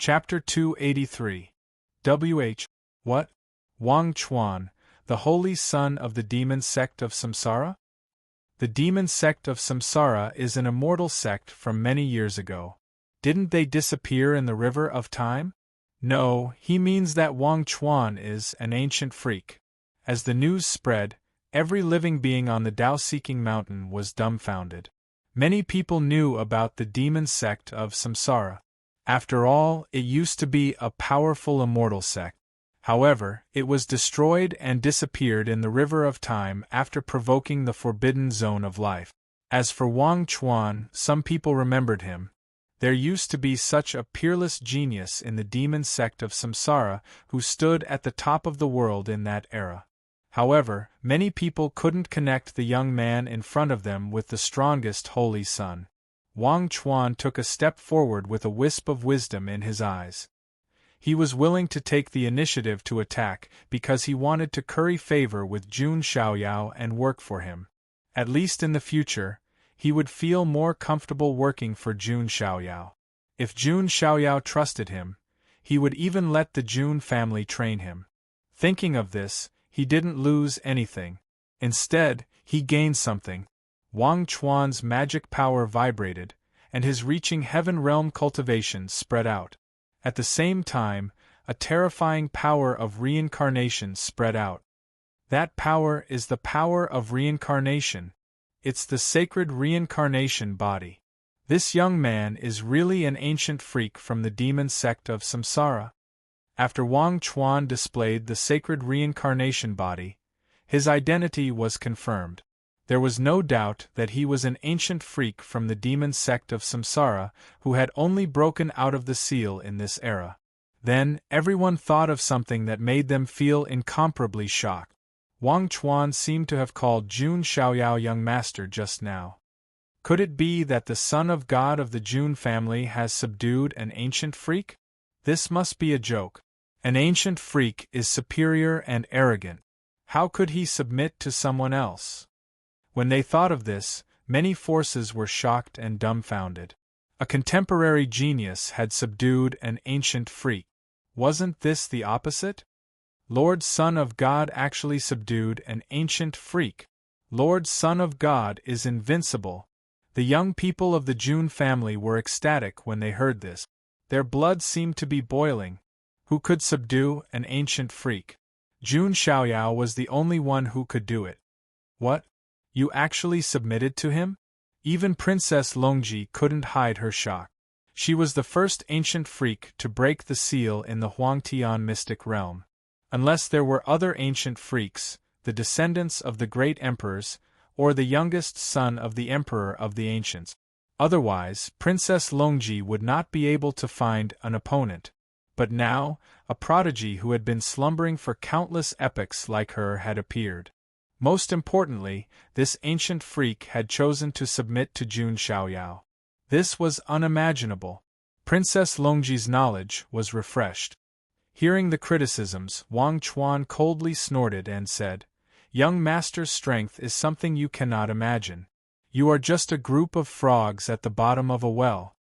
Chapter 283. W.H. What? Wang Chuan, the holy son of the demon sect of Samsara? The demon sect of Samsara is an immortal sect from many years ago. Didn't they disappear in the river of time? No, he means that Wang Chuan is an ancient freak. As the news spread, every living being on the Tao-seeking mountain was dumbfounded. Many people knew about the demon sect of Samsara. After all, it used to be a powerful immortal sect. However, it was destroyed and disappeared in the river of time after provoking the forbidden zone of life. As for Wang Chuan, some people remembered him. There used to be such a peerless genius in the demon sect of Samsara who stood at the top of the world in that era. However, many people couldn't connect the young man in front of them with the strongest holy son. Wang Chuan took a step forward with a wisp of wisdom in his eyes. He was willing to take the initiative to attack because he wanted to curry favor with Jun Xiaoyao and work for him. At least in the future, he would feel more comfortable working for Jun Xiaoyao. If Jun Xiaoyao trusted him, he would even let the Jun family train him. Thinking of this, he didn't lose anything. Instead, he gained something. Wang Chuan's magic power vibrated, and his reaching heaven realm cultivations spread out. At the same time, a terrifying power of reincarnation spread out. That power is the power of reincarnation. It's the sacred reincarnation body. This young man is really an ancient freak from the demon sect of Samsara. After Wang Chuan displayed the sacred reincarnation body, his identity was confirmed. There was no doubt that he was an ancient freak from the demon sect of Samsara who had only broken out of the seal in this era. Then, everyone thought of something that made them feel incomparably shocked. Wang Chuan seemed to have called Jun Xiaoyao young master just now. Could it be that the son of God of the Jun family has subdued an ancient freak? This must be a joke. An ancient freak is superior and arrogant. How could he submit to someone else? When they thought of this, many forces were shocked and dumbfounded. A contemporary genius had subdued an ancient freak. Wasn't this the opposite? Lord Son of God actually subdued an ancient freak. Lord Son of God is invincible. The young people of the Jun family were ecstatic when they heard this. Their blood seemed to be boiling. Who could subdue an ancient freak? Jun Xiaoyao was the only one who could do it. What? You actually submitted to him? Even Princess Longji couldn't hide her shock. She was the first ancient freak to break the seal in the Huangtian mystic realm. Unless there were other ancient freaks, the descendants of the great emperors, or the youngest son of the emperor of the ancients. Otherwise, Princess Longji would not be able to find an opponent. But now, a prodigy who had been slumbering for countless epochs like her had appeared. Most importantly, this ancient freak had chosen to submit to Jun Xiaoyao. This was unimaginable. Princess Longji's knowledge was refreshed. Hearing the criticisms, Wang Chuan coldly snorted and said, "Young master's strength is something you cannot imagine. You are just a group of frogs at the bottom of a well."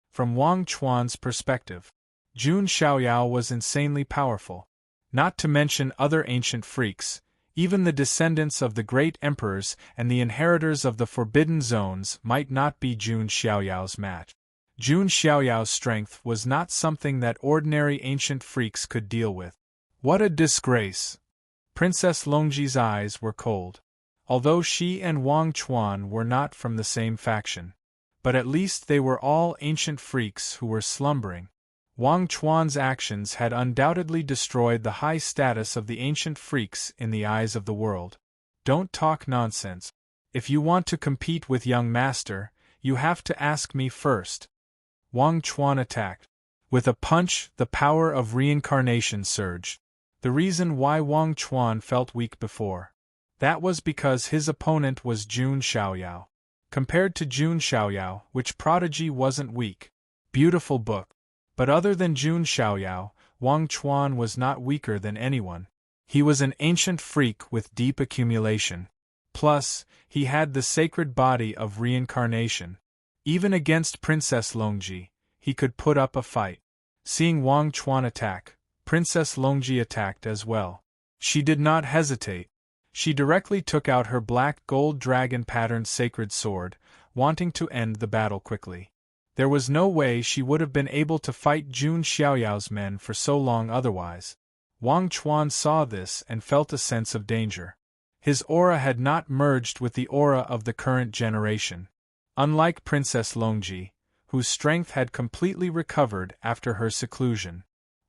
From Wang Chuan's perspective, Jun Xiaoyao was insanely powerful. Not to mention other ancient freaks, even the descendants of the great emperors and the inheritors of the forbidden zones might not be Jun Xiaoyao's match. Jun Xiaoyao's strength was not something that ordinary ancient freaks could deal with. What a disgrace! Princess Longji's eyes were cold. Although she and Wang Chuan were not from the same faction. But at least they were all ancient freaks who were slumbering. Wang Chuan's actions had undoubtedly destroyed the high status of the ancient freaks in the eyes of the world. Don't talk nonsense. If you want to compete with young master, you have to ask me first. Wang Chuan attacked. With a punch, the power of reincarnation surged. The reason why Wang Chuan felt weak before. That was because his opponent was Jun Xiaoyao. Compared to Jun Xiaoyao, which prodigy wasn't weak? Beautiful book. But other than Jun Xiaoyao, Wang Chuan was not weaker than anyone. He was an ancient freak with deep accumulation. Plus, he had the sacred body of reincarnation. Even against Princess Longji, he could put up a fight. Seeing Wang Chuan attack, Princess Longji attacked as well. She did not hesitate. She directly took out her black gold dragon-patterned sacred sword, wanting to end the battle quickly. There was no way she would have been able to fight Jun Xiaoyao's men for so long otherwise. Wang Chuan saw this and felt a sense of danger. His aura had not merged with the aura of the current generation. Unlike Princess Longji, whose strength had completely recovered after her seclusion,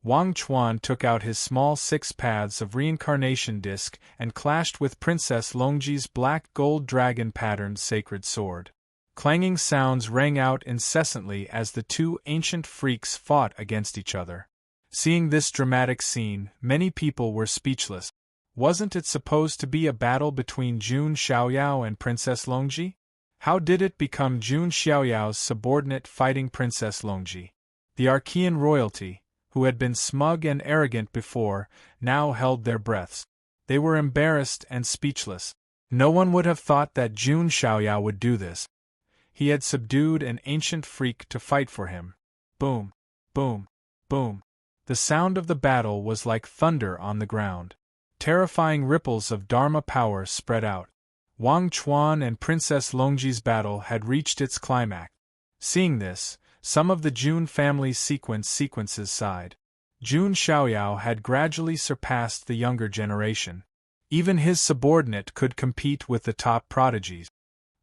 Wang Chuan took out his small 6 paths of reincarnation disc and clashed with Princess Longji's black gold dragon-patterned sacred sword. Clanging sounds rang out incessantly as the two ancient freaks fought against each other. Seeing this dramatic scene, many people were speechless. Wasn't it supposed to be a battle between Jun Xiaoyao and Princess Longji? How did it become Jun Xiaoyao's subordinate fighting Princess Longji? The Archean royalty, who had been smug and arrogant before, now held their breaths. They were embarrassed and speechless. No one would have thought that Jun Xiaoyao would do this. He had subdued an ancient freak to fight for him. Boom, boom, boom. The sound of the battle was like thunder on the ground. Terrifying ripples of Dharma power spread out. Wang Chuan and Princess Longji's battle had reached its climax. Seeing this, some of the Jun family's sequences sighed. Jun Xiaoyao had gradually surpassed the younger generation. Even his subordinate could compete with the top prodigies.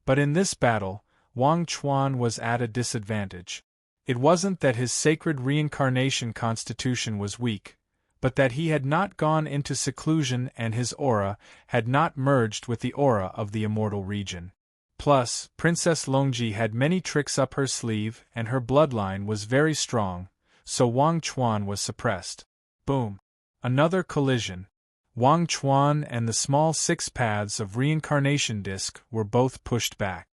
But in this battle, Wang Chuan was at a disadvantage. It wasn't that his sacred reincarnation constitution was weak, but that he had not gone into seclusion and his aura had not merged with the aura of the immortal region. Plus, Princess Longji had many tricks up her sleeve and her bloodline was very strong, so Wang Chuan was suppressed. Boom! Another collision. Wang Chuan and the small 6 paths of reincarnation disc were both pushed back.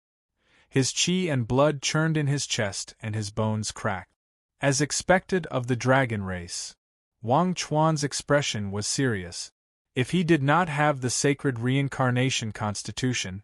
His qi and blood churned in his chest and his bones cracked. As expected of the dragon race, Wang Chuan's expression was serious. If he did not have the sacred reincarnation constitution,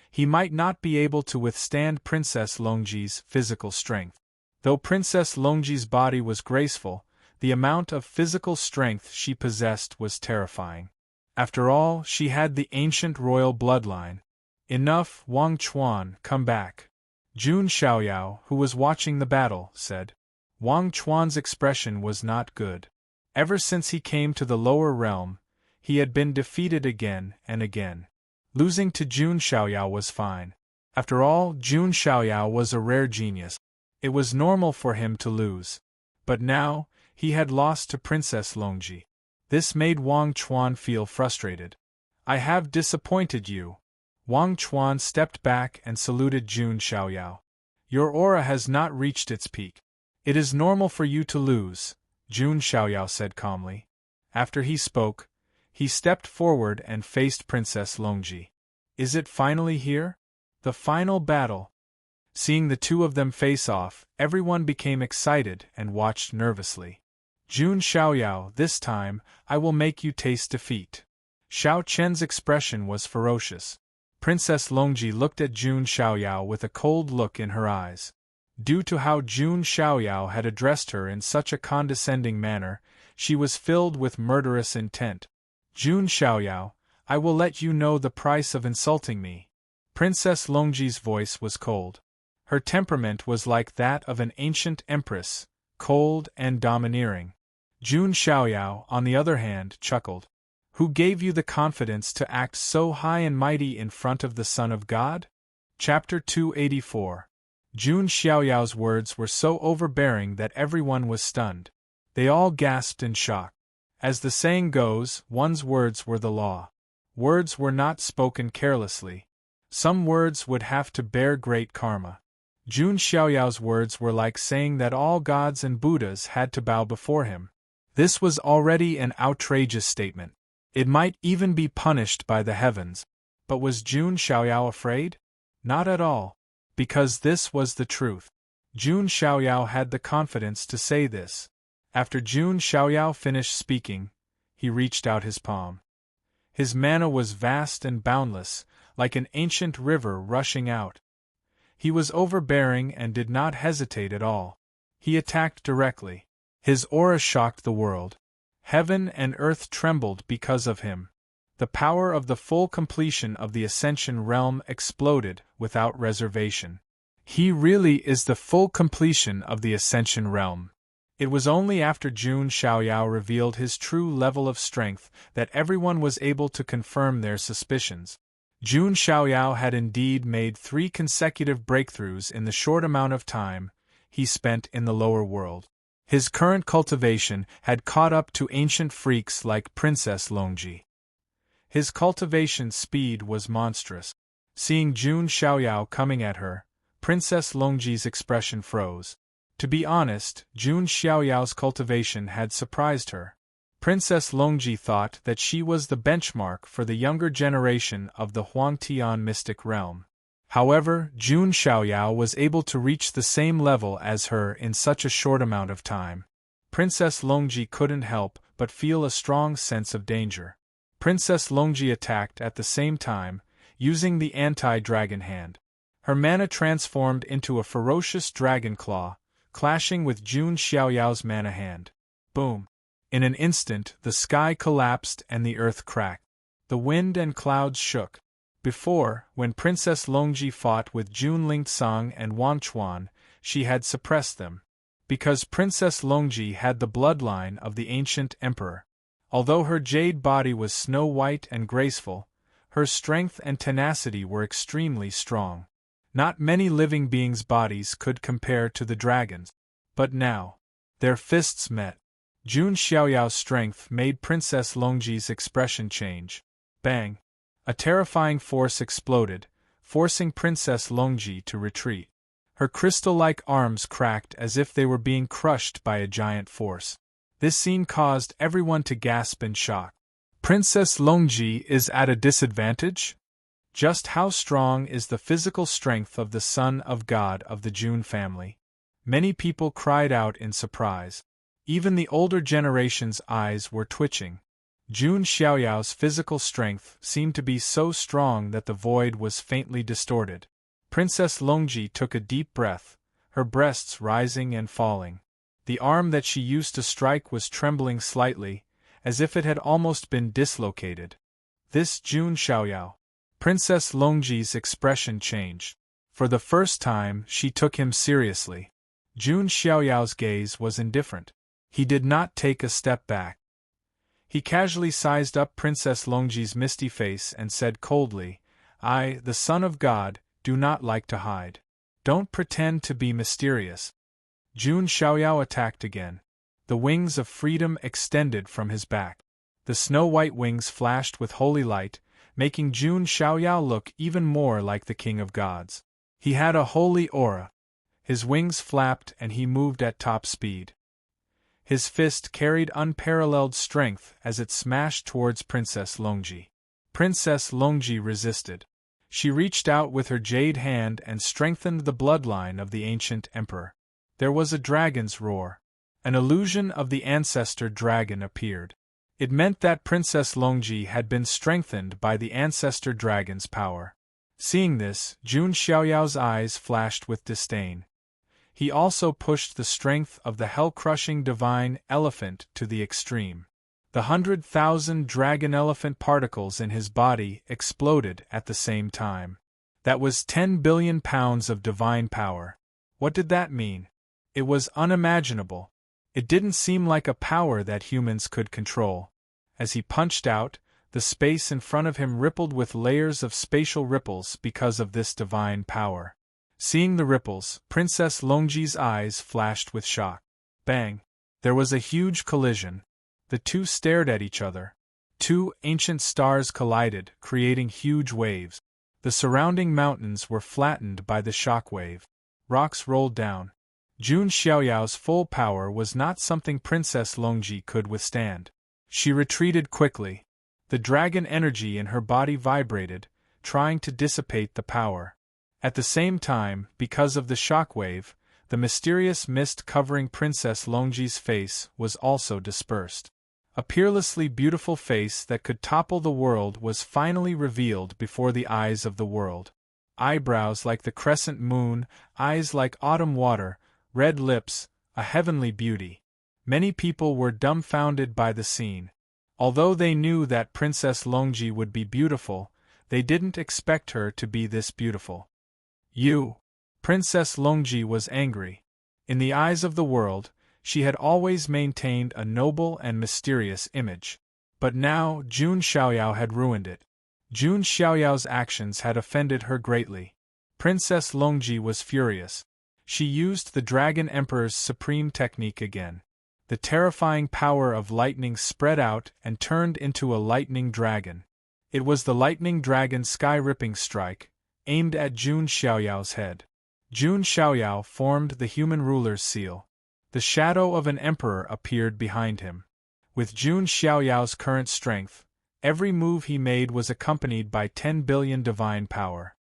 he might not be able to withstand Princess Longji's physical strength. Though Princess Longji's body was graceful, the amount of physical strength she possessed was terrifying. After all, she had the ancient royal bloodline. Enough, Wang Chuan, come back. Jun Xiaoyao, who was watching the battle, said. Wang Chuan's expression was not good. Ever since he came to the lower realm, he had been defeated again and again. Losing to Jun Xiaoyao was fine. After all, Jun Xiaoyao was a rare genius. It was normal for him to lose. But now, he had lost to Princess Longji. This made Wang Chuan feel frustrated. I have disappointed you. Wang Chuan stepped back and saluted Jun Xiaoyao. Your aura has not reached its peak. It is normal for you to lose, Jun Xiaoyao said calmly. After he spoke, he stepped forward and faced Princess Longji. Is it finally here? The final battle. Seeing the two of them face off, everyone became excited and watched nervously. Jun Xiaoyao, this time, I will make you taste defeat. Xiao Chen's expression was ferocious. Princess Longji looked at Jun Xiaoyao with a cold look in her eyes. Due to how Jun Xiaoyao had addressed her in such a condescending manner, she was filled with murderous intent. Jun Xiaoyao, I will let you know the price of insulting me. Princess Longji's voice was cold. Her temperament was like that of an ancient empress, cold and domineering. Jun Xiaoyao, on the other hand, chuckled. Who gave you the confidence to act so high and mighty in front of the Son of God? Chapter 284. Jun Xiaoyao's words were so overbearing that everyone was stunned. They all gasped in shock. As the saying goes, one's words were the law. Words were not spoken carelessly. Some words would have to bear great karma. Jun Xiaoyao's words were like saying that all gods and Buddhas had to bow before him. This was already an outrageous statement. It might even be punished by the heavens. But was Jun Xiaoyao afraid? Not at all. Because this was the truth. Jun Xiaoyao had the confidence to say this. After Jun Xiaoyao finished speaking, he reached out his palm. His mana was vast and boundless, like an ancient river rushing out. He was overbearing and did not hesitate at all. He attacked directly. His aura shocked the world. Heaven and earth trembled because of him. The power of the full completion of the Ascension realm exploded without reservation. He really is the full completion of the Ascension realm. It was only after Jun Xiaoyao revealed his true level of strength that everyone was able to confirm their suspicions. Jun Xiaoyao had indeed made 3 consecutive breakthroughs in the short amount of time he spent in the lower world. His current cultivation had caught up to ancient freaks like Princess Longji. His cultivation speed was monstrous. Seeing Jun Xiaoyao coming at her, Princess Longji's expression froze. To be honest, Jun Xiaoyao's cultivation had surprised her. Princess Longji thought that she was the benchmark for the younger generation of the Huangtian mystic realm. However, Jun Xiaoyao was able to reach the same level as her in such a short amount of time. Princess Longji couldn't help but feel a strong sense of danger. Princess Longji attacked at the same time, using the anti-dragon hand. Her mana transformed into a ferocious dragon claw, clashing with Jun Xiaoyao's mana hand. Boom! In an instant, the sky collapsed and the earth cracked. The wind and clouds shook. Before, when Princess Longji fought with Jun Lingsang and Wang Chuan, she had suppressed them. Because Princess Longji had the bloodline of the ancient emperor. Although her jade body was snow-white and graceful, her strength and tenacity were extremely strong. Not many living beings' bodies could compare to the dragon's. But now, their fists met. Jun Xiaoyao's strength made Princess Longji's expression change. Bang! A terrifying force exploded, forcing Princess Longji to retreat. Her crystal-like arms cracked as if they were being crushed by a giant force. This scene caused everyone to gasp in shock. Princess Longji is at a disadvantage? Just how strong is the physical strength of the son of God of the Jun family? Many people cried out in surprise. Even the older generation's eyes were twitching. Jun Xiaoyao's physical strength seemed to be so strong that the void was faintly distorted. Princess Longji took a deep breath, her breasts rising and falling. The arm that she used to strike was trembling slightly, as if it had almost been dislocated. This Jun Xiaoyao. Princess Longji's expression changed. For the first time, she took him seriously. Jun Xiaoyao's gaze was indifferent. He did not take a step back. He casually sized up Princess Longji's misty face and said coldly, "I, the son of God, do not like to hide. Don't pretend to be mysterious." Jun Xiaoyao attacked again. The wings of freedom extended from his back. The snow-white wings flashed with holy light, making Jun Xiaoyao look even more like the king of gods. He had a holy aura. His wings flapped and he moved at top speed. His fist carried unparalleled strength as it smashed towards Princess Longji. Princess Longji resisted. She reached out with her jade hand and strengthened the bloodline of the ancient emperor. There was a dragon's roar. An illusion of the ancestor dragon appeared. It meant that Princess Longji had been strengthened by the ancestor dragon's power. Seeing this, Jun Xiaoyao's eyes flashed with disdain. He also pushed the strength of the hell-crushing divine elephant to the extreme. The 100,000 dragon elephant particles in his body exploded at the same time. That was 10 billion pounds of divine power. What did that mean? It was unimaginable. It didn't seem like a power that humans could control. As he punched out, the space in front of him rippled with layers of spatial ripples because of this divine power. Seeing the ripples, Princess Longji's eyes flashed with shock. Bang! There was a huge collision. The two stared at each other. Two ancient stars collided, creating huge waves. The surrounding mountains were flattened by the shock wave. Rocks rolled down. Jun Xiaoyao's full power was not something Princess Longji could withstand. She retreated quickly. The dragon energy in her body vibrated, trying to dissipate the power. At the same time, because of the shockwave, the mysterious mist covering Princess Longji's face was also dispersed. A peerlessly beautiful face that could topple the world was finally revealed before the eyes of the world. Eyebrows like the crescent moon, eyes like autumn water, red lips, a heavenly beauty. Many people were dumbfounded by the scene. Although they knew that Princess Longji would be beautiful, they didn't expect her to be this beautiful. You! Princess Longji was angry. In the eyes of the world, she had always maintained a noble and mysterious image. But now Jun Xiaoyao had ruined it. Jun Xiaoyao's actions had offended her greatly. Princess Longji was furious. She used the Dragon Emperor's supreme technique again. The terrifying power of lightning spread out and turned into a lightning dragon. It was the lightning dragon's sky-ripping strike, aimed at Jun Xiaoyao's head. Jun Xiaoyao formed the human ruler's seal. The shadow of an emperor appeared behind him. With Jun Xiaoyao's current strength, every move he made was accompanied by 10 billion divine power.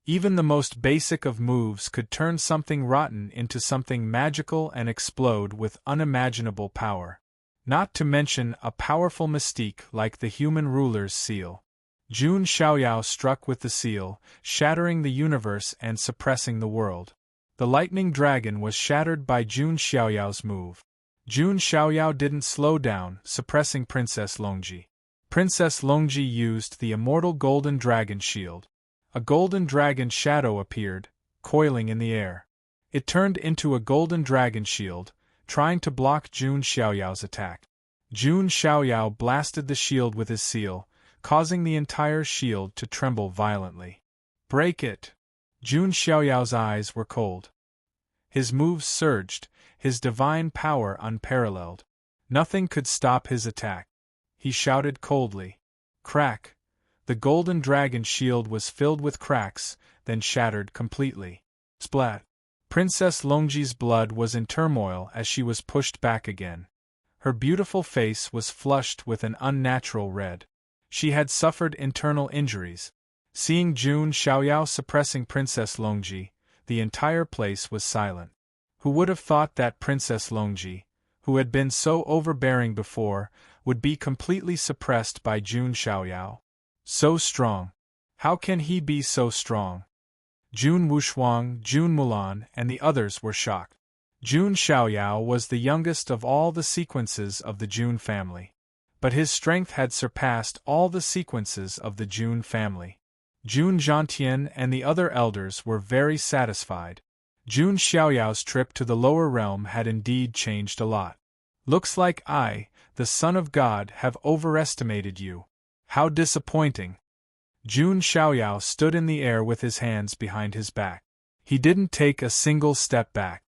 Even the most basic of moves could turn something rotten into something magical and explode with unimaginable power. Not to mention a powerful mystique like the human ruler's seal. Jun Xiaoyao struck with the seal, shattering the universe and suppressing the world. The lightning dragon was shattered by Jun Xiaoyao's move. Jun Xiaoyao didn't slow down, suppressing Princess Longji. Princess Longji used the immortal golden dragon shield. A golden dragon shadow appeared, coiling in the air. It turned into a golden dragon shield, trying to block Jun Xiaoyao's attack. Jun Xiaoyao blasted the shield with his seal, causing the entire shield to tremble violently. Break it! Jun Xiaoyao's eyes were cold. His moves surged, his divine power unparalleled. Nothing could stop his attack. He shouted coldly. Crack! The golden dragon shield was filled with cracks, then shattered completely. Splat! Princess Longji's blood was in turmoil as she was pushed back again. Her beautiful face was flushed with an unnatural red. She had suffered internal injuries. Seeing Jun Xiaoyao suppressing Princess Longji, the entire place was silent. Who would have thought that Princess Longji, who had been so overbearing before, would be completely suppressed by Jun Xiaoyao? So strong. How can he be so strong? Jun Wushuang, Jun Mulan, and the others were shocked. Jun Xiaoyao was the youngest of all the sequences of the Jun family. But his strength had surpassed all the sequences of the Jun family. Jun Zhantian and the other elders were very satisfied. Jun Xiaoyao's trip to the lower realm had indeed changed a lot. Looks like I, the son of God, have overestimated you. How disappointing! Jun Xiaoyao stood in the air with his hands behind his back. He didn't take a single step back.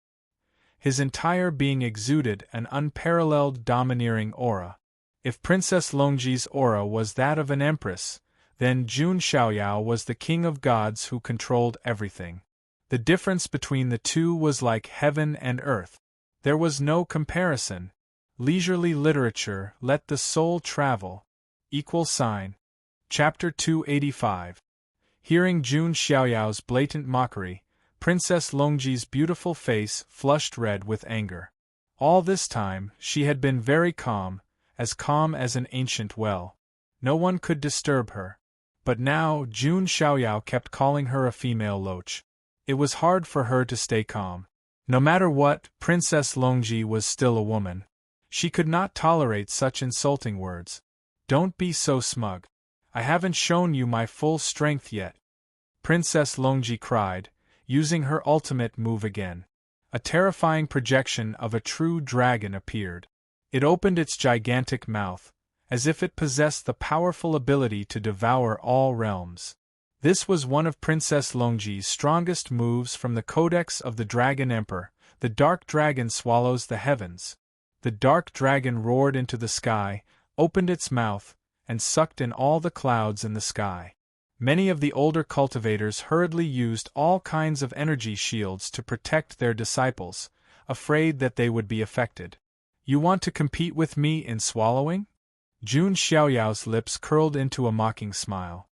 His entire being exuded an unparalleled domineering aura. If Princess Longji's aura was that of an empress, then Jun Xiaoyao was the king of gods who controlled everything. The difference between the two was like heaven and earth. There was no comparison. Leisurely literature, let the soul travel. Chapter 285. Hearing Jun Xiaoyao's blatant mockery, Princess Longji's beautiful face flushed red with anger. All this time, she had been very calm as an ancient well. No one could disturb her. But now Jun Xiaoyao kept calling her a female loach. It was hard for her to stay calm. No matter what, Princess Longji was still a woman. She could not tolerate such insulting words. Don't be so smug. I haven't shown you my full strength yet. Princess Longji cried, using her ultimate move again. A terrifying projection of a true dragon appeared. It opened its gigantic mouth, as if it possessed the powerful ability to devour all realms. This was one of Princess Longji's strongest moves from the Codex of the Dragon Emperor. The dark dragon swallows the heavens. The dark dragon roared into the sky, opened its mouth, and sucked in all the clouds in the sky. Many of the older cultivators hurriedly used all kinds of energy shields to protect their disciples, afraid that they would be affected. You want to compete with me in swallowing? Jun Xiaoyao's lips curled into a mocking smile.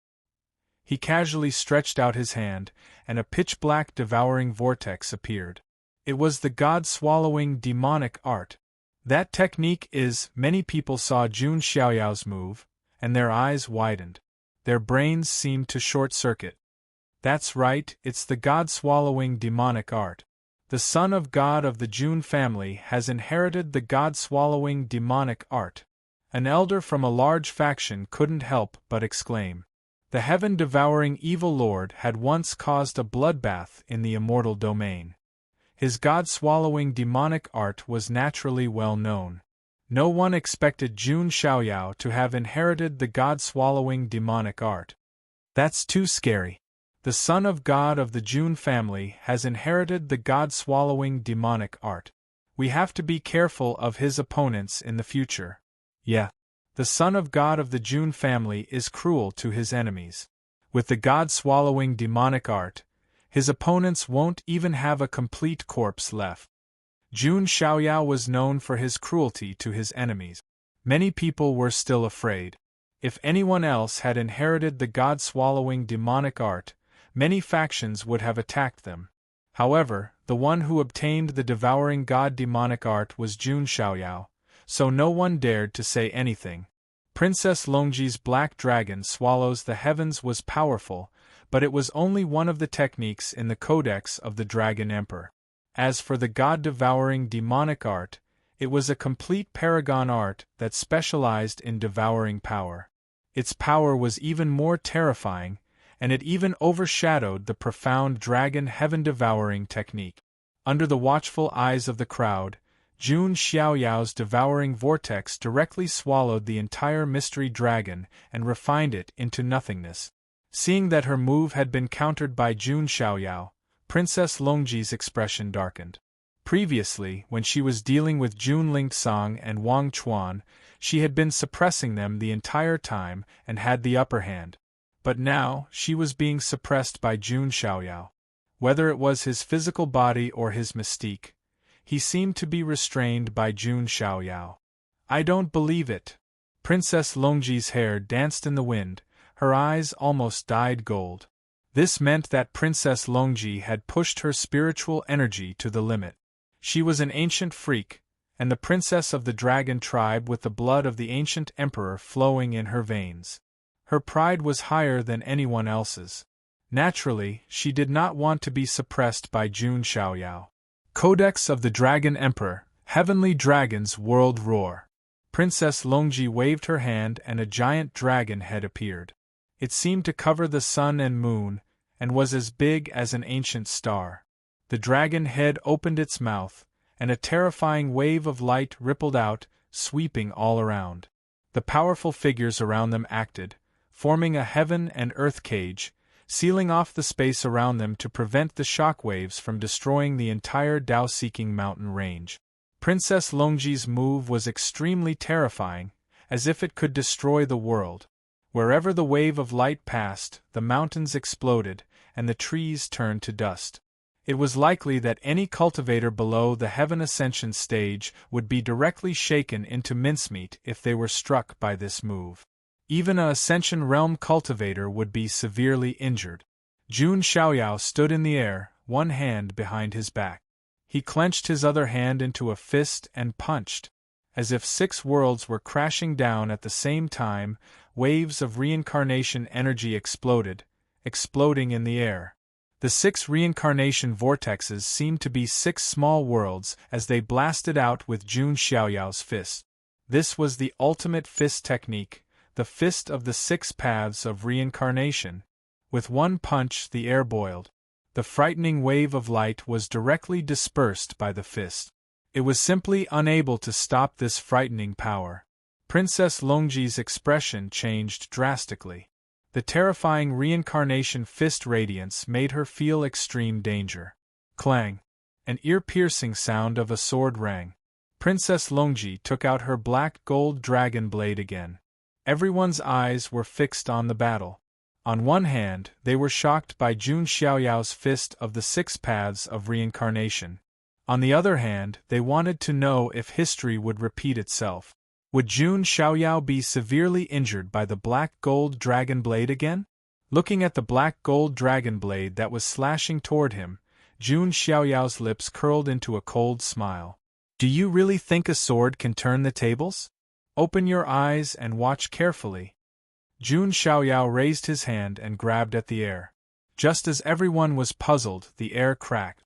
He casually stretched out his hand, and a pitch-black devouring vortex appeared. It was the god-swallowing demonic art. That technique is, many people saw Jun Xiaoyao's move, and their eyes widened. Their brains seemed to short-circuit. That's right, it's the god-swallowing demonic art. the son of God of the Jun family, has inherited the god-swallowing demonic art. An elder from a large faction couldn't help but exclaim. The heaven-devouring evil lord had once caused a bloodbath in the immortal domain. His god-swallowing demonic art was naturally well known. No one expected Jun Xiaoyao to have inherited the god-swallowing demonic art. That's too scary. The son of God of the Jun family has inherited the god-swallowing demonic art. We have to be careful of his opponents in the future. Yeah. The son of God of the Jun family is cruel to his enemies. With the god-swallowing demonic art, his opponents won't even have a complete corpse left. Jun Xiaoyao was known for his cruelty to his enemies. Many people were still afraid. If anyone else had inherited the god-swallowing demonic art, many factions would have attacked them. However, the one who obtained the devouring god demonic art was Jun Xiaoyao, so no one dared to say anything. Princess Longji's black dragon swallows the heavens was powerful, but it was only one of the techniques in the Codex of the Dragon Emperor. As for the god-devouring demonic art, it was a complete paragon art that specialized in devouring power. Its power was even more terrifying, and it even overshadowed the profound dragon heaven-devouring technique. Under the watchful eyes of the crowd, Jun Xiaoyao's devouring vortex directly swallowed the entire mystery dragon and refined it into nothingness. Seeing that her move had been countered by Jun Xiaoyao, Princess Longji's expression darkened. Previously, when she was dealing with Jun Lingsong and Wang Chuan, she had been suppressing them the entire time and had the upper hand. But now, she was being suppressed by Jun Xiaoyao. Whether it was his physical body or his mystique, he seemed to be restrained by Jun Xiaoyao. I don't believe it. Princess Longji's hair danced in the wind, her eyes almost dyed gold. This meant that Princess Longji had pushed her spiritual energy to the limit. She was an ancient freak, and the princess of the dragon tribe with the blood of the ancient emperor flowing in her veins. Her pride was higher than anyone else's. Naturally, she did not want to be suppressed by Jun Xiaoyao. Codex of the Dragon Emperor, Heavenly Dragon's World Roar. Princess Longji waved her hand and a giant dragon head appeared. It seemed to cover the sun and moon, and was as big as an ancient star. The dragon head opened its mouth, and a terrifying wave of light rippled out, sweeping all around. The powerful figures around them acted, forming a heaven and earth cage, sealing off the space around them to prevent the shock waves from destroying the entire Dao-seeking mountain range. Princess Longji's move was extremely terrifying, as if it could destroy the world. Wherever the wave of light passed, the mountains exploded, and the trees turned to dust. It was likely that any cultivator below the Heaven Ascension stage would be directly shaken into mincemeat if they were struck by this move. Even a Ascension Realm cultivator would be severely injured. Jun Xiaoyao stood in the air, one hand behind his back. He clenched his other hand into a fist and punched. As if 6 worlds were crashing down at the same time, waves of reincarnation energy exploded, exploding in the air. The 6 reincarnation vortexes seemed to be 6 small worlds as they blasted out with Jun Xiaoyao's fist. This was the ultimate fist technique, the fist of the 6 paths of reincarnation. With one punch the air boiled. The frightening wave of light was directly dispersed by the fist. It was simply unable to stop this frightening power. Princess Longji's expression changed drastically. The terrifying reincarnation fist radiance made her feel extreme danger. Clang! An ear-piercing sound of a sword rang. Princess Longji took out her black gold dragon blade again. Everyone's eyes were fixed on the battle. On one hand, they were shocked by Jun Xiaoyao's fist of the 6 paths of reincarnation. On the other hand, they wanted to know if history would repeat itself. Would Jun Xiaoyao be severely injured by the black gold dragon blade again? Looking at the black gold dragon blade that was slashing toward him, Jun Xiaoyao's lips curled into a cold smile. Do you really think a sword can turn the tables? Open your eyes and watch carefully. Jun Xiaoyao raised his hand and grabbed at the air. Just as everyone was puzzled, the air cracked.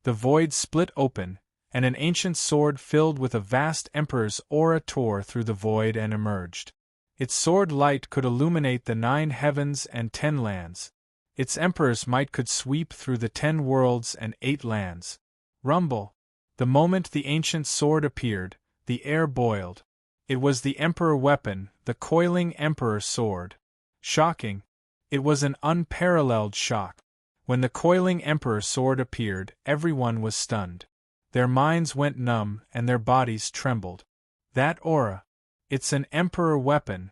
The void split open, and an ancient sword filled with a vast emperor's aura tore through the void and emerged. Its sword light could illuminate the 9 heavens and 10 lands. Its emperor's might could sweep through the 10 worlds and 8 lands. Rumble! The moment the ancient sword appeared, the air boiled. It was the emperor weapon, the coiling emperor sword. Shocking! It was an unparalleled shock. When the coiling emperor sword appeared, everyone was stunned. Their minds went numb and their bodies trembled. That aura! It's an emperor weapon.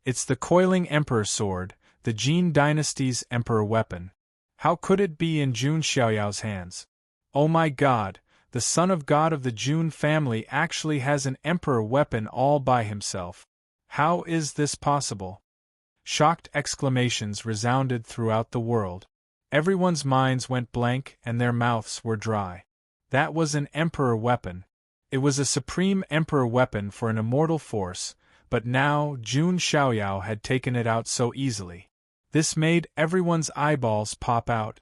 It's the coiling emperor sword, the Jin dynasty's emperor weapon. How could it be in Jun Xiaoyao's hands? Oh my God, the son of God of the Jun family actually has an emperor weapon all by himself. How is this possible? Shocked exclamations resounded throughout the world. Everyone's minds went blank and their mouths were dry. That was an emperor weapon. It was a supreme emperor weapon for an immortal force, but now Jun Xiaoyao had taken it out so easily. This made everyone's eyeballs pop out.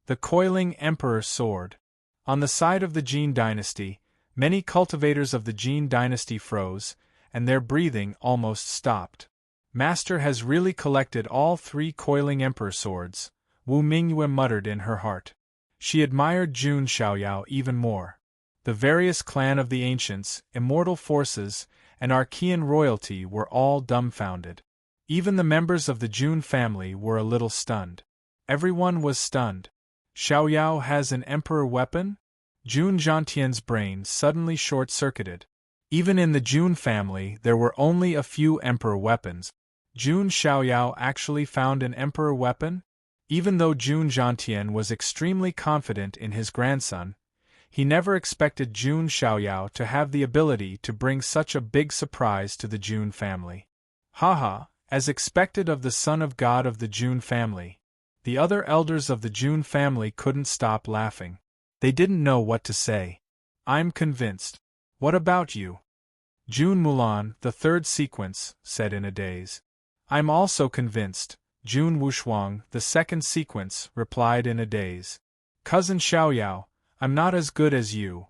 The coiling emperor sword. On the side of the Jin dynasty, many cultivators of the Jin dynasty froze, and their breathing almost stopped. Master has really collected all 3 coiling emperor swords, Wu Mingyue muttered in her heart. She admired Jun Xiaoyao even more. The various clan of the ancients, immortal forces, and Archean royalty were all dumbfounded. Even the members of the Jun family were a little stunned. Everyone was stunned. Xiaoyao has an emperor weapon? Jun Zhantian's brain suddenly short-circuited. Even in the Jun family there were only a few emperor weapons. Jun Xiaoyao actually found an emperor weapon? Even though Jun Zhantian was extremely confident in his grandson, he never expected Jun Xiaoyao to have the ability to bring such a big surprise to the Jun family. Haha, as expected of the son of God of the Jun family. The other elders of the Jun family couldn't stop laughing. They didn't know what to say. I'm convinced. What about you? Jun Mulan, the 3rd sequence, said in a daze. I'm also convinced, Jun Wushuang, the 2nd sequence, replied in a daze. Cousin Xiaoyao, I'm not as good as you.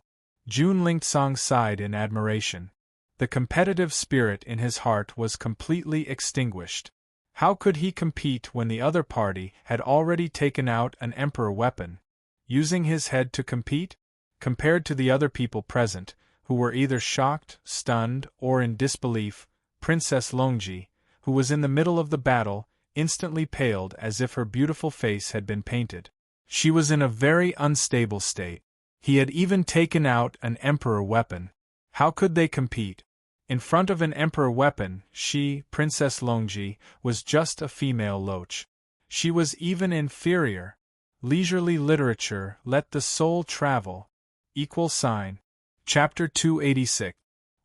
Jun Lingsong sighed in admiration. The competitive spirit in his heart was completely extinguished. How could he compete when the other party had already taken out an emperor weapon? Using his head to compete? Compared to the other people present, who were either shocked, stunned, or in disbelief, Princess Longji, who was in the middle of the battle, instantly paled as if her beautiful face had been painted. She was in a very unstable state. He had even taken out an emperor weapon. How could they compete? In front of an emperor weapon, she, Princess Longji, was just a female loach. She was even inferior. Leisurely literature, let the soul travel. Chapter 286.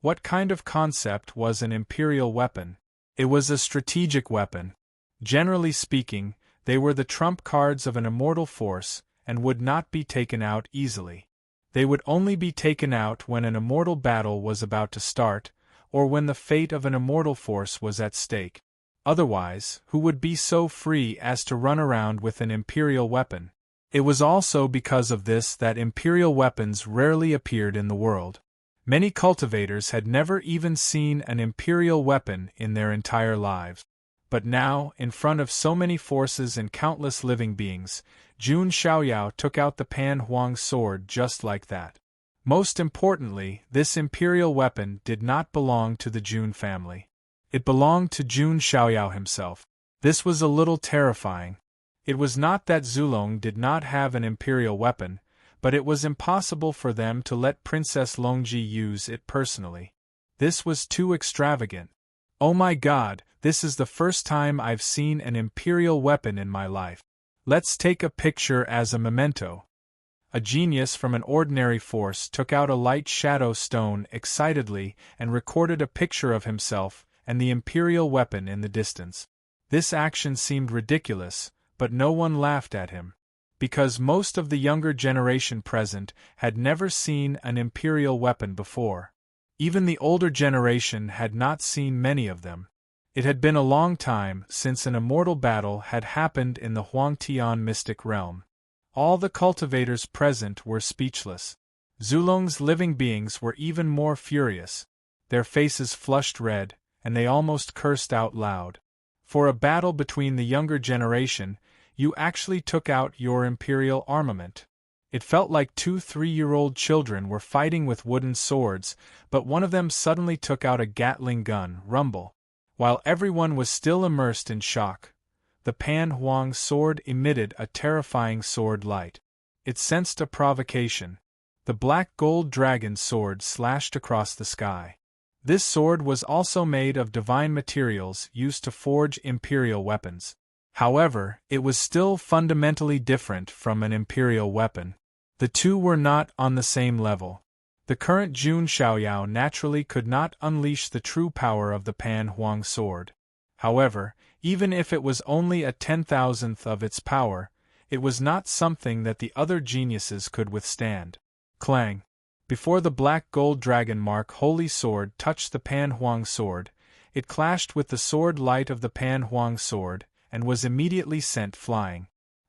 What kind of concept was an imperial weapon? It was a strategic weapon. Generally speaking, they were the trump cards of an immortal force, and would not be taken out easily. They would only be taken out when an immortal battle was about to start, or when the fate of an immortal force was at stake. Otherwise, who would be so free as to run around with an imperial weapon? It was also because of this that imperial weapons rarely appeared in the world. Many cultivators had never even seen an imperial weapon in their entire lives. But now, in front of so many forces and countless living beings, Jun Xiaoyao took out the Pan Huang sword just like that. Most importantly, this imperial weapon did not belong to the Jun family. It belonged to Jun Xiaoyao himself. This was a little terrifying. It was not that Zulong did not have an imperial weapon, but it was impossible for them to let Princess Longji use it personally. This was too extravagant. Oh my God, this is the first time I've seen an imperial weapon in my life. Let's take a picture as a memento. A genius from an ordinary force took out a light shadow stone excitedly and recorded a picture of himself and the imperial weapon in the distance. This action seemed ridiculous, but no one laughed at him. Because most of the younger generation present had never seen an imperial weapon before. Even the older generation had not seen many of them. It had been a long time since an immortal battle had happened in the Huangtian mystic realm. All the cultivators present were speechless. Zulong's living beings were even more furious. Their faces flushed red, and they almost cursed out loud. For a battle between the younger generation, you actually took out your imperial armament. It felt like 2 3-year-old children were fighting with wooden swords, but one of them suddenly took out a Gatling gun, rumble. While everyone was still immersed in shock, the Pan Huang sword emitted a terrifying sword light. It sensed a provocation. The black gold dragon sword slashed across the sky. This sword was also made of divine materials used to forge imperial weapons. However, it was still fundamentally different from an imperial weapon. The two were not on the same level. The current Jun Xiaoyao naturally could not unleash the true power of the Pan Huang sword. However, even if it was only a 10,000th of its power, it was not something that the other geniuses could withstand. Clang! Before the black gold dragon mark holy sword touched the Pan Huang sword, it clashed with the sword light of the Pan Huang sword, and was immediately sent flying.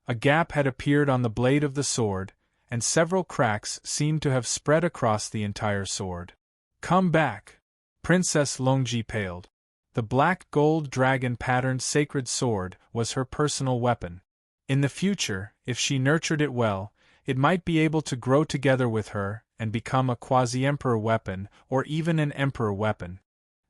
A gap had appeared on the blade of the sword, and several cracks seemed to have spread across the entire sword. Come back! Princess Longji paled. The black gold dragon-patterned sacred sword was her personal weapon. In the future, if she nurtured it well, it might be able to grow together with her and become a quasi-emperor weapon or even an emperor weapon.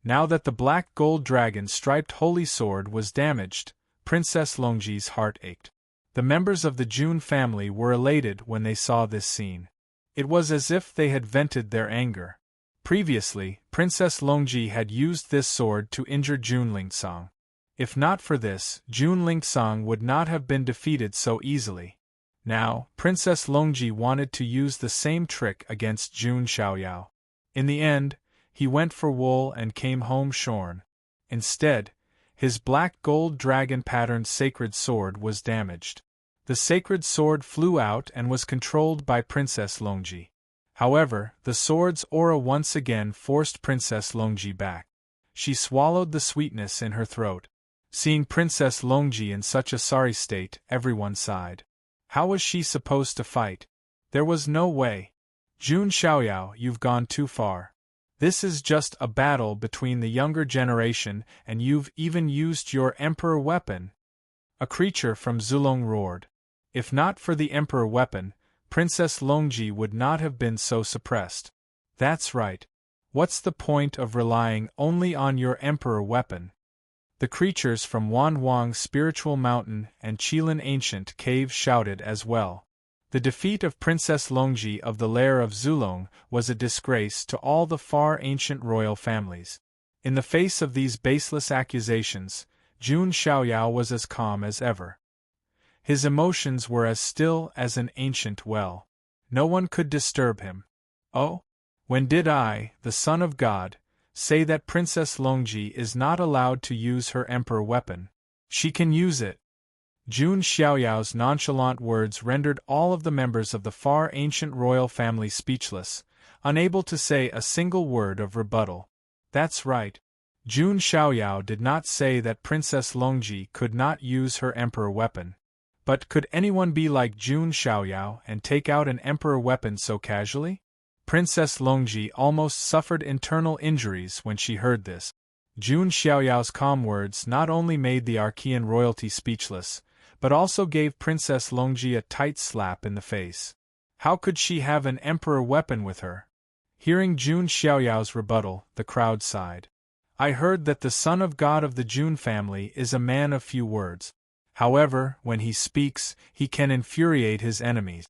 Now that the black gold dragon-striped holy sword was damaged, Princess Longji's heart ached. The members of the Jun family were elated when they saw this scene. It was as if they had vented their anger. Previously, Princess Longji had used this sword to injure Jun Lingsong. If not for this, Jun Lingsong would not have been defeated so easily. Now, Princess Longji wanted to use the same trick against Jun Xiaoyao. In the end, he went for wool and came home shorn. Instead, his black gold dragon-patterned sacred sword was damaged. The sacred sword flew out and was controlled by Princess Longji. However, the sword's aura once again forced Princess Longji back. She swallowed the sweetness in her throat. Seeing Princess Longji in such a sorry state, everyone sighed. How was she supposed to fight? There was no way. Jun Xiaoyao, you've gone too far. This is just a battle between the younger generation, and you've even used your emperor weapon. A creature from Zulong roared. If not for the emperor weapon, Princess Longji would not have been so suppressed. That's right. What's the point of relying only on your emperor weapon? The creatures from Wanhuang Spiritual Mountain and Qilin Ancient Cave shouted as well. The defeat of Princess Longji of the lair of Zulong was a disgrace to all the far ancient royal families. In the face of these baseless accusations, Jun Xiaoyao was as calm as ever. His emotions were as still as an ancient well. No one could disturb him. Oh? When did I, the son of God, say that Princess Longji is not allowed to use her emperor weapon? She can use it. Jun Xiaoyao's nonchalant words rendered all of the members of the far ancient royal family speechless, unable to say a single word of rebuttal. That's right. Jun Xiaoyao did not say that Princess Longji could not use her emperor weapon. But could anyone be like Jun Xiaoyao and take out an emperor weapon so casually? Princess Longji almost suffered internal injuries when she heard this. Jun Xiaoyao's calm words not only made the Archean royalty speechless, but also gave Princess Longji a tight slap in the face. How could she have an emperor weapon with her? Hearing Jun Xiaoyao's rebuttal, the crowd sighed. I heard that the son of God of the Jun family is a man of few words. However, when he speaks, he can infuriate his enemies.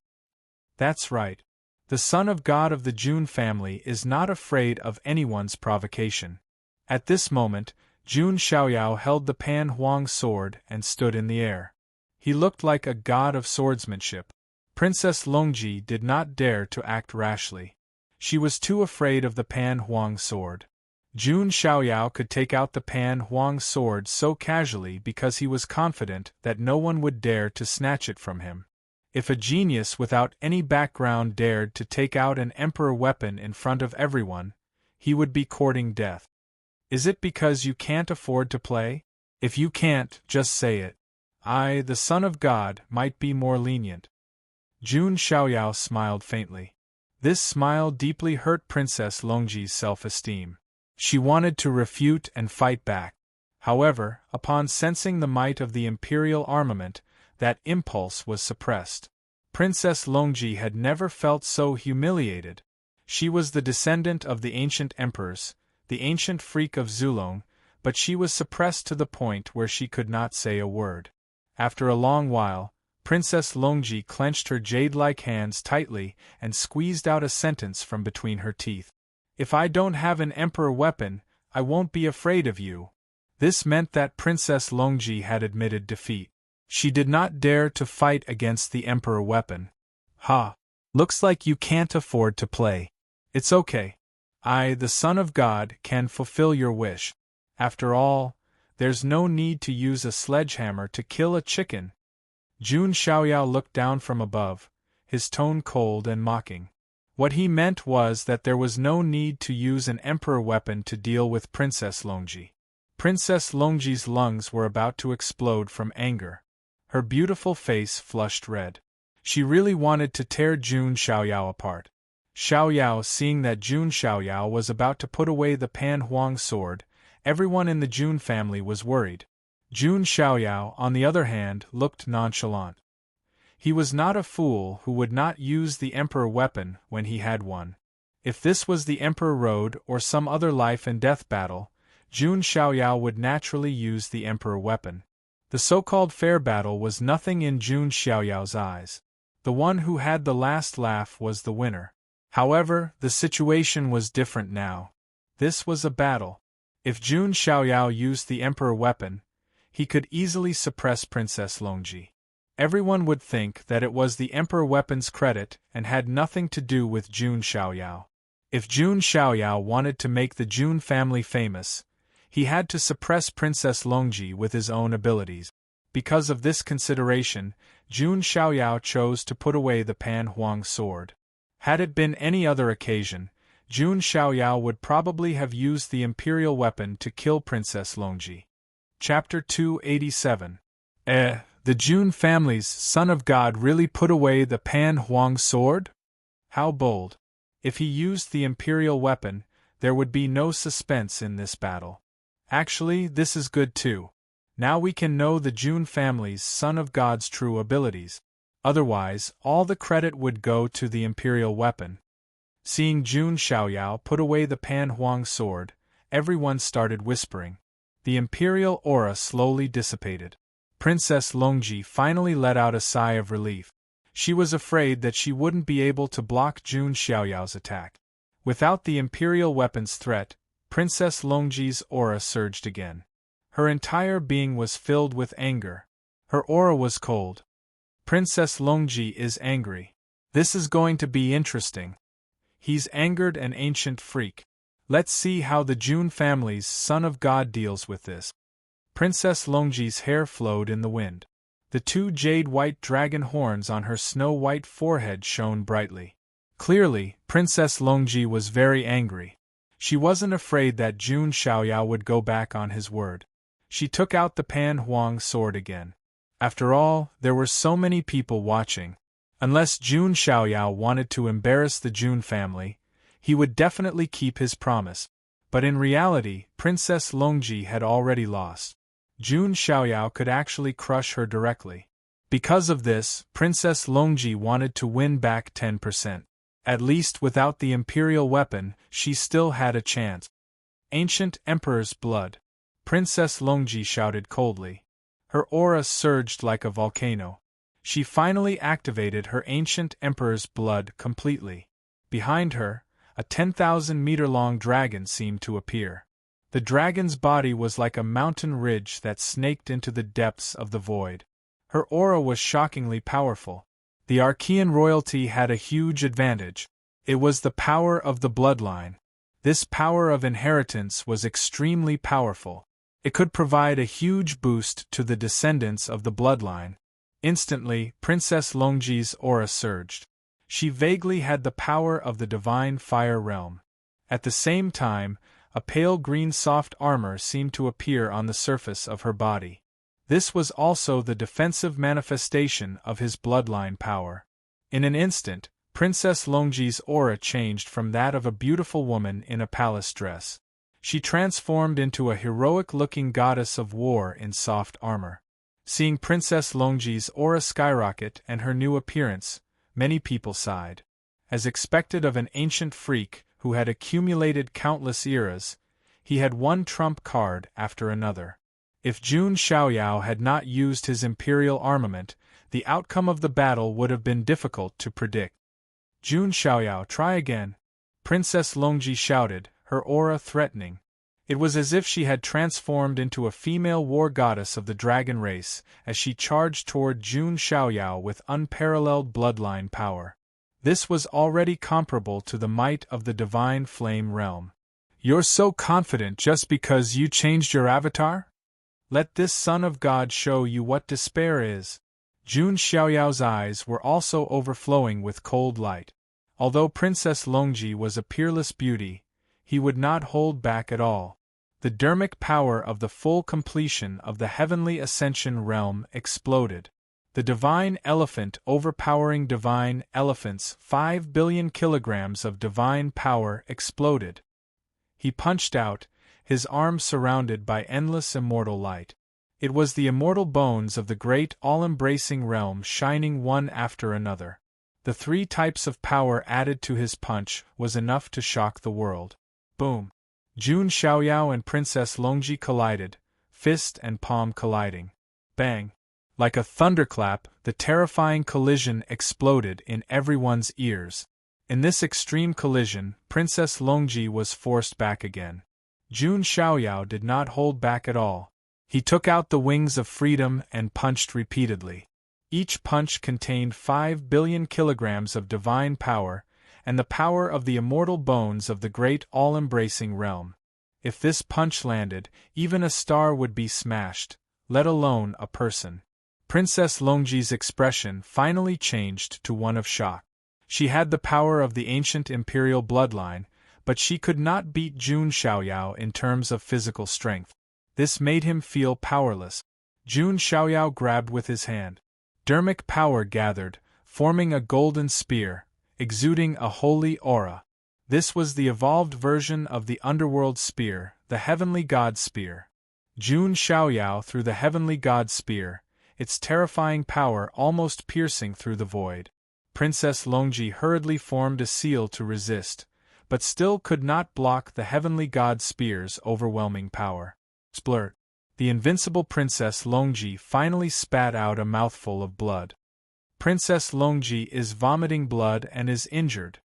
That's right. The son of God of the Jun family is not afraid of anyone's provocation. At this moment, Jun Xiaoyao held the Pan Huang sword and stood in the air. He looked like a god of swordsmanship. Princess Longji did not dare to act rashly. She was too afraid of the Pan Huang sword. Jun Xiaoyao could take out the Pan Huang sword so casually because he was confident that no one would dare to snatch it from him. If a genius without any background dared to take out an emperor weapon in front of everyone, he would be courting death. Is it because you can't afford to play? If you can't, just say it. I, the Son of God, might be more lenient. Jun Xiaoyao smiled faintly. This smile deeply hurt Princess Longji's self-esteem. She wanted to refute and fight back. However, upon sensing the might of the imperial armament, that impulse was suppressed. Princess Longji had never felt so humiliated. She was the descendant of the ancient emperors, the ancient freak of Zulong, but she was suppressed to the point where she could not say a word. After a long while, Princess Longji clenched her jade-like hands tightly and squeezed out a sentence from between her teeth. "If I don't have an emperor weapon, I won't be afraid of you." This meant that Princess Longji had admitted defeat. She did not dare to fight against the emperor weapon. "Ha! Looks like you can't afford to play. It's okay. I, the Son of God, can fulfill your wish. After all, there's no need to use a sledgehammer to kill a chicken." Jun Xiaoyao looked down from above, his tone cold and mocking. What he meant was that there was no need to use an emperor weapon to deal with Princess Longji. Princess Longji's lungs were about to explode from anger. Her beautiful face flushed red. She really wanted to tear Jun Xiaoyao apart. Xiaoyao, seeing that Jun Xiaoyao was about to put away the Pan Huang sword, everyone in the Jun family was worried. Jun Xiaoyao, on the other hand, looked nonchalant. He was not a fool who would not use the emperor weapon when he had one. If this was the Emperor Road or some other life-and-death battle, Jun Xiaoyao would naturally use the emperor weapon. The so-called fair battle was nothing in Jun Xiaoyao's eyes. The one who had the last laugh was the winner. However, the situation was different now. This was a battle. If Jun Xiaoyao used the emperor weapon, he could easily suppress Princess Longji. Everyone would think that it was the emperor weapon's credit and had nothing to do with Jun Xiaoyao. If Jun Xiaoyao wanted to make the Jun family famous, he had to suppress Princess Longji with his own abilities. Because of this consideration, Jun Xiaoyao chose to put away the Pan Huang sword. Had it been any other occasion, Jun Xiaoyao would probably have used the imperial weapon to kill Princess Longji. Chapter 287. The Jun family's Son of God really put away the Pan Huang sword? How bold. If he used the imperial weapon, there would be no suspense in this battle. Actually, this is good too. Now we can know the Jun family's Son of God's true abilities. Otherwise, all the credit would go to the imperial weapon. Seeing Jun Xiaoyao put away the Pan Huang sword, everyone started whispering. The imperial aura slowly dissipated. Princess Longji finally let out a sigh of relief. She was afraid that she wouldn't be able to block Jun Xiaoyao's attack. Without the imperial weapon's threat, Princess Longji's aura surged again. Her entire being was filled with anger. Her aura was cold. Princess Longji is angry. This is going to be interesting. He's angered an ancient freak. Let's see how the Jun family's Son of God deals with this. Princess Longji's hair flowed in the wind. The two jade-white dragon horns on her snow-white forehead shone brightly. Clearly, Princess Longji was very angry. She wasn't afraid that Jun Xiaoyao would go back on his word. She took out the Pan Huang sword again. After all, there were so many people watching. Unless Jun Xiaoyao wanted to embarrass the Jun family, he would definitely keep his promise. But in reality, Princess Longji had already lost. Jun Xiaoyao could actually crush her directly. Because of this, Princess Longji wanted to win back 10%. At least without the imperial weapon, she still had a chance. Ancient Emperor's blood. Princess Longji shouted coldly. Her aura surged like a volcano. She finally activated her Ancient Emperor's blood completely. Behind her, a 10,000-meter-long dragon seemed to appear. The dragon's body was like a mountain ridge that snaked into the depths of the void. Her aura was shockingly powerful. The Archean royalty had a huge advantage. It was the power of the bloodline. This power of inheritance was extremely powerful. It could provide a huge boost to the descendants of the bloodline. Instantly, Princess Longji's aura surged. She vaguely had the power of the divine fire realm. At the same time, a pale green soft armor seemed to appear on the surface of her body. This was also the defensive manifestation of his bloodline power. In an instant, Princess Longji's aura changed from that of a beautiful woman in a palace dress. She transformed into a heroic-looking goddess of war in soft armor. Seeing Princess Longji's aura skyrocket and her new appearance, many people sighed. As expected of an ancient freak who had accumulated countless eras, he had one trump card after another. If Jun Xiaoyao had not used his imperial armament, the outcome of the battle would have been difficult to predict. Jun Xiaoyao, try again, Princess Longji shouted, her aura threatening. It was as if she had transformed into a female war goddess of the dragon race as she charged toward Jun Xiaoyao with unparalleled bloodline power. This was already comparable to the might of the divine flame realm. You're so confident just because you changed your avatar? Let this son of God show you what despair is. Jun Xiaoyao's eyes were also overflowing with cold light. Although Princess Longji was a peerless beauty, he would not hold back at all. The dermic power of the full completion of the heavenly ascension realm exploded. The divine elephant overpowering divine elephants, 5 billion kilograms of divine power exploded. He punched out, his arms surrounded by endless immortal light. It was the immortal bones of the great all-embracing realm shining one after another. The 3 types of power added to his punch was enough to shock the world. Boom! Jun Xiaoyao and Princess Longji collided, fist and palm colliding. Bang! Like a thunderclap, the terrifying collision exploded in everyone's ears. In this extreme collision, Princess Longji was forced back again. Jun Xiaoyao did not hold back at all. He took out the wings of freedom and punched repeatedly. Each punch contained 5 billion kilograms of divine power, and the power of the immortal bones of the great all-embracing realm. If this punch landed, even a star would be smashed, let alone a person. Princess Longji's expression finally changed to one of shock. She had the power of the ancient imperial bloodline, but she could not beat Jun Xiaoyao in terms of physical strength. This made him feel powerless. Jun Xiaoyao grabbed with his hand. Dermic power gathered, forming a golden spear, exuding a holy aura. This was the evolved version of the underworld spear, the heavenly god spear. Jun Xiaoyao threw the heavenly god spear, its terrifying power almost piercing through the void. Princess Longji hurriedly formed a seal to resist, but still could not block the heavenly god spear's overwhelming power. Splurt! The invincible Princess Longji finally spat out a mouthful of blood. Princess Longji is vomiting blood and is injured.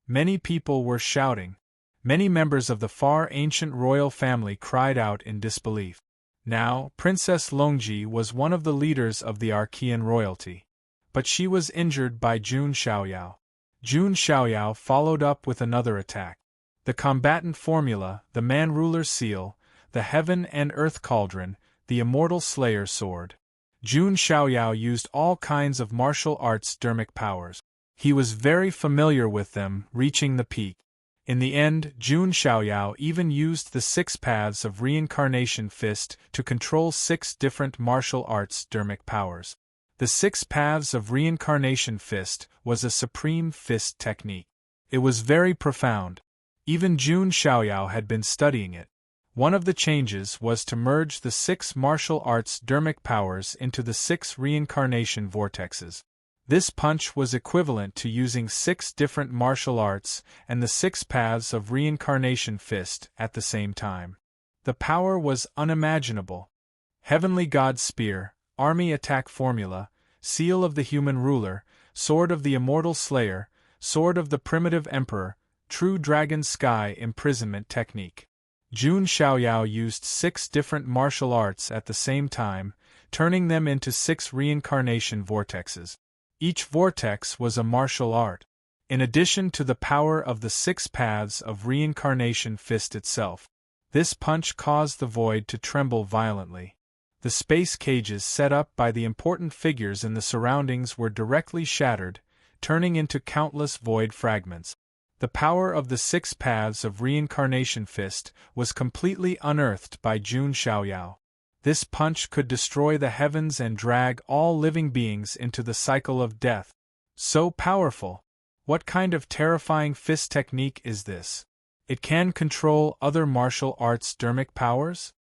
Many people were shouting. Many members of the far ancient royal family cried out in disbelief. Now, Princess Longji was one of the leaders of the Archean royalty. But she was injured by Jun Xiaoyao. Jun Xiaoyao followed up with another attack. The combatant formula, the man-ruler seal, the heaven and earth cauldron, the immortal slayer sword. Jun Xiaoyao used all kinds of martial arts dermic powers. He was very familiar with them, reaching the peak. In the end, Jun Xiaoyao even used the 6 paths of reincarnation fist to control 6 different martial arts dermic powers. The 6 paths of reincarnation fist was a supreme fist technique. It was very profound. Even Jun Xiaoyao had been studying it. One of the changes was to merge the 6 martial arts dermic powers into the 6 reincarnation vortexes. This punch was equivalent to using 6 different martial arts and the 6 paths of reincarnation fist at the same time. The power was unimaginable. Heavenly God Spear, Army Attack Formula, Seal of the Human Ruler, Sword of the Immortal Slayer, Sword of the Primitive Emperor, True Dragon Sky Imprisonment Technique. Jun Xiaoyao used 6 different martial arts at the same time, turning them into 6 reincarnation vortexes. Each vortex was a martial art. In addition to the power of the 6 paths of reincarnation fist itself, this punch caused the void to tremble violently. The space cages set up by the important figures in the surroundings were directly shattered, turning into countless void fragments. The power of the 6 paths of reincarnation fist was completely unearthed by Jun Xiaoyao. This punch could destroy the heavens and drag all living beings into the cycle of death. So powerful! What kind of terrifying fist technique is this? It can control other martial arts' dermic powers?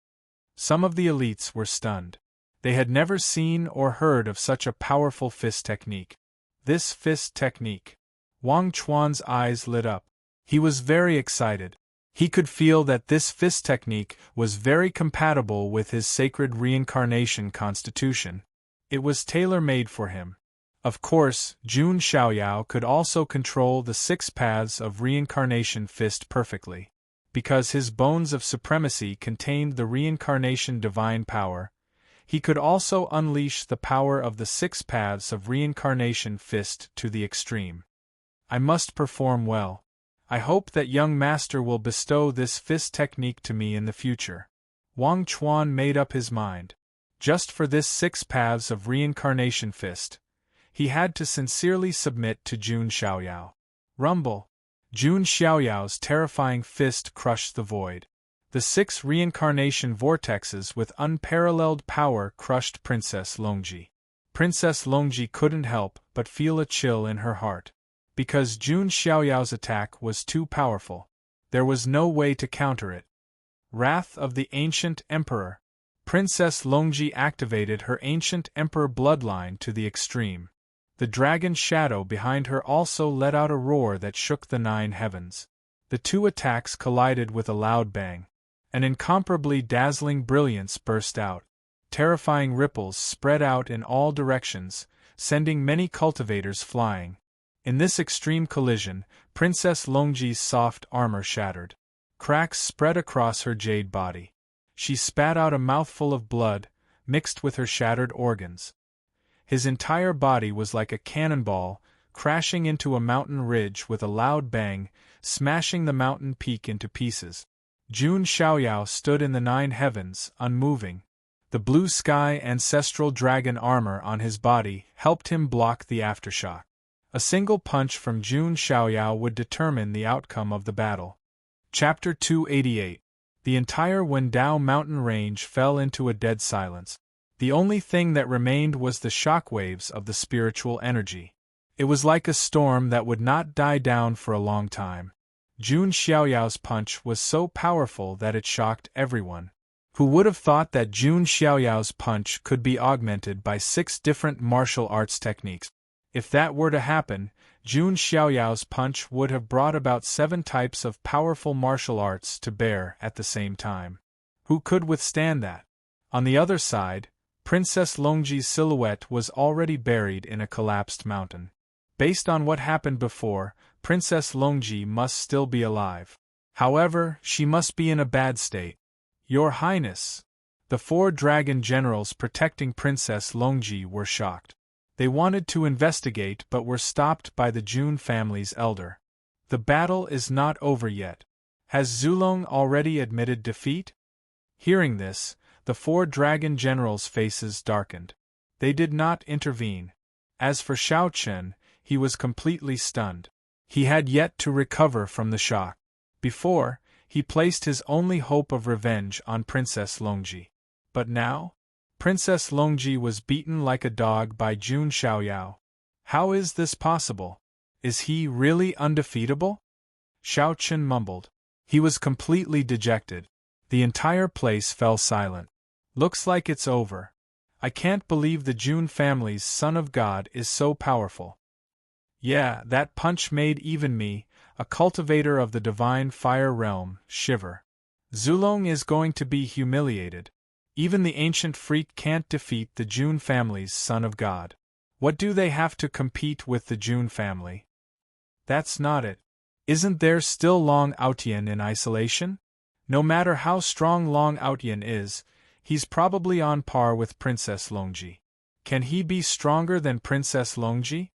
Some of the elites were stunned. They had never seen or heard of such a powerful fist technique. This fist technique. Wang Chuan's eyes lit up. He was very excited. He could feel that this fist technique was very compatible with his sacred reincarnation constitution. It was tailor-made for him. Of course, Jun Xiaoyao could also control the 6 paths of reincarnation fist perfectly. Because his bones of supremacy contained the reincarnation divine power, he could also unleash the power of the 6 paths of reincarnation fist to the extreme. I must perform well. I hope that young master will bestow this fist technique to me in the future. Wang Chuan made up his mind. Just for this 6 paths of reincarnation fist, he had to sincerely submit to Jun Xiaoyao. Rumble! Jun Xiaoyao's terrifying fist crushed the void. The 6 reincarnation vortexes with unparalleled power crushed Princess Longji. Princess Longji couldn't help but feel a chill in her heart. Because Jun Xiaoyao's attack was too powerful, there was no way to counter it. Wrath of the Ancient Emperor. Princess Longji activated her Ancient Emperor bloodline to the extreme. The dragon shadow behind her also let out a roar that shook the 9 heavens. The 2 attacks collided with a loud bang. An incomparably dazzling brilliance burst out. Terrifying ripples spread out in all directions, sending many cultivators flying. In this extreme collision, Princess Longji's soft armor shattered. Cracks spread across her jade body. She spat out a mouthful of blood, mixed with her shattered organs. His entire body was like a cannonball, crashing into a mountain ridge with a loud bang, smashing the mountain peak into pieces. Jun Xiaoyao stood in the 9 heavens, unmoving. The blue sky ancestral dragon armor on his body helped him block the aftershock. A single punch from Jun Xiaoyao would determine the outcome of the battle. Chapter 288. The entire Wendao mountain range fell into a dead silence. The only thing that remained was the shockwaves of the spiritual energy. It was like a storm that would not die down for a long time. Jun Xiaoyao's punch was so powerful that it shocked everyone. Who would have thought that Jun Xiaoyao's punch could be augmented by 6 different martial arts techniques? If that were to happen, Jun Xiaoyao's punch would have brought about 7 types of powerful martial arts to bear at the same time. Who could withstand that? On the other side, Princess Longji's silhouette was already buried in a collapsed mountain. Based on what happened before, Princess Longji must still be alive. However, she must be in a bad state. Your Highness! The 4 dragon generals protecting Princess Longji were shocked. They wanted to investigate but were stopped by the Jun family's elder. The battle is not over yet. Has Zulong already admitted defeat? Hearing this, the 4 dragon generals' faces darkened. They did not intervene. As for Shao Chen, he was completely stunned. He had yet to recover from the shock. Before, he placed his only hope of revenge on Princess Longji. But now? Princess Longji was beaten like a dog by Jun Xiaoyao. How is this possible? Is he really undefeatable? Shao Chen mumbled. He was completely dejected. The entire place fell silent. Looks like it's over. I can't believe the Jun family's son of God is so powerful. Yeah, that punch made even me, a cultivator of the divine fire realm, shiver. Zulong is going to be humiliated. Even the ancient freak can't defeat the Jun family's son of God. What do they have to compete with the Jun family? That's not it. Isn't there still Long Outian in isolation? No matter how strong Long Outian is, he's probably on par with Princess Longji. Can he be stronger than Princess Longji?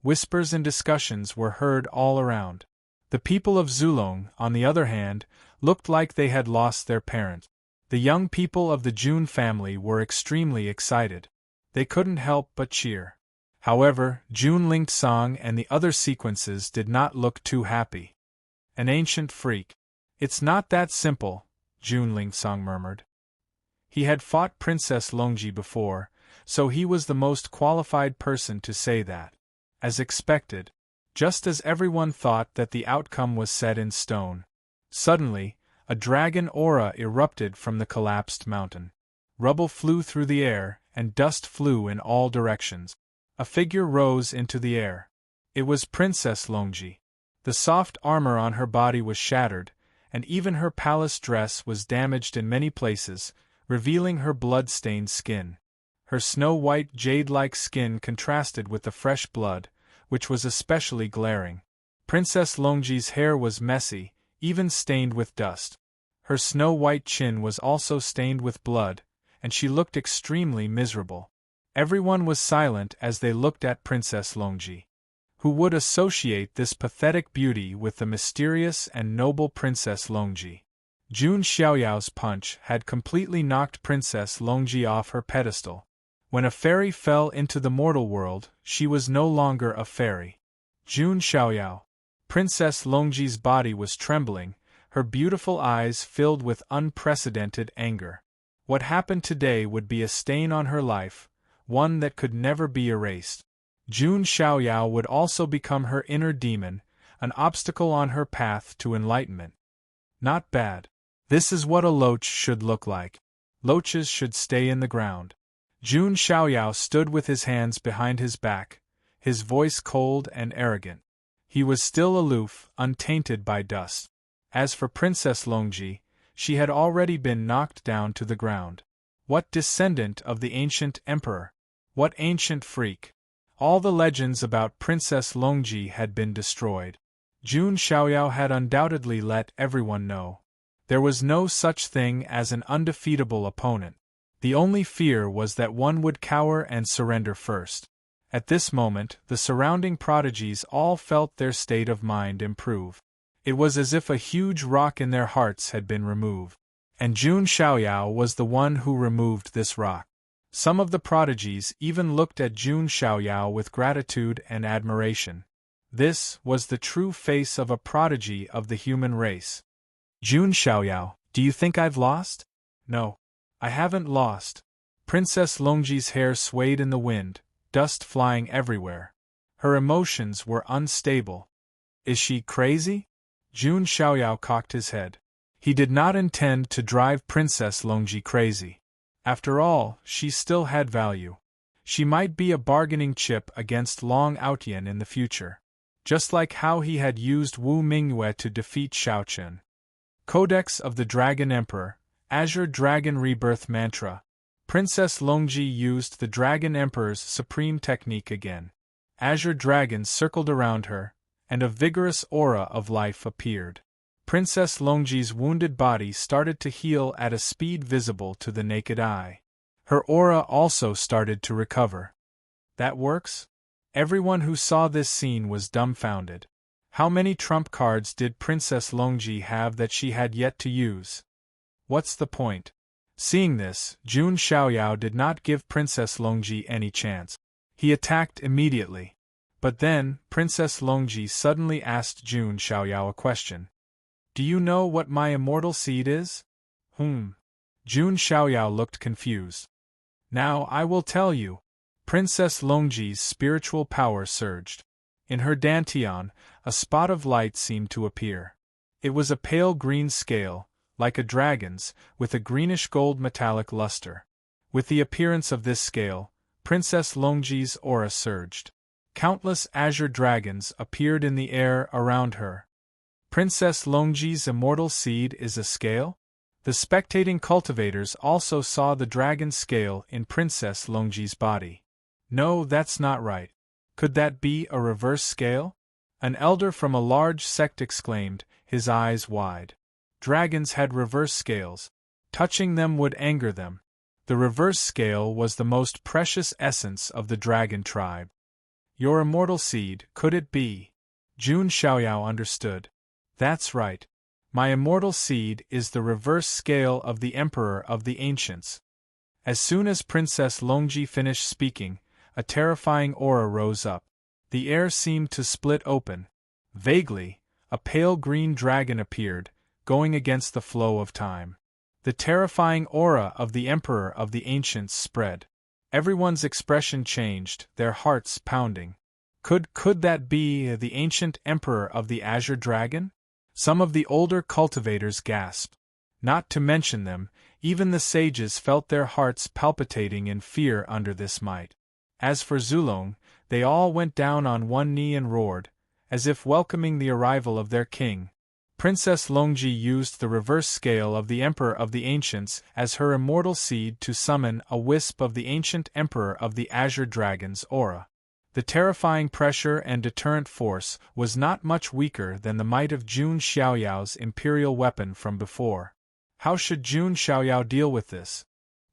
Whispers and discussions were heard all around. The people of Zulong, on the other hand, looked like they had lost their parent. The young people of the Jun family were extremely excited. They couldn't help but cheer. However, Jun Lingsong and the other sequences did not look too happy. An ancient freak. It's not that simple, Jun Lingsong murmured. He had fought Princess Longji before, so he was the most qualified person to say that. As expected, just as everyone thought that the outcome was set in stone, suddenly, a dragon aura erupted from the collapsed mountain. Rubble flew through the air, and dust flew in all directions. A figure rose into the air. It was Princess Longji. The soft armor on her body was shattered, and even her palace dress was damaged in many places, revealing her blood-stained skin. Her snow-white jade-like skin contrasted with the fresh blood, which was especially glaring. Princess Longji's hair was messy, even stained with dust. Her snow-white chin was also stained with blood, and she looked extremely miserable. Everyone was silent as they looked at Princess Longji. Who would associate this pathetic beauty with the mysterious and noble Princess Longji? Jun Xiaoyao's punch had completely knocked Princess Longji off her pedestal. When a fairy fell into the mortal world, she was no longer a fairy. Jun Xiaoyao. Princess Longji's body was trembling, her beautiful eyes filled with unprecedented anger. What happened today would be a stain on her life, one that could never be erased. Jun Xiaoyao would also become her inner demon, an obstacle on her path to enlightenment. Not bad. This is what a loach should look like. Loaches should stay in the ground. Jun Xiaoyao stood with his hands behind his back, his voice cold and arrogant. He was still aloof, untainted by dust. As for Princess Longji, she had already been knocked down to the ground. What descendant of the ancient emperor? What ancient freak? All the legends about Princess Longji had been destroyed. Jun Xiaoyao had undoubtedly let everyone know. There was no such thing as an undefeatable opponent. The only fear was that one would cower and surrender first. At this moment, the surrounding prodigies all felt their state of mind improve. It was as if a huge rock in their hearts had been removed. And Jun Xiaoyao was the one who removed this rock. Some of the prodigies even looked at Jun Xiaoyao with gratitude and admiration. This was the true face of a prodigy of the human race. Jun Xiaoyao, do you think I've lost? No. I haven't lost. Princess Longji's hair swayed in the wind, dust flying everywhere. Her emotions were unstable. Is she crazy? Jun Xiaoyao cocked his head. He did not intend to drive Princess Longji crazy. After all, she still had value. She might be a bargaining chip against Long Outian in the future. Just like how he had used Wu Mingyue to defeat Shao Chen. Codex of the Dragon Emperor, Azure Dragon Rebirth Mantra. Princess Longji used the Dragon Emperor's supreme technique again. Azure dragons circled around her, and a vigorous aura of life appeared. Princess Longji's wounded body started to heal at a speed visible to the naked eye. Her aura also started to recover. That works? Everyone who saw this scene was dumbfounded. How many trump cards did Princess Longji have that she had yet to use? What's the point? Seeing this, Jun Xiaoyao did not give Princess Longji any chance. He attacked immediately. But then, Princess Longji suddenly asked Jun Xiaoyao a question. Do you know what my immortal seed is? Jun Xiaoyao looked confused. Now I will tell you. Princess Longji's spiritual power surged. In her dantian, a spot of light seemed to appear. It was a pale green scale, like a dragon's, with a greenish-gold metallic luster. With the appearance of this scale, Princess Longji's aura surged. Countless azure dragons appeared in the air around her. Princess Longji's immortal seed is a scale? The spectating cultivators also saw the dragon scale in Princess Longji's body. No, that's not right. Could that be a reverse scale? An elder from a large sect exclaimed, his eyes wide. Dragons had reverse scales. Touching them would anger them. The reverse scale was the most precious essence of the dragon tribe. Your immortal seed, could it be? Jun Xiaoyao understood. That's right. My immortal seed is the reverse scale of the Emperor of the Ancients. As soon as Princess Longji finished speaking, a terrifying aura rose up. The air seemed to split open. Vaguely, a pale green dragon appeared, going against the flow of time. The terrifying aura of the Emperor of the Ancients spread. Everyone's expression changed, their hearts pounding. Could that be the ancient emperor of the Azure Dragon? Some of the older cultivators gasped. Not to mention them, even the sages felt their hearts palpitating in fear under this might. As for Zulong, they all went down on one knee and roared, as if welcoming the arrival of their king. Princess Longji used the reverse scale of the Emperor of the Ancients as her immortal seed to summon a wisp of the ancient Emperor of the Azure Dragon's aura. The terrifying pressure and deterrent force was not much weaker than the might of Jun Xiaoyao's imperial weapon from before. How should Jun Xiaoyao deal with this?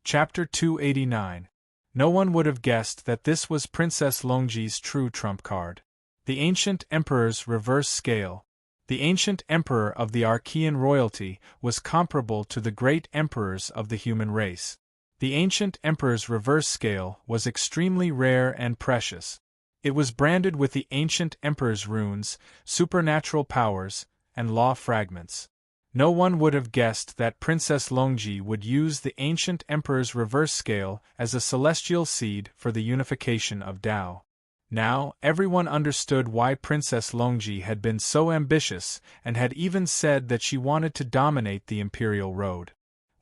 Chapter 289. No one would have guessed that this was Princess Longji's true trump card. The Ancient Emperor's reverse scale. The ancient emperor of the Archean royalty was comparable to the great emperors of the human race. The ancient emperor's reverse scale was extremely rare and precious. It was branded with the ancient emperor's runes, supernatural powers, and law fragments. No one would have guessed that Princess Longji would use the ancient emperor's reverse scale as a celestial seed for the unification of Tao. Now, everyone understood why Princess Longji had been so ambitious and had even said that she wanted to dominate the imperial road.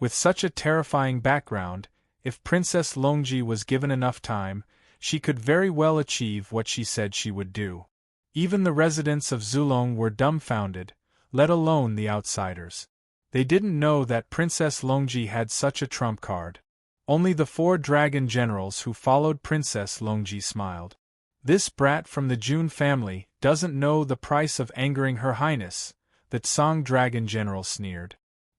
With such a terrifying background, if Princess Longji was given enough time, she could very well achieve what she said she would do. Even the residents of Zulong were dumbfounded, let alone the outsiders. They didn't know that Princess Longji had such a trump card. Only the 4 dragon generals who followed Princess Longji smiled. This brat from the Jun family doesn't know the price of angering Her Highness, the Tsang dragon general sneered.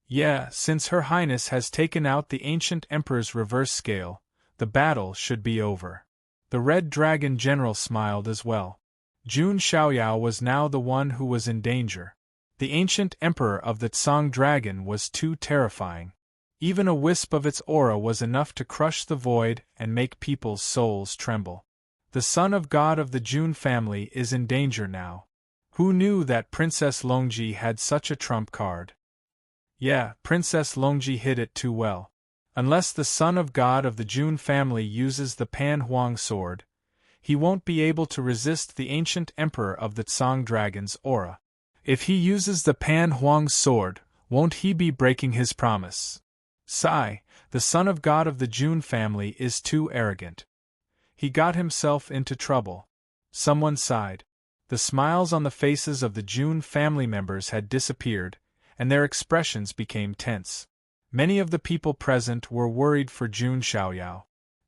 Yeah, since Her Highness has taken out the ancient emperor's reverse scale, the battle should be over. The red dragon general smiled as well. Jun Xiaoyao was now the one who was in danger. The ancient emperor of the Tsang dragon was too terrifying. Even a wisp of its aura was enough to crush the void and make people's souls tremble. The son of God of the Jun family is in danger now. Who knew that Princess Longji had such a trump card? Yeah, Princess Longji hid it too well. Unless the son of God of the Jun family uses the Pan Huang sword, he won't be able to resist the ancient emperor of the Tsang dragon's aura. If he uses the Pan Huang sword, won't he be breaking his promise? Sigh, the son of God of the Jun family is too arrogant. He got himself into trouble. Someone sighed. The smiles on the faces of the Jun family members had disappeared, and their expressions became tense. Many of the people present were worried for Jun Xiaoyao.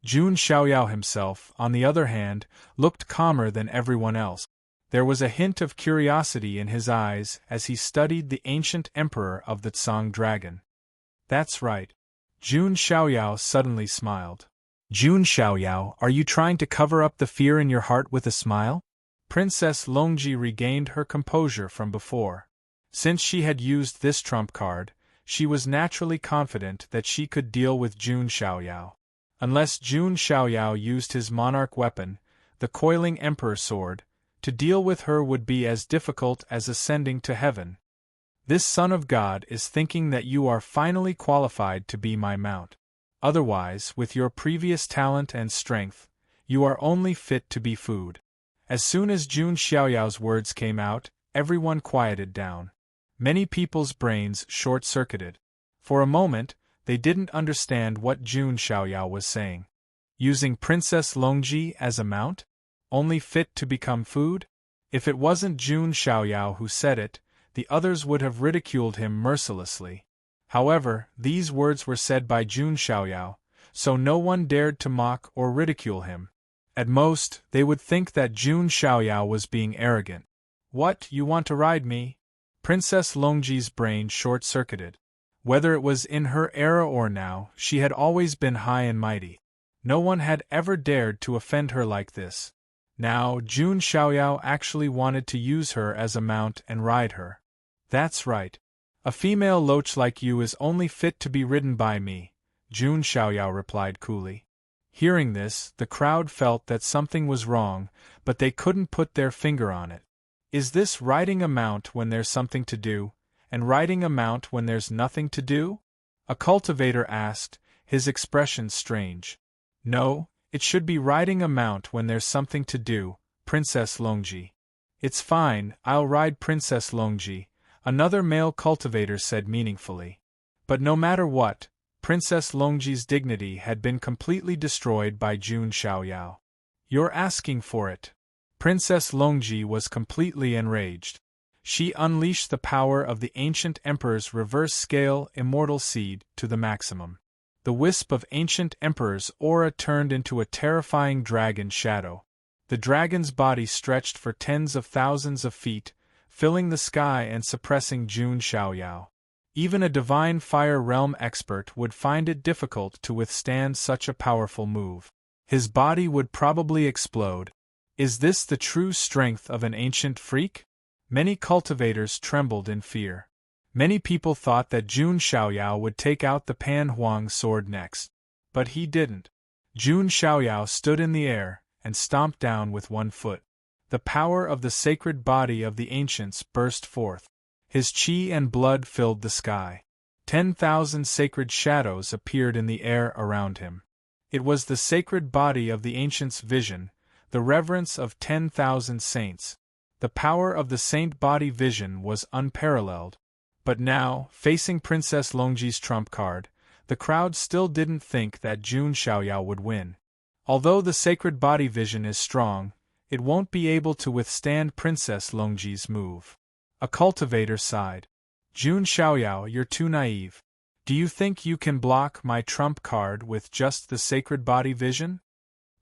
Jun Xiaoyao himself, on the other hand, looked calmer than everyone else. There was a hint of curiosity in his eyes as he studied the ancient emperor of the Tsang dragon. That's right. Jun Xiaoyao suddenly smiled. Jun Xiaoyao, are you trying to cover up the fear in your heart with a smile? Princess Longji regained her composure from before. Since she had used this trump card, she was naturally confident that she could deal with Jun Xiaoyao. Unless Jun Xiaoyao used his monarch weapon, the coiling emperor sword, to deal with her would be as difficult as ascending to heaven. This son of God is thinking that you are finally qualified to be my mount. Otherwise, with your previous talent and strength, you are only fit to be food. As soon as Jun Xiaoyao's words came out, everyone quieted down. Many people's brains short-circuited. For a moment, they didn't understand what Jun Xiaoyao was saying. Using Princess Longji as a mount? Only fit to become food? If it wasn't Jun Xiaoyao who said it, the others would have ridiculed him mercilessly. However, these words were said by Jun Xiaoyao, so no one dared to mock or ridicule him. At most, they would think that Jun Xiaoyao was being arrogant. What, you want to ride me? Princess Longji's brain short-circuited. Whether it was in her era or now, she had always been high and mighty. No one had ever dared to offend her like this. Now, Jun Xiaoyao actually wanted to use her as a mount and ride her. That's right. A female loach like you is only fit to be ridden by me, Jun Xiaoyao replied coolly. Hearing this, the crowd felt that something was wrong, but they couldn't put their finger on it. Is this riding a mount when there's something to do, and riding a mount when there's nothing to do? A cultivator asked, his expression strange. No, it should be riding a mount when there's something to do, Princess Longji. It's fine, I'll ride Princess Longji, another male cultivator said meaningfully. But no matter what, Princess Longji's dignity had been completely destroyed by Jun Xiaoyao. You're asking for it. Princess Longji was completely enraged. She unleashed the power of the ancient emperor's reverse-scale immortal seed to the maximum. The wisp of ancient emperor's aura turned into a terrifying dragon shadow. The dragon's body stretched for tens of thousands of feet, filling the sky and suppressing Jun Xiaoyao. Even a divine fire realm expert would find it difficult to withstand such a powerful move. His body would probably explode. Is this the true strength of an ancient freak? Many cultivators trembled in fear. Many people thought that Jun Xiaoyao would take out the Pan Huang sword next. But he didn't. Jun Xiaoyao stood in the air and stomped down with one foot. The power of the sacred body of the ancients burst forth. His qi and blood filled the sky. 10,000 sacred shadows appeared in the air around him. It was the sacred body of the ancients' vision, the reverence of 10,000 saints. The power of the saint body vision was unparalleled. But now, facing Princess Longji's trump card, the crowd still didn't think that Jun Xiaoyao would win. Although the sacred body vision is strong, it won't be able to withstand Princess Longji's move. A cultivator sighed. Jun Xiaoyao, you're too naive. Do you think you can block my trump card with just the sacred body vision?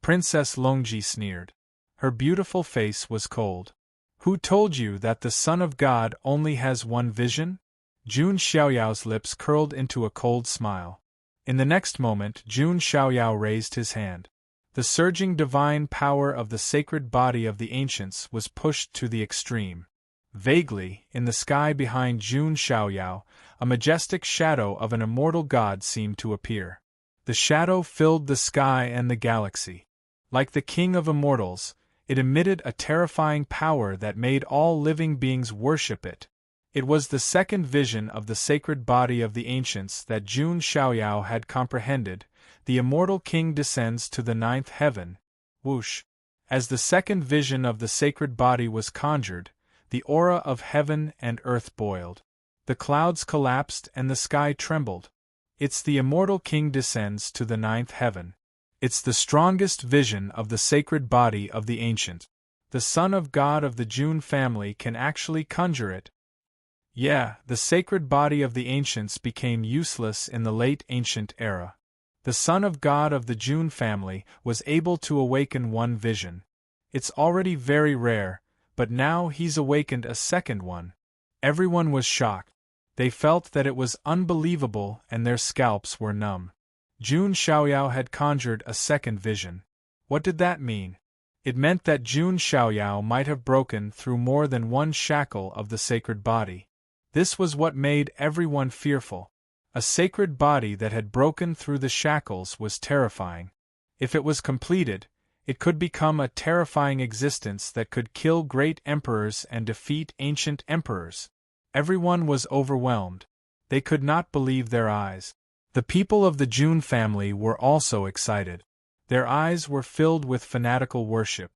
Princess Longji sneered. Her beautiful face was cold. Who told you that the Son of God only has one vision? Jun Xiaoyao's lips curled into a cold smile. In the next moment, Jun Xiaoyao raised his hand. The surging divine power of the sacred body of the ancients was pushed to the extreme. Vaguely, in the sky behind Jun Xiaoyao, a majestic shadow of an immortal god seemed to appear. The shadow filled the sky and the galaxy. Like the king of immortals, it emitted a terrifying power that made all living beings worship it. It was the second vision of the sacred body of the ancients that Jun Xiaoyao had comprehended. The immortal king descends to the ninth heaven. Whoosh! As the second vision of the sacred body was conjured, the aura of heaven and earth boiled. The clouds collapsed and the sky trembled. It's the immortal king descends to the ninth heaven. It's the strongest vision of the sacred body of the ancient. The Son of God of the Jun family can actually conjure it. Yeah, the sacred body of the ancients became useless in the late ancient era. The Son of God of the Jun family was able to awaken one vision. It's already very rare, but now he's awakened a second one. Everyone was shocked. They felt that it was unbelievable and their scalps were numb. Jun Xiaoyao had conjured a second vision. What did that mean? It meant that Jun Xiaoyao might have broken through more than one shackle of the sacred body. This was what made everyone fearful. A sacred body that had broken through the shackles was terrifying. If it was completed, it could become a terrifying existence that could kill great emperors and defeat ancient emperors. Everyone was overwhelmed. They could not believe their eyes. The people of the Jun family were also excited. Their eyes were filled with fanatical worship.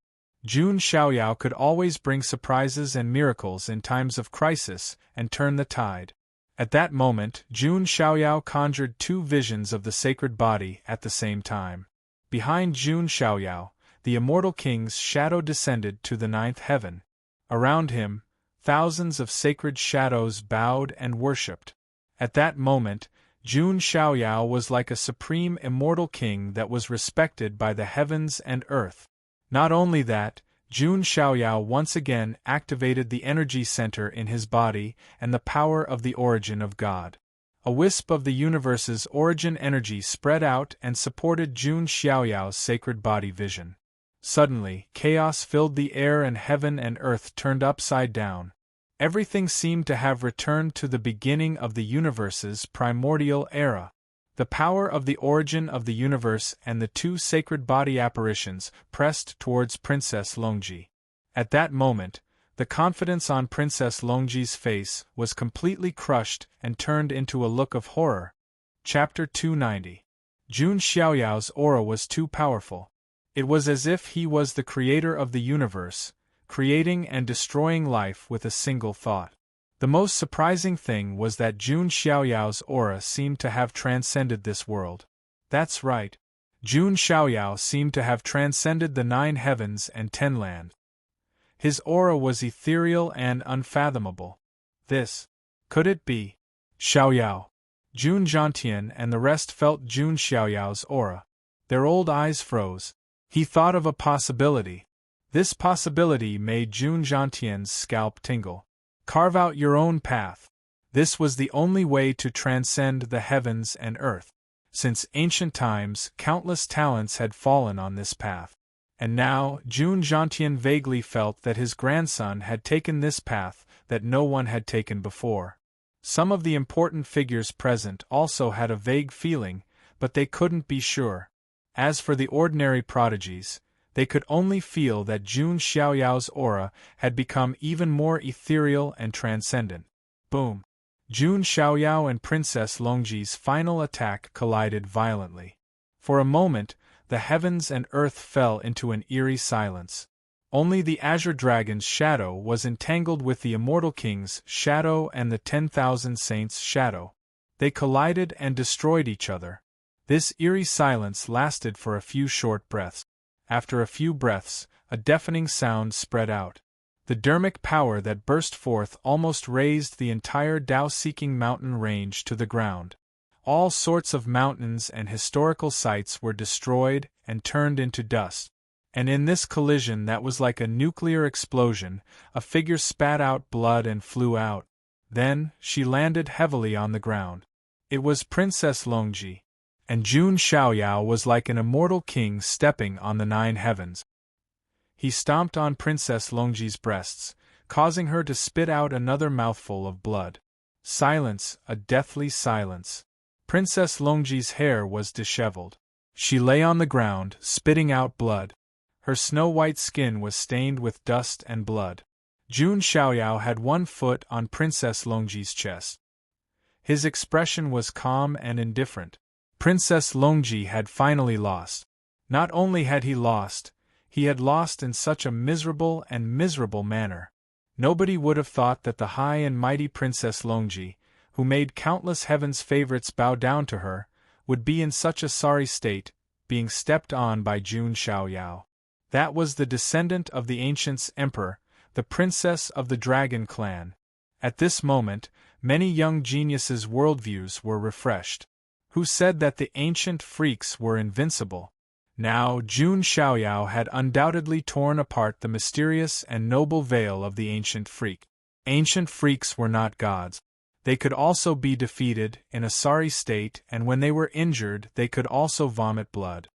Jun Xiaoyao could always bring surprises and miracles in times of crisis and turn the tide. At that moment, Jun Xiaoyao conjured two visions of the sacred body at the same time. Behind Jun Xiaoyao, the immortal king's shadow descended to the ninth heaven. Around him, thousands of sacred shadows bowed and worshipped. At that moment, Jun Xiaoyao was like a supreme immortal king that was respected by the heavens and earth. Not only that, Jun Xiaoyao once again activated the energy center in his body and the power of the origin of God. A wisp of the universe's origin energy spread out and supported Jun Xiaoyao's sacred body vision. Suddenly, chaos filled the air and heaven and earth turned upside down. Everything seemed to have returned to the beginning of the universe's primordial era. The power of the origin of the universe and the two sacred body apparitions pressed towards Princess Longji. At that moment, the confidence on Princess Longji's face was completely crushed and turned into a look of horror. Chapter 290. Jun Xiaoyao's aura was too powerful. It was as if he was the creator of the universe, creating and destroying life with a single thought. The most surprising thing was that Jun Xiaoyao's aura seemed to have transcended this world. That's right. Jun Xiaoyao seemed to have transcended the 9 heavens and 10 lands. His aura was ethereal and unfathomable. Could it be? Xiaoyao. Jun Zhantian and the rest felt Jun Xiaoyao's aura. Their old eyes froze. He thought of a possibility. This possibility made Jun Zhantian's scalp tingle. Carve out your own path. This was the only way to transcend the heavens and earth. Since ancient times, countless talents had fallen on this path. And now, Jun Zhantian vaguely felt that his grandson had taken this path that no one had taken before. Some of the important figures present also had a vague feeling, but they couldn't be sure. As for the ordinary prodigies, they could only feel that Jun Xiaoyao's aura had become even more ethereal and transcendent. Boom! Jun Xiaoyao and Princess Longji's final attack collided violently. For a moment, the heavens and earth fell into an eerie silence. Only the Azure Dragon's shadow was entangled with the Immortal King's shadow and the 10,000 Saints' shadow. They collided and destroyed each other. This eerie silence lasted for a few short breaths. After a few breaths, a deafening sound spread out. The dermic power that burst forth almost razed the entire Dao-seeking mountain range to the ground. All sorts of mountains and historical sites were destroyed and turned into dust. And in this collision that was like a nuclear explosion, a figure spat out blood and flew out. Then, she landed heavily on the ground. It was Princess Longji. And Jun Xiaoyao was like an immortal king stepping on the 9 heavens. He stomped on Princess Longji's breasts, causing her to spit out another mouthful of blood. Silence, a deathly silence. Princess Longji's hair was disheveled. She lay on the ground, spitting out blood. Her snow-white skin was stained with dust and blood. Jun Xiaoyao had one foot on Princess Longji's chest. His expression was calm and indifferent. Princess Longji had finally lost. Not only had he lost in such a miserable manner. Nobody would have thought that the high and mighty Princess Longji, who made countless heaven's favorites bow down to her, would be in such a sorry state, being stepped on by Jun Xiaoyao. That was the descendant of the ancient's emperor, the princess of the Dragon clan. At this moment, many young geniuses' worldviews were refreshed. Who said that the ancient freaks were invincible? Now, Jun Xiaoyao had undoubtedly torn apart the mysterious and noble veil of the ancient freak. Ancient freaks were not gods. They could also be defeated, in a sorry state, and when they were injured they could also vomit blood.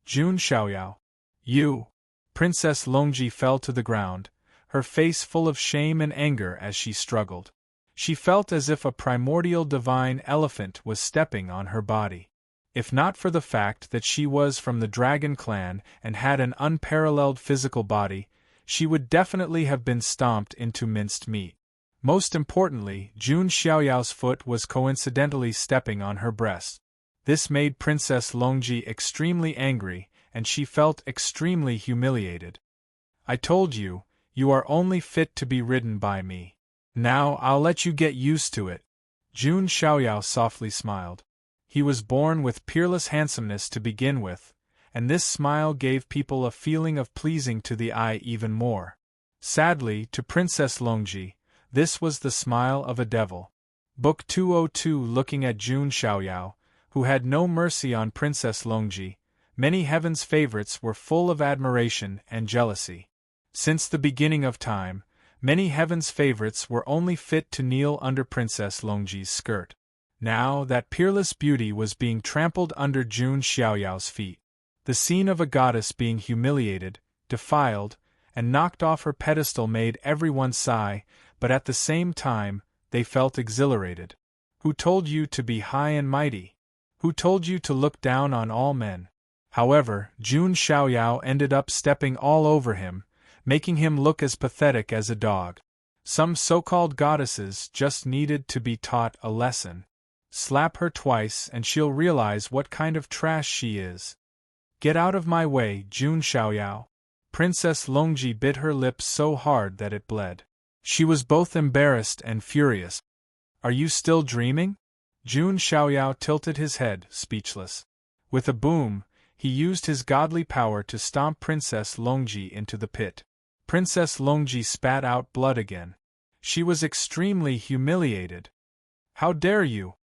Jun Xiaoyao. You! Princess Longji fell to the ground, her face full of shame and anger as she struggled. She felt as if a primordial divine elephant was stepping on her body. If not for the fact that she was from the Dragon clan and had an unparalleled physical body, she would definitely have been stomped into minced meat. Most importantly, Jun Xiaoyao's foot was coincidentally stepping on her breast. This made Princess Longji extremely angry, and she felt extremely humiliated. I told you, you are only fit to be ridden by me. Now I'll let you get used to it. Jun Xiaoyao softly smiled. He was born with peerless handsomeness to begin with, and this smile gave people a feeling of pleasing to the eye even more. Sadly, to Princess Longji, this was the smile of a devil. Book 202. Looking at Jun Xiaoyao, who had no mercy on Princess Longji, many heaven's favorites were full of admiration and jealousy. Since the beginning of time, many heaven's favorites were only fit to kneel under Princess Longji's skirt. Now that peerless beauty was being trampled under Jun Xiaoyao's feet. The scene of a goddess being humiliated, defiled, and knocked off her pedestal made everyone sigh, but at the same time, they felt exhilarated. Who told you to be high and mighty? Who told you to look down on all men? However, Jun Xiaoyao ended up stepping all over him, making him look as pathetic as a dog. Some so-called goddesses just needed to be taught a lesson. Slap her twice and she'll realize what kind of trash she is. Get out of my way, Jun Xiaoyao. Princess Longji bit her lips so hard that it bled. She was both embarrassed and furious. Are you still dreaming? Jun Xiaoyao tilted his head, speechless. With a boom, he used his godly power to stomp Princess Longji into the pit. Princess Longji spat out blood again. She was extremely humiliated. How dare you?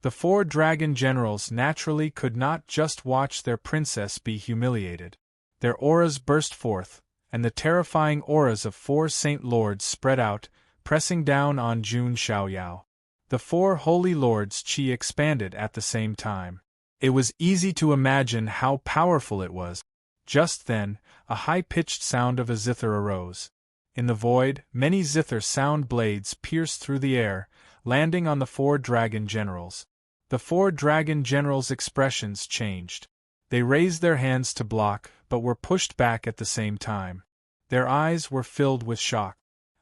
The 4 dragon generals naturally could not just watch their princess be humiliated. Their auras burst forth, and the terrifying auras of 4 saint lords spread out, pressing down on Jun Xiaoyao. The 4 holy lords' chi expanded at the same time. It was easy to imagine how powerful it was. Just then, a high-pitched sound of a zither arose. In the void, many zither sound blades pierced through the air, landing on the 4 dragon generals. The 4 dragon generals' expressions changed. They raised their hands to block, but were pushed back at the same time. Their eyes were filled with shock.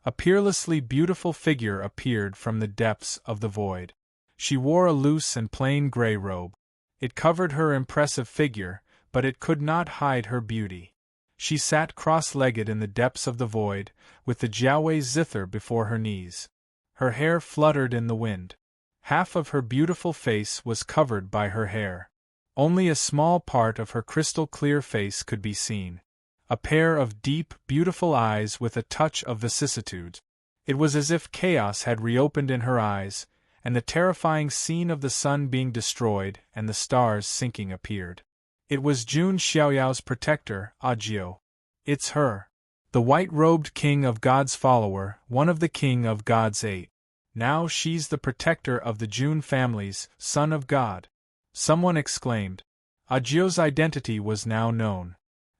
A peerlessly beautiful figure appeared from the depths of the void. She wore a loose and plain gray robe. It covered her impressive figure, but it could not hide her beauty. She sat cross-legged in the depths of the void, with the Jiaowei zither before her knees. Her hair fluttered in the wind. Half of her beautiful face was covered by her hair. Only a small part of her crystal-clear face could be seen. A pair of deep, beautiful eyes with a touch of vicissitude. It was as if chaos had reopened in her eyes, and the terrifying scene of the sun being destroyed and the stars sinking appeared. It was Jun Xiaoyao's protector, Audiobook. It's her. The white-robed king of God's follower, one of the king of God's 8. Now she's the protector of the Jun families, son of God. Someone exclaimed. Audiobook's identity was now known.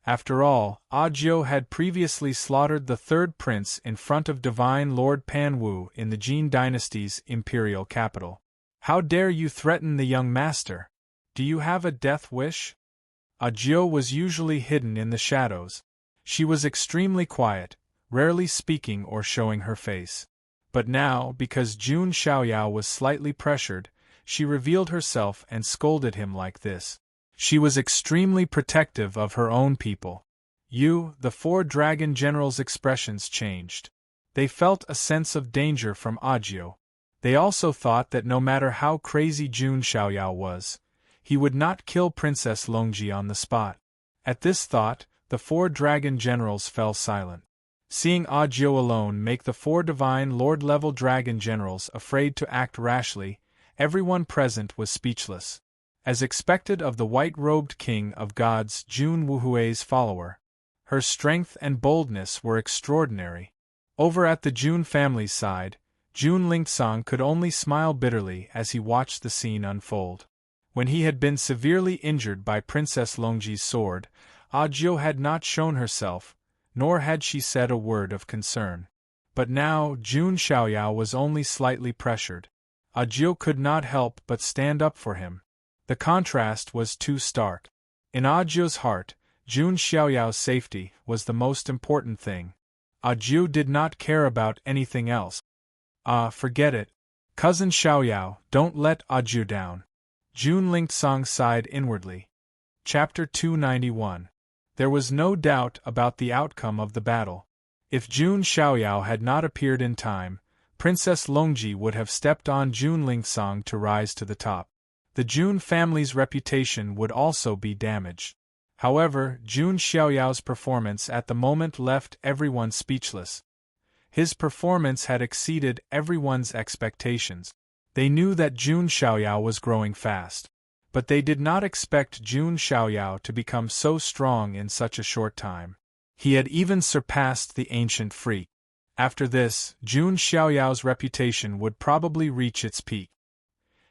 After all, Audiobook had previously slaughtered the 3rd prince in front of Divine Lord Pan Wu in the Jin dynasty's imperial capital. How dare you threaten the young master? Do you have a death wish? Audiobook was usually hidden in the shadows. She was extremely quiet, rarely speaking or showing her face. But now, because Jun Xiaoyao was slightly pressured, she revealed herself and scolded him like this. She was extremely protective of her own people. The 4 dragon generals' expressions changed. They felt a sense of danger from Audiobook. They also thought that no matter how crazy Jun Xiaoyao was, he would not kill Princess Longji on the spot. At this thought, the 4 dragon generals fell silent. Seeing Audiobook alone make the 4 divine lord-level dragon generals afraid to act rashly, everyone present was speechless. As expected of the white-robed king of God's Jun Wuhui's follower, her strength and boldness were extraordinary. Over at the Jun family's side, Jun Lingsong could only smile bitterly as he watched the scene unfold. When he had been severely injured by Princess Longji's sword, Audiobook had not shown herself, nor had she said a word of concern. But now Jun Xiaoyao was only slightly pressured. Audiobook could not help but stand up for him. The contrast was too stark. In Audiobook's heart, Jun Xiaoyao's safety was the most important thing. Audiobook did not care about anything else. Forget it. Cousin Xiaoyao, don't let Audiobook down. Jun Lingsong sighed inwardly. Chapter 291. There was no doubt about the outcome of the battle. If Jun Xiaoyao had not appeared in time, Princess Longji would have stepped on Jun Lingsong to rise to the top. The Jun family's reputation would also be damaged. However, Jun Xiaoyao's performance at the moment left everyone speechless. His performance had exceeded everyone's expectations. They knew that Jun Xiaoyao was growing fast. But they did not expect Jun Xiaoyao to become so strong in such a short time. He had even surpassed the ancient freak. After this, Jun Xiaoyao's reputation would probably reach its peak.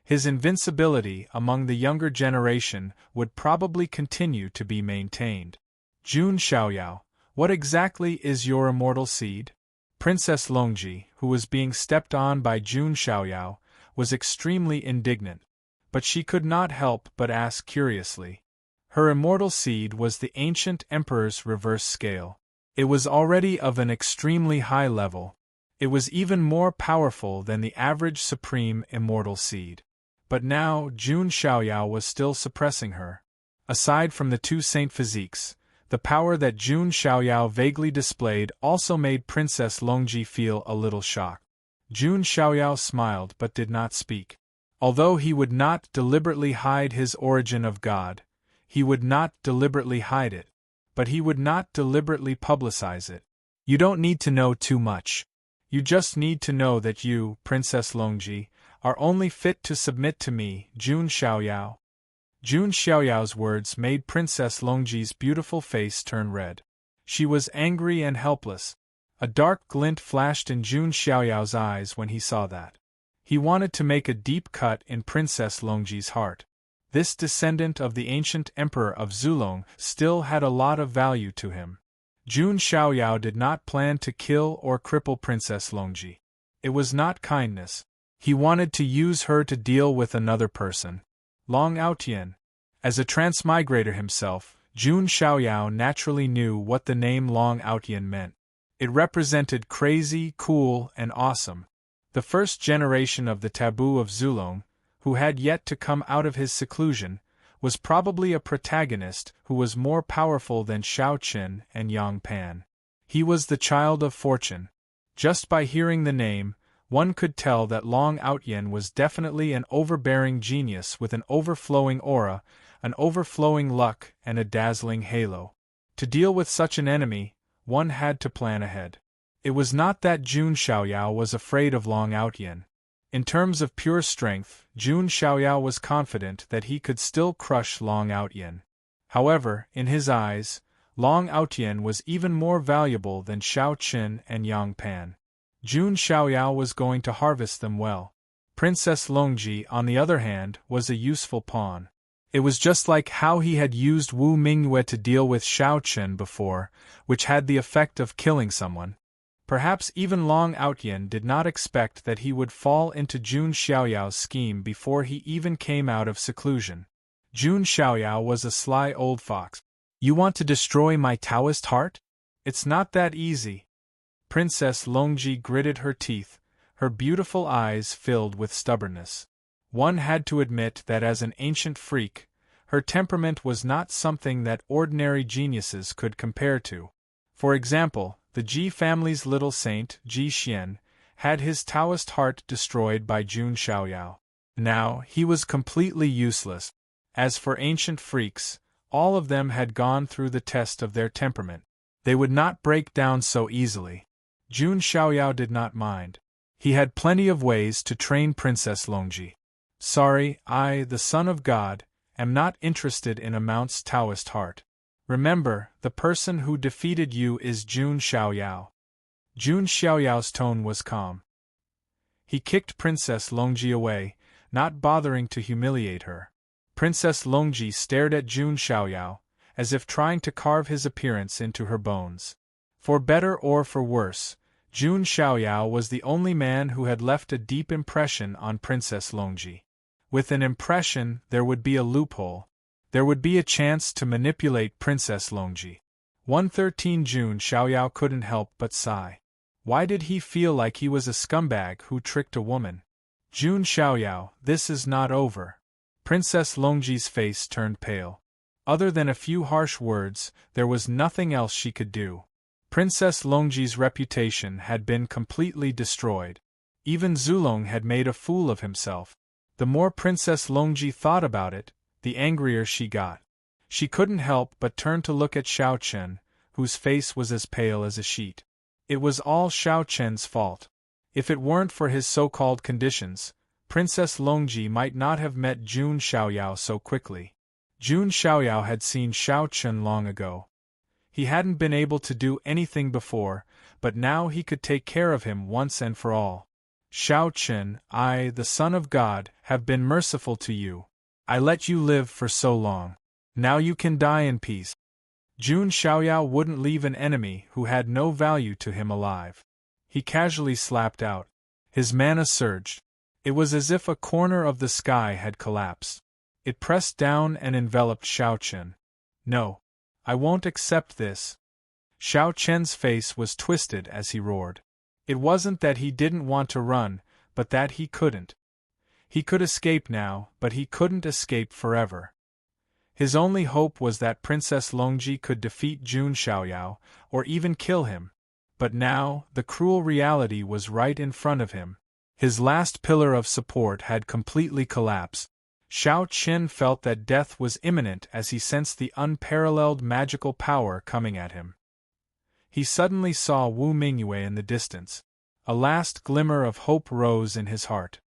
His invincibility among the younger generation would probably continue to be maintained. Jun Xiaoyao, what exactly is your immortal seed? Princess Longji, who was being stepped on by Jun Xiaoyao, was extremely indignant. But she could not help but ask curiously. Her immortal seed was the ancient emperor's reverse scale. It was already of an extremely high level. It was even more powerful than the average supreme immortal seed. But now Jun Xiaoyao was still suppressing her. Aside from the two saint physiques, the power that Jun Xiaoyao vaguely displayed also made Princess Longji feel a little shocked. Jun Xiaoyao smiled but did not speak. Although he would not deliberately hide his origin of God, he would not deliberately hide it, but he would not deliberately publicize it. You don't need to know too much. You just need to know that you, Princess Longji, are only fit to submit to me, Jun Xiaoyao. Jun Xiaoyao's words made Princess Longji's beautiful face turn red. She was angry and helpless. A dark glint flashed in Jun Xiaoyao's eyes when he saw that. He wanted to make a deep cut in Princess Longji's heart. This descendant of the ancient emperor of Zulong still had a lot of value to him. Jun Xiaoyao did not plan to kill or cripple Princess Longji. It was not kindness. He wanted to use her to deal with another person. Long Aotian. As a transmigrator himself, Jun Xiaoyao naturally knew what the name Long Aotian meant. It represented crazy, cool, and awesome. The first generation of the taboo of Zulong, who had yet to come out of his seclusion, was probably a protagonist who was more powerful than Shao Qin and Yang Pan. He was the child of fortune. Just by hearing the name, one could tell that Long Aotian was definitely an overbearing genius with an overflowing aura, an overflowing luck, and a dazzling halo. To deal with such an enemy, one had to plan ahead. It was not that Jun Xiaoyao was afraid of Long Aotian. In terms of pure strength, Jun Xiaoyao was confident that he could still crush Long Aotian. However, in his eyes, Long Aotian was even more valuable than Shao Qin and Yang Pan. Jun Xiaoyao was going to harvest them well. Princess Longji, on the other hand, was a useful pawn. It was just like how he had used Wu Mingyue to deal with Shao Qin before, which had the effect of killing someone. Perhaps even Long Aotian did not expect that he would fall into Jun Xiaoyao's scheme before he even came out of seclusion. Jun Xiaoyao was a sly old fox. You want to destroy my Taoist heart? It's not that easy. Princess Longji gritted her teeth, her beautiful eyes filled with stubbornness. One had to admit that as an ancient freak, her temperament was not something that ordinary geniuses could compare to. For example, the Ji family's little saint, Ji Xian, had his Taoist heart destroyed by Jun Xiaoyao. Now, he was completely useless. As for ancient freaks, all of them had gone through the test of their temperament. They would not break down so easily. Jun Xiaoyao did not mind. He had plenty of ways to train Princess Longji. Sorry, I, the son of God, am not interested in a Mount's Taoist heart. Remember, the person who defeated you is Jun Xiaoyao. Jun Xiaoyao's tone was calm. He kicked Princess Longji away, not bothering to humiliate her. Princess Longji stared at Jun Xiaoyao, as if trying to carve his appearance into her bones. For better or for worse, Jun Xiaoyao was the only man who had left a deep impression on Princess Longji. With an impression, there would be a loophole. There would be a chance to manipulate Princess Longji. 113 Jun Xiaoyao couldn't help but sigh. Why did he feel like he was a scumbag who tricked a woman? Jun Xiaoyao, this is not over. Princess Longji's face turned pale. Other than a few harsh words, there was nothing else she could do. Princess Longji's reputation had been completely destroyed. Even Zulong had made a fool of himself. The more Princess Longji thought about it, the angrier she got. She couldn't help but turn to look at Shao Chen, whose face was as pale as a sheet. It was all Shao Chen's fault. If it weren't for his so-called conditions, Princess Longji might not have met Jun Xiaoyao so quickly. Jun Xiaoyao had seen Shao Chen long ago. He hadn't been able to do anything before, but now he could take care of him once and for all. Shao Chen, I, the son of God, have been merciful to you. I let you live for so long. Now you can die in peace. Jun Xiaoyao wouldn't leave an enemy who had no value to him alive. He casually slapped out. His mana surged. It was as if a corner of the sky had collapsed. It pressed down and enveloped Shao Chen. No. I won't accept this. Shao Chen's face was twisted as he roared. It wasn't that he didn't want to run, but that he couldn't. He could escape now, but he couldn't escape forever. His only hope was that Princess Longji could defeat Jun Xiaoyao, or even kill him. But now, the cruel reality was right in front of him. His last pillar of support had completely collapsed. Xiao Qin felt that death was imminent as he sensed the unparalleled magical power coming at him. He suddenly saw Wu Mingyue in the distance. A last glimmer of hope rose in his heart.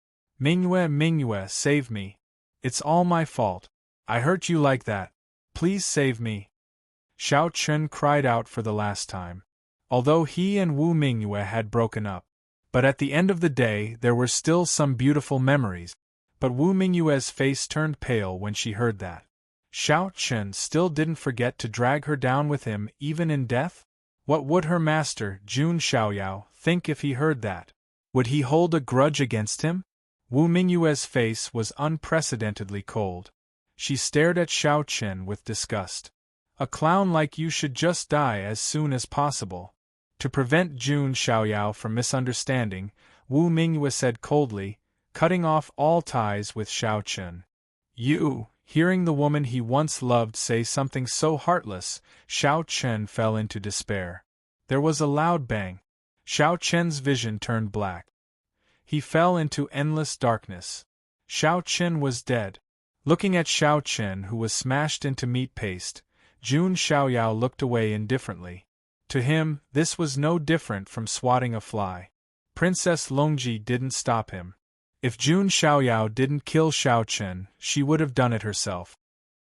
Mingyue, Mingyue, save me. It's all my fault. I hurt you like that. Please save me. Xiao Qin cried out for the last time. Although he and Wu Mingyue had broken up. But at the end of the day there were still some beautiful memories. But Wu Mingyue's face turned pale when she heard that. Xiao Qin still didn't forget to drag her down with him even in death? What would her master, Jun Xiaoyao, think if he heard that? Would he hold a grudge against him? Wu Mingyue's face was unprecedentedly cold. She stared at Xiao Qin with disgust. A clown like you should just die as soon as possible. To prevent Jun Xiaoyao from misunderstanding, Wu Mingyue said coldly, cutting off all ties with Xiao Qin. You, hearing the woman he once loved say something so heartless, Xiao Qin fell into despair. There was a loud bang. Xiao Qin's vision turned black. He fell into endless darkness. Xiao Qin was dead. Looking at Xiao Qin, who was smashed into meat paste, Jun Xiaoyao looked away indifferently. To him, this was no different from swatting a fly. Princess Longji didn't stop him. If Jun Xiaoyao didn't kill Xiao Qin, she would have done it herself.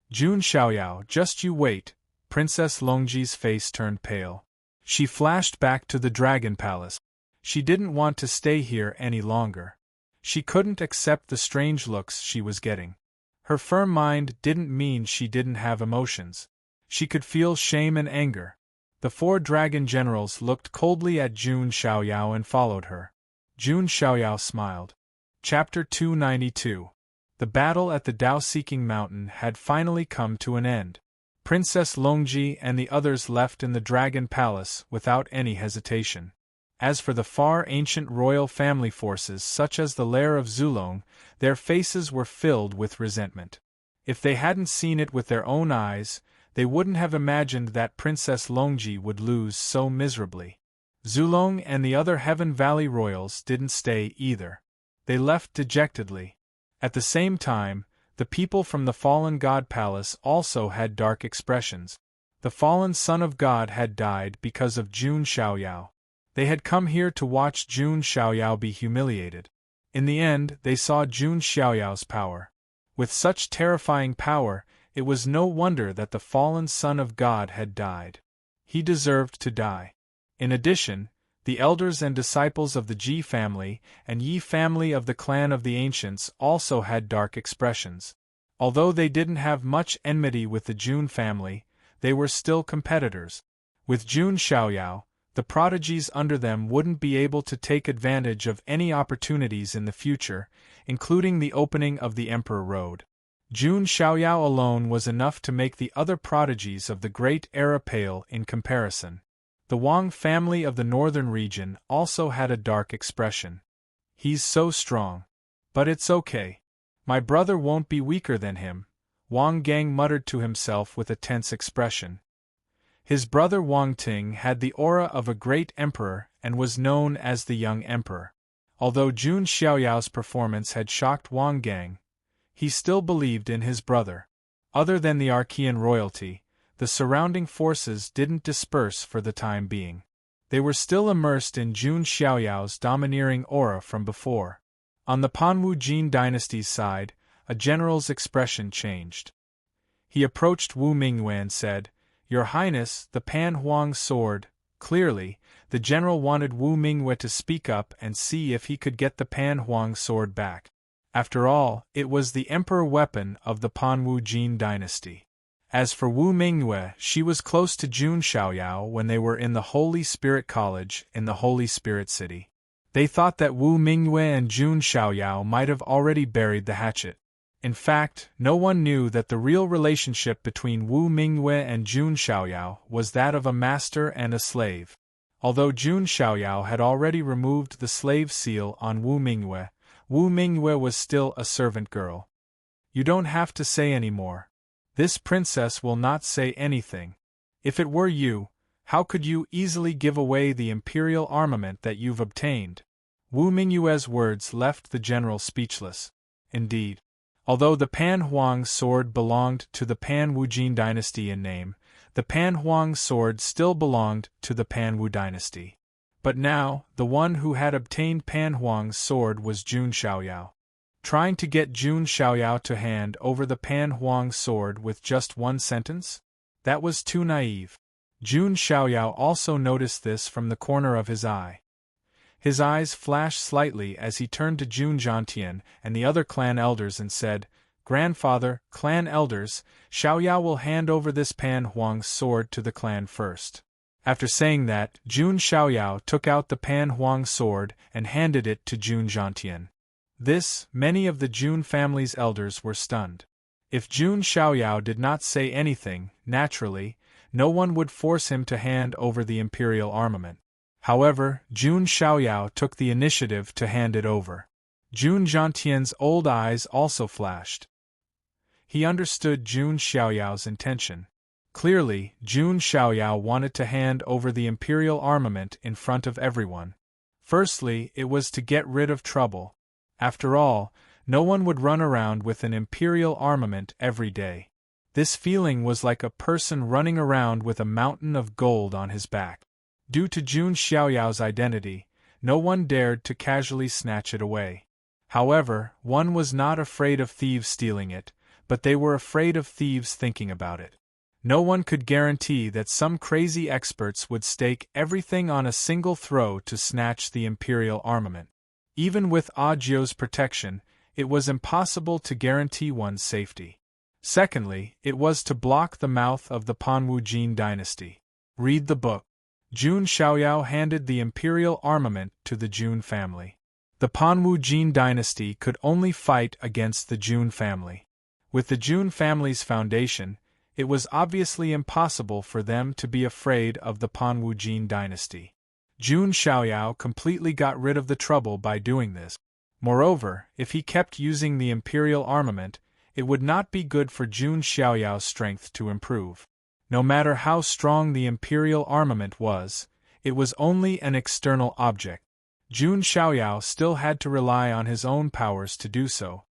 Jun Xiaoyao, just you wait. Princess Longji's face turned pale. She flashed back to the Dragon Palace. She didn't want to stay here any longer. She couldn't accept the strange looks she was getting. Her firm mind didn't mean she didn't have emotions. She could feel shame and anger. The 4 dragon generals looked coldly at Jun Xiaoyao and followed her. Jun Xiaoyao smiled. Chapter 292. The battle at the Dao-seeking mountain had finally come to an end. Princess Longji and the others left in the Dragon Palace without any hesitation. As for the far ancient royal family forces such as the lair of Zulong, their faces were filled with resentment. If they hadn't seen it with their own eyes, they wouldn't have imagined that Princess Longji would lose so miserably. Zulong and the other Heaven Valley royals didn't stay either. They left dejectedly. At the same time, the people from the fallen God Palace also had dark expressions. The fallen son of God had died because of Jun Xiaoyao. They had come here to watch Jun Xiaoyao be humiliated. In the end, they saw Jun Xiaoyao's power. With such terrifying power, it was no wonder that the fallen son of God had died. He deserved to die. In addition, the elders and disciples of the Ji family and Yi family of the clan of the ancients also had dark expressions. Although they didn't have much enmity with the Jun family, they were still competitors. With Jun Xiaoyao, the prodigies under them wouldn't be able to take advantage of any opportunities in the future, including the opening of the Emperor Road. Jun Xiaoyao alone was enough to make the other prodigies of the Great Era pale in comparison. The Wang family of the northern region also had a dark expression. He's so strong. But it's okay. My brother won't be weaker than him, Wang Gang muttered to himself with a tense expression. His brother Wang Ting had the aura of a great emperor and was known as the young emperor. Although Jun Xiaoyao's performance had shocked Wang Gang, he still believed in his brother. Other than the Archean royalty, the surrounding forces didn't disperse for the time being. They were still immersed in Jun Xiaoyao's domineering aura from before. On the Panwu Jin dynasty's side, a general's expression changed. He approached Wu Mingyue and said, "Your Highness, the Pan Huang sword." Clearly, the general wanted Wu Mingyue to speak up and see if he could get the Pan Huang sword back. After all, it was the emperor weapon of the Panwu Jin dynasty. As for Wu Mingyue, she was close to Jun Xiaoyao when they were in the Holy Spirit College in the Holy Spirit City. They thought that Wu Mingyue and Jun Xiaoyao might have already buried the hatchet. In fact, no one knew that the real relationship between Wu Mingyue and Jun Xiaoyao was that of a master and a slave. Although Jun Xiaoyao had already removed the slave seal on Wu Mingyue was still a servant girl. You don't have to say any more. This princess will not say anything. If it were you, how could you easily give away the imperial armament that you've obtained? Wu Mingyue's words left the general speechless. Indeed, although the Pan Huang sword belonged to the Pan Wujin dynasty in name, the Pan Huang sword still belonged to the Pan Wu dynasty. But now, the one who had obtained Pan Huang's sword was Jun Xiaoyao. Trying to get Jun Xiaoyao to hand over the Pan Huang sword with just one sentence? That was too naive. Jun Xiaoyao also noticed this from the corner of his eye. His eyes flashed slightly as he turned to Jun Jiantian and the other clan elders and said, "Grandfather, clan elders, Xiaoyao will hand over this Pan Huang's sword to the clan first." After saying that, Jun Xiaoyao took out the Pan Huang sword and handed it to Jun Jiantian. Many of the Jun family's elders were stunned. If Jun Xiaoyao did not say anything, naturally, no one would force him to hand over the imperial armament. However, Jun Xiaoyao took the initiative to hand it over. Jun Jiantian's old eyes also flashed. He understood Jun Xiaoyao's intention. Clearly, Jun Xiaoyao wanted to hand over the imperial armament in front of everyone. Firstly, it was to get rid of trouble. After all, no one would run around with an imperial armament every day. This feeling was like a person running around with a mountain of gold on his back. Due to Jun Xiaoyao's identity, no one dared to casually snatch it away. However, one was not afraid of thieves stealing it, but they were afraid of thieves thinking about it. No one could guarantee that some crazy experts would stake everything on a single throw to snatch the imperial armament. Even with Audio's protection, it was impossible to guarantee one's safety. Secondly, it was to block the mouth of the Pan Wujin dynasty. Read the book. Jun Xiaoyao handed the imperial armament to the Jun family. The Pan Wujin dynasty could only fight against the Jun family. With the Jun family's foundation, it was obviously impossible for them to be afraid of the Pan Wujin dynasty. Jun Xiaoyao completely got rid of the trouble by doing this. Moreover, if he kept using the imperial armament, it would not be good for Jun Xiaoyao's strength to improve. No matter how strong the imperial armament was, it was only an external object. Jun Xiaoyao still had to rely on his own powers to do so.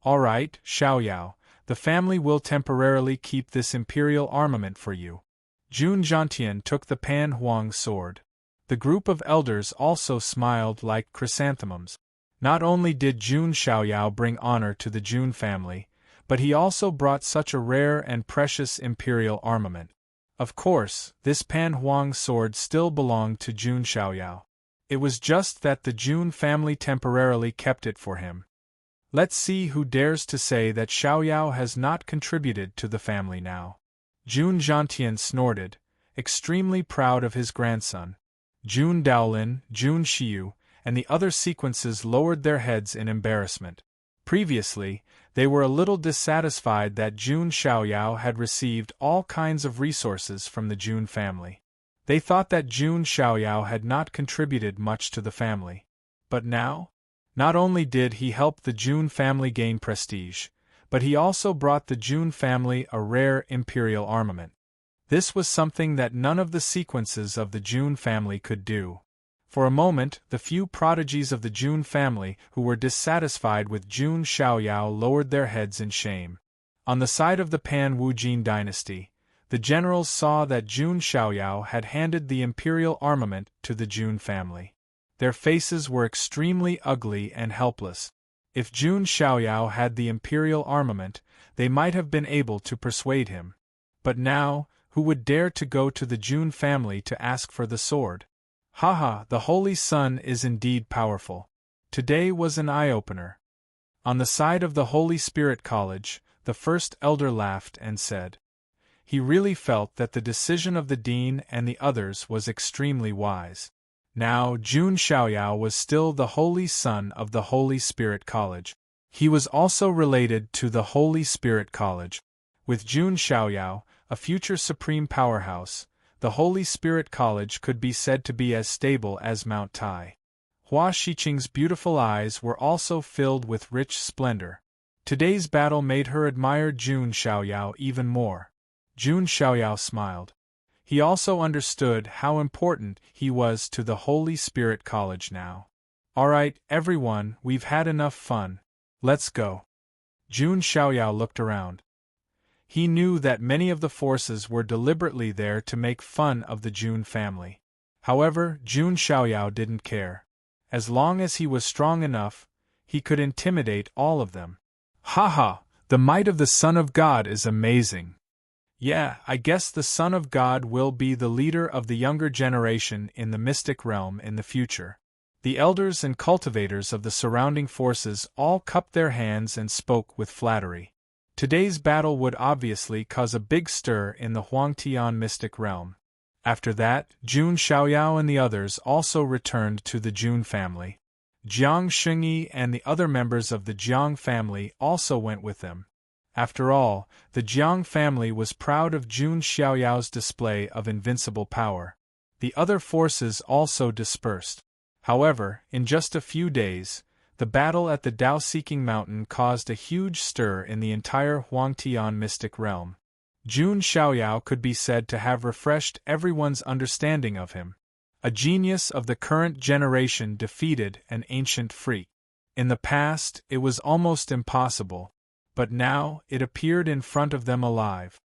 "All right, Xiaoyao, the family will temporarily keep this imperial armament for you." Jun Jiantian took the Pan Huang sword. The group of elders also smiled like chrysanthemums. Not only did Jun Xiaoyao bring honor to the Jun family, but he also brought such a rare and precious imperial armament. Of course, this Pan Huang sword still belonged to Jun Xiaoyao. It was just that the Jun family temporarily kept it for him. Let's see who dares to say that Xiaoyao has not contributed to the family now. Jun Jiantian snorted, extremely proud of his grandson. Jun Daolin, Jun Xiu, and the other sequences lowered their heads in embarrassment. Previously, they were a little dissatisfied that Jun Xiaoyao had received all kinds of resources from the Jun family. They thought that Jun Xiaoyao had not contributed much to the family. But now? Not only did he help the Jun family gain prestige, but he also brought the Jun family a rare imperial armament. This was something that none of the sequences of the Jun family could do. For a moment, the few prodigies of the Jun family who were dissatisfied with Jun Xiaoyao lowered their heads in shame. On the side of the Pan Wujin dynasty, the generals saw that Jun Xiaoyao had handed the imperial armament to the Jun family. Their faces were extremely ugly and helpless. If Jun Xiaoyao had the imperial armament, they might have been able to persuade him. But now, who would dare to go to the Jun family to ask for the sword? Haha, the Holy Sun is indeed powerful. Today was an eye-opener. On the side of the Holy Spirit College, the first elder laughed and said. He really felt that the decision of the dean and the others was extremely wise. Now, Jun Xiaoyao was still the holy son of the Holy Spirit College. He was also related to the Holy Spirit College. With Jun Xiaoyao, a future supreme powerhouse, the Holy Spirit College could be said to be as stable as Mount Tai. Hua Xiqing's beautiful eyes were also filled with rich splendor. Today's battle made her admire Jun Xiaoyao even more. Jun Xiaoyao smiled. He also understood how important he was to the Holy Spirit College now. Alright, everyone, we've had enough fun. Let's go. Jun Xiaoyao looked around. He knew that many of the forces were deliberately there to make fun of the Jun family. However, Jun Xiaoyao didn't care. As long as he was strong enough, he could intimidate all of them. Haha, the might of the Son of God is amazing. Yeah, I guess the Son of God will be the leader of the younger generation in the mystic realm in the future. The elders and cultivators of the surrounding forces all cupped their hands and spoke with flattery. Today's battle would obviously cause a big stir in the Huangtian mystic realm. After that, Jun Xiaoyao and the others also returned to the Jun family. Jiang Xingyi and the other members of the Jiang family also went with them. After all, the Jiang family was proud of Jun Xiaoyao's display of invincible power. The other forces also dispersed. However, in just a few days, the battle at the Dao-seeking mountain caused a huge stir in the entire Huangtian mystic realm. Jun Xiaoyao could be said to have refreshed everyone's understanding of him. A genius of the current generation defeated an ancient freak. In the past, it was almost impossible, but now it appeared in front of them alive.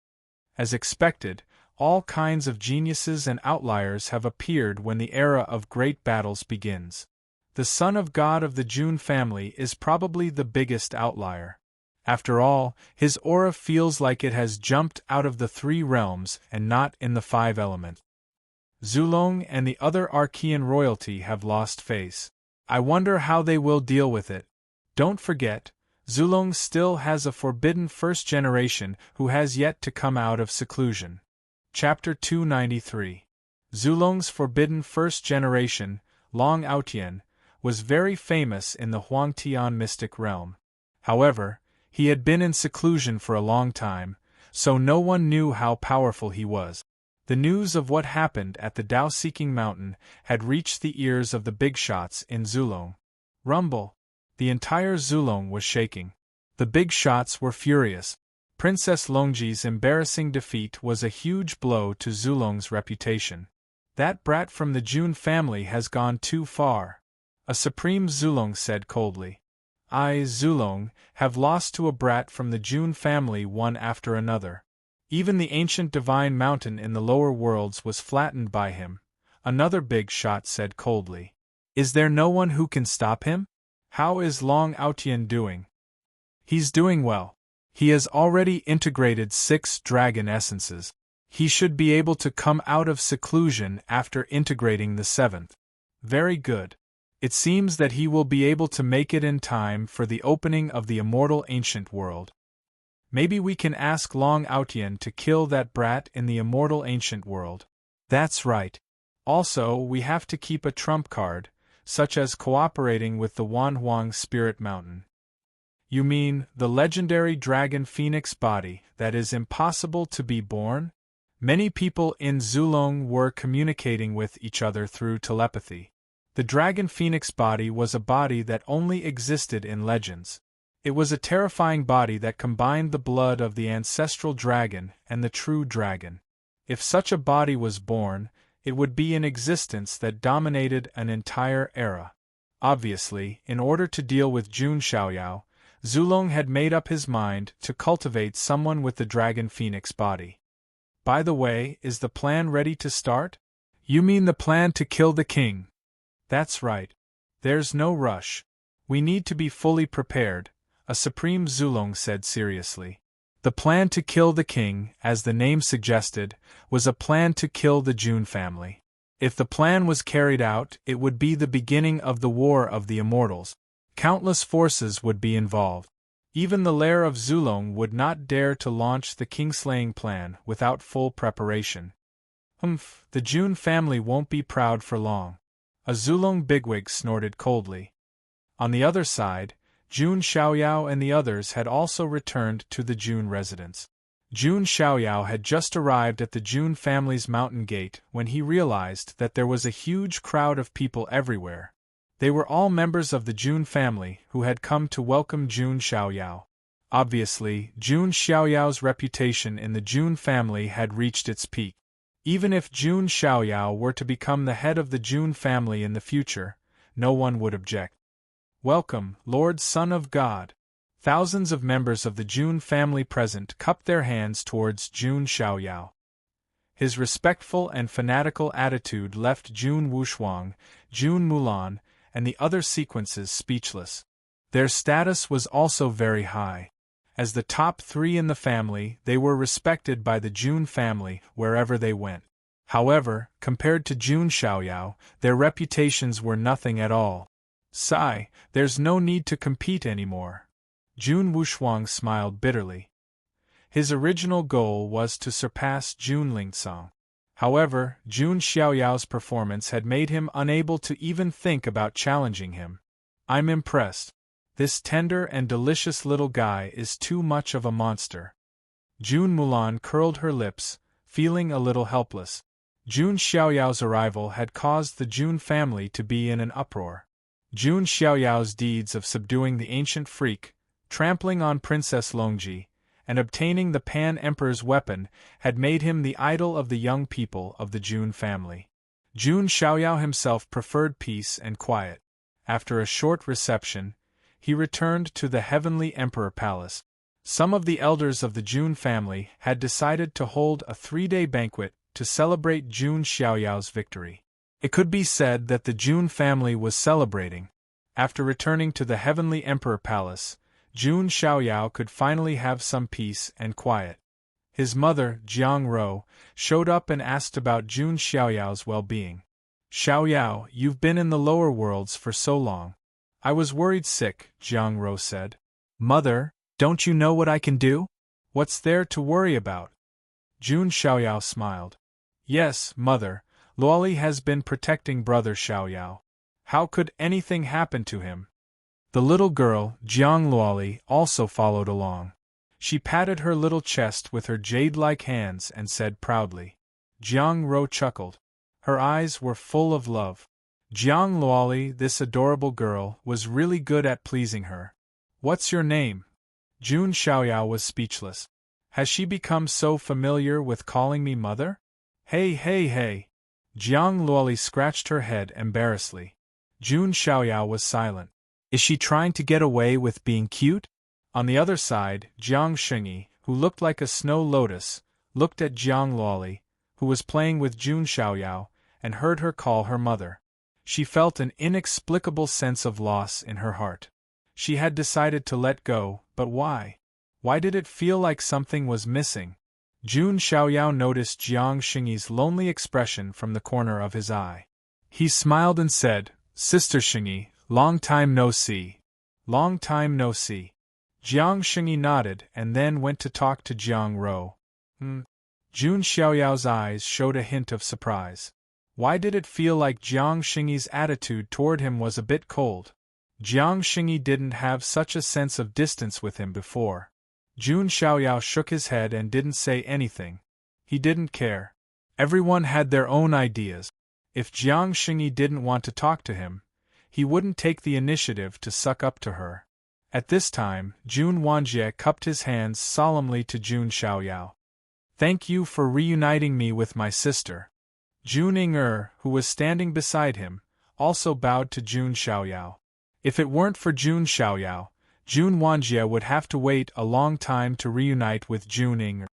As expected, all kinds of geniuses and outliers have appeared when the era of great battles begins. The Son of God of the Jun family is probably the biggest outlier. After all, his aura feels like it has jumped out of the 3 realms and not in the 5 elements. Zulong and the other Archean royalty have lost face. I wonder how they will deal with it. Don't forget, Zulong still has a forbidden first generation who has yet to come out of seclusion. Chapter 293. Zulong's forbidden first generation, Long Aotian, was very famous in the Huangtian mystic realm. However, he had been in seclusion for a long time, so no one knew how powerful he was. The news of what happened at the Dao-seeking mountain had reached the ears of the big shots in Zulong. Rumble! The entire Zulong was shaking. The big shots were furious. Princess Longji's embarrassing defeat was a huge blow to Zulong's reputation. That brat from the Jun family has gone too far. A Supreme Zulong said coldly. I, Zulong, have lost to a brat from the Jun family one after another. Even the ancient divine mountain in the lower worlds was flattened by him, another big shot said coldly. Is there no one who can stop him? How is Long Aotian doing? He's doing well. He has already integrated 6 dragon essences. He should be able to come out of seclusion after integrating the 7th. Very good. It seems that he will be able to make it in time for the opening of the immortal ancient world. Maybe we can ask Long Aotian to kill that brat in the immortal ancient world. That's right. Also, we have to keep a trump card, such as cooperating with the Wanhuang Spirit Mountain. You mean, the legendary dragon phoenix body that is impossible to be born? Many people in Zulong were communicating with each other through telepathy. The dragon phoenix body was a body that only existed in legends. It was a terrifying body that combined the blood of the ancestral dragon and the true dragon. If such a body was born, it would be an existence that dominated an entire era. Obviously, in order to deal with Jun Xiaoyao, Zulong had made up his mind to cultivate someone with the dragon phoenix body. By the way, is the plan ready to start? You mean the plan to kill the king? That's right. There's no rush. We need to be fully prepared, a Supreme Zulong said seriously. The plan to kill the king, as the name suggested, was a plan to kill the Jun family. If the plan was carried out, it would be the beginning of the War of the Immortals. Countless forces would be involved. Even the lair of Zulong would not dare to launch the king-slaying plan without full preparation. The Jun family won't be proud for long. A Zulong bigwig snorted coldly. On the other side, Jun Xiaoyao and the others had also returned to the Jun residence. Jun Xiaoyao had just arrived at the Jun family's mountain gate when he realized that there was a huge crowd of people everywhere. They were all members of the Jun family who had come to welcome Jun Xiaoyao. Obviously, Jun Xiaoyao's reputation in the Jun family had reached its peak. Even if Jun Xiaoyao were to become the head of the Jun family in the future, no one would object. "Welcome, Lord Son of God." Thousands of members of the Jun family present cupped their hands towards Jun Xiaoyao. His respectful and fanatical attitude left Jun Wushuang, Jun Mulan, and the other sequences speechless. Their status was also very high. As the top three in the family, they were respected by the Jun family wherever they went. However, compared to Jun Xiaoyao, their reputations were nothing at all. "Sigh, there's no need to compete anymore." Jun Wushuang smiled bitterly. His original goal was to surpass Jun Lingsong. However, Jun Xiaoyao's performance had made him unable to even think about challenging him. "I'm impressed. This tender and delicious little guy is too much of a monster." Jun Mulan curled her lips, feeling a little helpless. Jun Xiaoyao's arrival had caused the Jun family to be in an uproar. Jun Xiaoyao's deeds of subduing the ancient freak, trampling on Princess Longji, and obtaining the Pan-Emperor's weapon had made him the idol of the young people of the Jun family. Jun Xiaoyao himself preferred peace and quiet. After a short reception, he returned to the Heavenly Emperor Palace. Some of the elders of the Jun family had decided to hold a 3-day banquet to celebrate Jun Xiaoyao's victory. It could be said that the Jun family was celebrating. After returning to the Heavenly Emperor Palace, Jun Xiaoyao could finally have some peace and quiet. His mother, Jiang Ro, showed up and asked about Jun Xiaoyao's well-being. "Xiaoyao, you've been in the lower worlds for so long." "I was worried sick," Jiang Ro said. "Mother, don't you know what I can do? What's there to worry about?" Jun Xiaoyao smiled. "Yes, Mother, Luoli has been protecting Brother Xiaoyao. How could anything happen to him?" The little girl, Jiang Luoli, also followed along. She patted her little chest with her jade-like hands and said proudly. Jiang Ro chuckled. Her eyes were full of love. Jiang Luoli, this adorable girl, was really good at pleasing her. "What's your name?" Jun Xiaoyao was speechless. "Has she become so familiar with calling me mother?" "Hey, hey, hey!" Jiang Luoli scratched her head embarrassedly. Jun Xiaoyao was silent. "Is she trying to get away with being cute?" On the other side, Jiang Xingyi, who looked like a snow lotus, looked at Jiang Luoli, who was playing with Jun Xiaoyao, and heard her call her mother. She felt an inexplicable sense of loss in her heart. She had decided to let go, but why? Why did it feel like something was missing? Jun Xiaoyao noticed Jiang Xingyi's lonely expression from the corner of his eye. He smiled and said, "Sister Xingyi, long time no see." "Long time no see." Jiang Xingyi nodded and then went to talk to Jiang Ro. Jun Xiaoyao's eyes showed a hint of surprise. Why did it feel like Jiang Xingyi's attitude toward him was a bit cold? Jiang Xingyi didn't have such a sense of distance with him before. Jun Xiaoyao shook his head and didn't say anything. He didn't care. Everyone had their own ideas. If Jiang Xingyi didn't want to talk to him, he wouldn't take the initiative to suck up to her. At this time, Jun Wanjie cupped his hands solemnly to Jun Xiaoyao. "Thank you for reuniting me with my sister." Jun Ying'er, who was standing beside him, also bowed to Jun Xiaoyao. If it weren't for Jun Xiaoyao, Jun Wanjie would have to wait a long time to reunite with Jun Ying'er.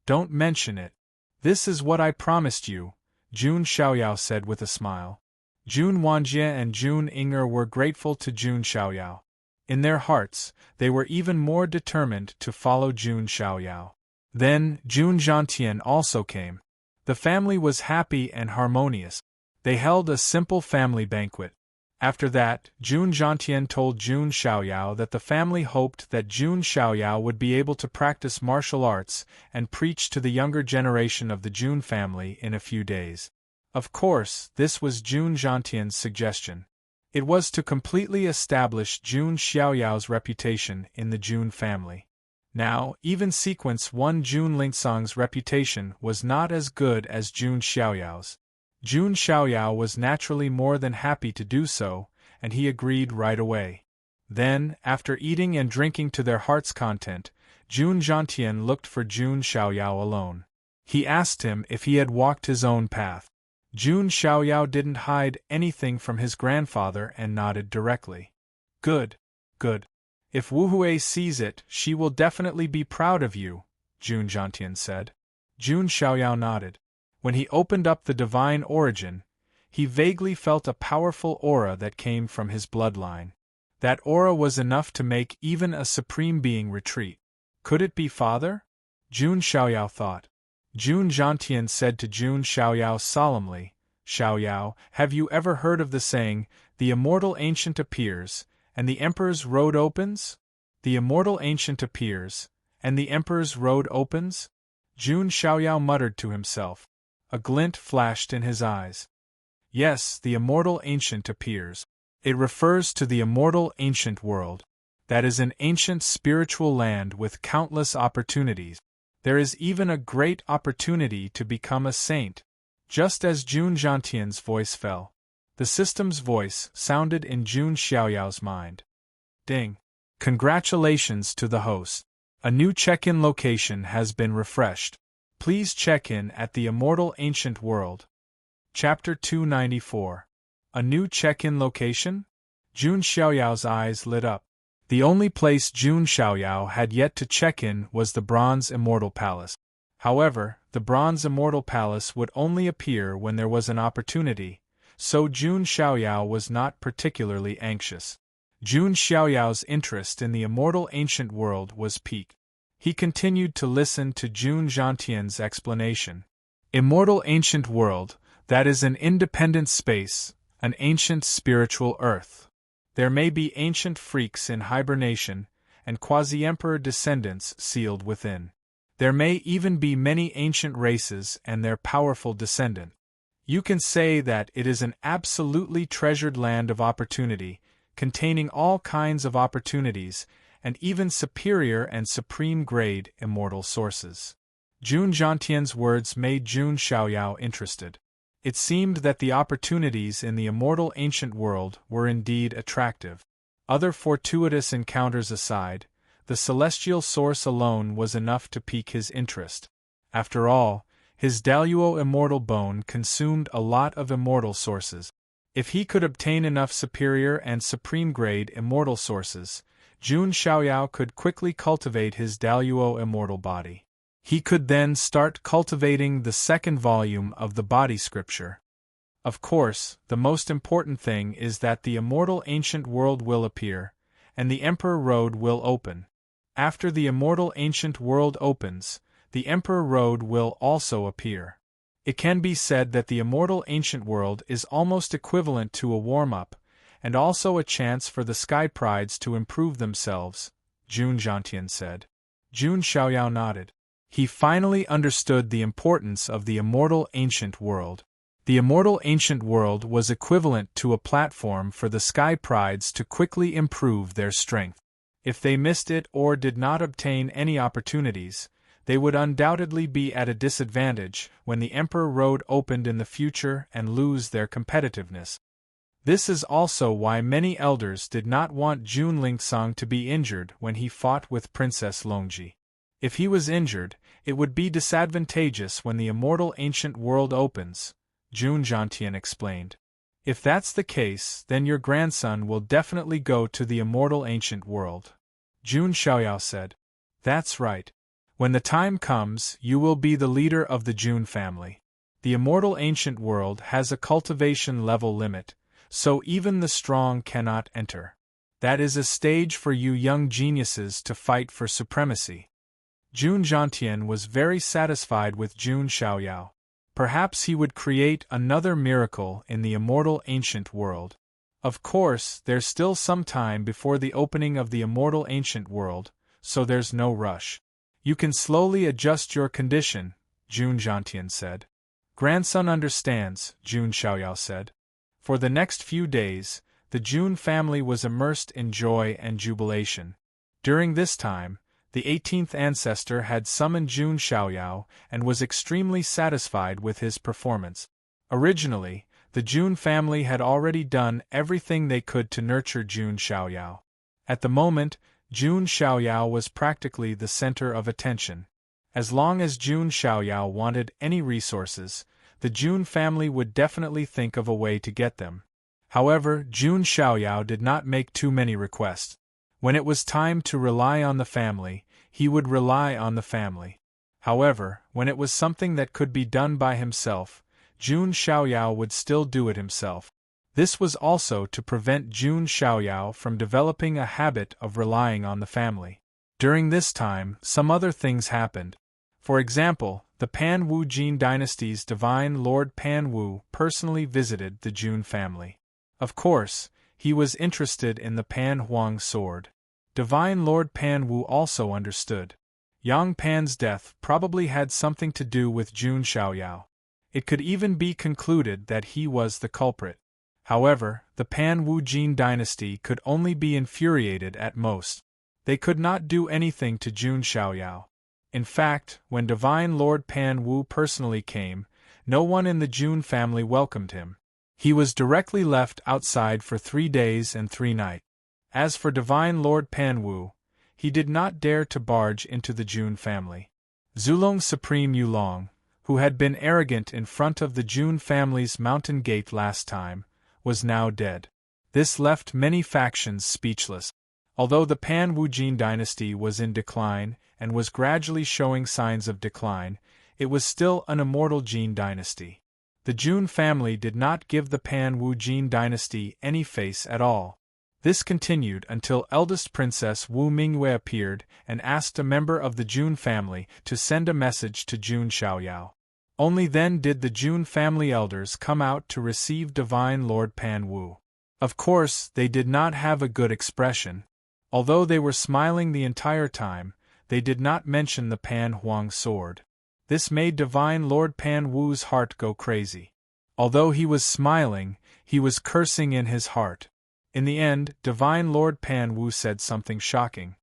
"Don't mention it. This is what I promised you," Jun Xiaoyao said with a smile. Jun Wanjie and Jun Ying'er were grateful to Jun Xiaoyao. In their hearts, they were even more determined to follow Jun Xiaoyao. Then, Jun Zhantian also came. The family was happy and harmonious. They held a simple family banquet. After that, Jun Zhantian told Jun Xiaoyao that the family hoped that Jun Xiaoyao would be able to practice martial arts and preach to the younger generation of the Jun family in a few days. Of course, this was Jun Zhantian's suggestion. It was to completely establish Jun Xiaoyao's reputation in the Jun family. Now, even Sequence 1 Jun Lingsong's reputation was not as good as Jun Xiaoyao's. Jun Xiaoyao was naturally more than happy to do so, and he agreed right away. Then, after eating and drinking to their heart's content, Jun Zhantian looked for Jun Xiaoyao alone. He asked him if he had walked his own path. Jun Xiaoyao didn't hide anything from his grandfather and nodded directly. Good, good. If Wu Hui sees it, she will definitely be proud of you, Jun Zhantian said. Jun Xiaoyao nodded. When he opened up the divine origin, he vaguely felt a powerful aura that came from his bloodline. That aura was enough to make even a supreme being retreat. Could it be father? Jun Xiaoyao thought. Jun Zhantian said to Jun Xiaoyao solemnly, Xiaoyao, have you ever heard of the saying, the immortal ancient appears, and the emperor's road opens? The immortal ancient appears, and the emperor's road opens? Jun Xiaoyao muttered to himself. A glint flashed in his eyes. Yes, the immortal ancient appears. It refers to the immortal ancient world. That is an ancient spiritual land with countless opportunities. There is even a great opportunity to become a saint. Just as Jun Zhantian's voice fell, the system's voice sounded in Jun Xiaoyao's mind. Ding! Congratulations to the host. A new check-in location has been refreshed. Please check in at the immortal ancient world. Chapter 294. A new check-in location? Jun Xiaoyao's eyes lit up. The only place Jun Xiaoyao had yet to check in was the Bronze Immortal Palace. However, the Bronze Immortal Palace would only appear when there was an opportunity, so Jun Xiaoyao was not particularly anxious. Jun Xiaoyao's interest in the immortal ancient world was piqued. He continued to listen to Jun Zhantian's explanation. Immortal ancient world, that is an independent space, an ancient spiritual earth. There may be ancient freaks in hibernation, and quasi-emperor descendants sealed within. There may even be many ancient races and their powerful descendant. You can say that it is an absolutely treasured land of opportunity, containing all kinds of opportunities, and even superior and supreme-grade immortal sources. Jun Zhantian's words made Jun Xiaoyao interested. It seemed that the opportunities in the immortal ancient world were indeed attractive. Other fortuitous encounters aside, the celestial source alone was enough to pique his interest. After all, his Daluo immortal bone consumed a lot of immortal sources. If he could obtain enough superior and supreme-grade immortal sources, Jun Xiaoyao could quickly cultivate his Daluo immortal body. He could then start cultivating the second volume of the body scripture. Of course, the most important thing is that the immortal ancient world will appear, and the Emperor Road will open. After the immortal ancient world opens, the Emperor Road will also appear. It can be said that the immortal ancient world is almost equivalent to a warm-up, and also a chance for the Sky Prides to improve themselves, Jun Zhantian said. Jun Xiaoyao nodded. He finally understood the importance of the immortal ancient world. The immortal ancient world was equivalent to a platform for the Sky Prides to quickly improve their strength. If they missed it or did not obtain any opportunities, they would undoubtedly be at a disadvantage when the Emperor Road opened in the future and lose their competitiveness. This is also why many elders did not want Jun Lingsong to be injured when he fought with Princess Longji. If he was injured, it would be disadvantageous when the immortal ancient world opens, Jun Zhantian explained. If that's the case, then your grandson will definitely go to the immortal ancient world. Jun Xiaoyao said. That's right. When the time comes, you will be the leader of the Jun family. The immortal ancient world has a cultivation level limit, so even the strong cannot enter. That is a stage for you young geniuses to fight for supremacy. Jun Zhantian was very satisfied with Jun Xiaoyao. Perhaps he would create another miracle in the immortal ancient world. Of course, there's still some time before the opening of the immortal ancient world, so there's no rush. You can slowly adjust your condition, Jun Zhantian said. Grandson understands, Jun Xiaoyao said. For the next few days, the Jun family was immersed in joy and jubilation. During this time, the 18th ancestor had summoned Jun Xiaoyao and was extremely satisfied with his performance. Originally, the Jun family had already done everything they could to nurture Jun Xiaoyao. At the moment, Jun Xiaoyao was practically the center of attention. As long as Jun Xiaoyao wanted any resources, the Jun family would definitely think of a way to get them. However, Jun Xiaoyao did not make too many requests. When it was time to rely on the family, he would rely on the family. However, when it was something that could be done by himself, Jun Xiaoyao would still do it himself. This was also to prevent Jun Xiaoyao from developing a habit of relying on the family. During this time, some other things happened. For example, the Pan Wu Jin dynasty's divine Lord Pan Wu personally visited the Jun family. Of course, he was interested in the Pan Huang sword. Divine Lord Pan Wu also understood. Yang Pan's death probably had something to do with Jun Xiaoyao. It could even be concluded that he was the culprit. However, the Pan Wu Jin dynasty could only be infuriated at most. They could not do anything to Jun Xiaoyao. In fact, when Divine Lord Pan Wu personally came, no one in the Jun family welcomed him. He was directly left outside for 3 days and 3 nights. As for Divine Lord Pan Wu, he did not dare to barge into the Jun family. Zulong Supreme Yulong, who had been arrogant in front of the Jun family's mountain gate last time, was now dead. This left many factions speechless. Although the Pan Wu Jin dynasty was in decline and was gradually showing signs of decline, it was still an immortal Jin dynasty. The Jun family did not give the Pan Wu Jin dynasty any face at all. This continued until eldest Princess Wu Mingyue appeared and asked a member of the Jun family to send a message to Jun Xiaoyao. Only then did the Jun family elders come out to receive Divine Lord Pan Wu. Of course, they did not have a good expression. Although they were smiling the entire time, they did not mention the Pan Huang sword. This made Divine Lord Pan Wu's heart go crazy. Although he was smiling, he was cursing in his heart. In the end, Divine Lord Pan Wu said something shocking.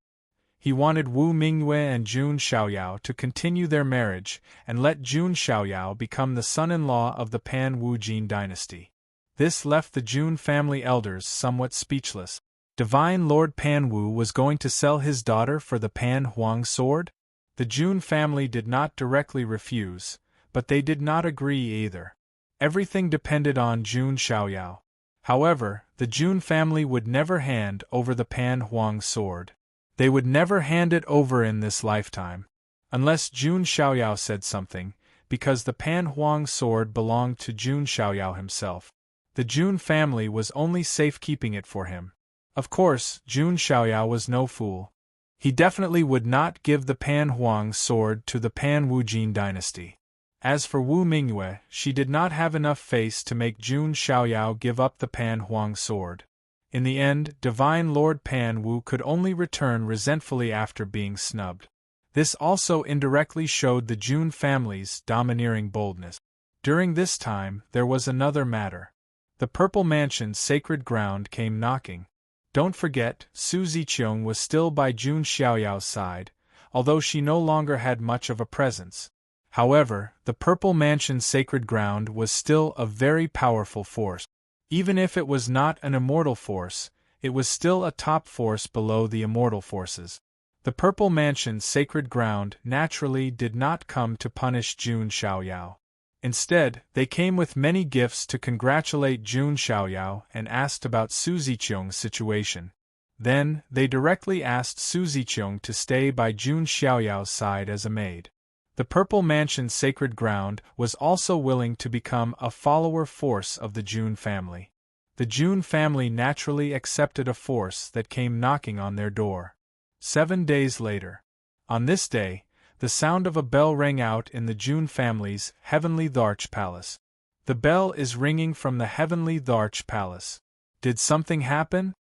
He wanted Wu Mingyue and Jun Xiaoyao to continue their marriage and let Jun Xiaoyao become the son-in-law of the Pan Wu Jin dynasty. This left the Jun family elders somewhat speechless. Divine Lord Pan Wu was going to sell his daughter for the Pan Huang sword? The Jun family did not directly refuse, but they did not agree either. Everything depended on Jun Xiaoyao. However, the Jun family would never hand over the Pan Huang sword. They would never hand it over in this lifetime. Unless Jun Xiaoyao said something, because the Pan Huang sword belonged to Jun Xiaoyao himself. The Jun family was only safekeeping it for him. Of course, Jun Xiaoyao was no fool. He definitely would not give the Pan Huang sword to the Pan Wu Jin dynasty. As for Wu Mingyue, she did not have enough face to make Jun Xiaoyao give up the Pan Huang sword. In the end, Divine Lord Pan Wu could only return resentfully after being snubbed. This also indirectly showed the Jun family's domineering boldness. During this time, there was another matter. The Purple Mansion's sacred ground came knocking. Don't forget, Su Ziqiang was still by Jun Xiaoyao's side, although she no longer had much of a presence. However, the Purple Mansion's sacred ground was still a very powerful force. Even if it was not an immortal force, it was still a top force below the immortal forces. The Purple Mansion's sacred ground naturally did not come to punish Jun Xiaoyao. Instead, they came with many gifts to congratulate Jun Xiaoyao and asked about Su Ziqiang's situation. Then, they directly asked Su Ziqiang to stay by Jun Xiaoyao's side as a maid. The Purple Mansion's sacred ground was also willing to become a follower force of the Jun family. The Jun family naturally accepted a force that came knocking on their door. 7 days later. On this day, the sound of a bell rang out in the Jun family's Heavenly Dharch Palace. The bell is ringing from the Heavenly Dharch Palace. Did something happen?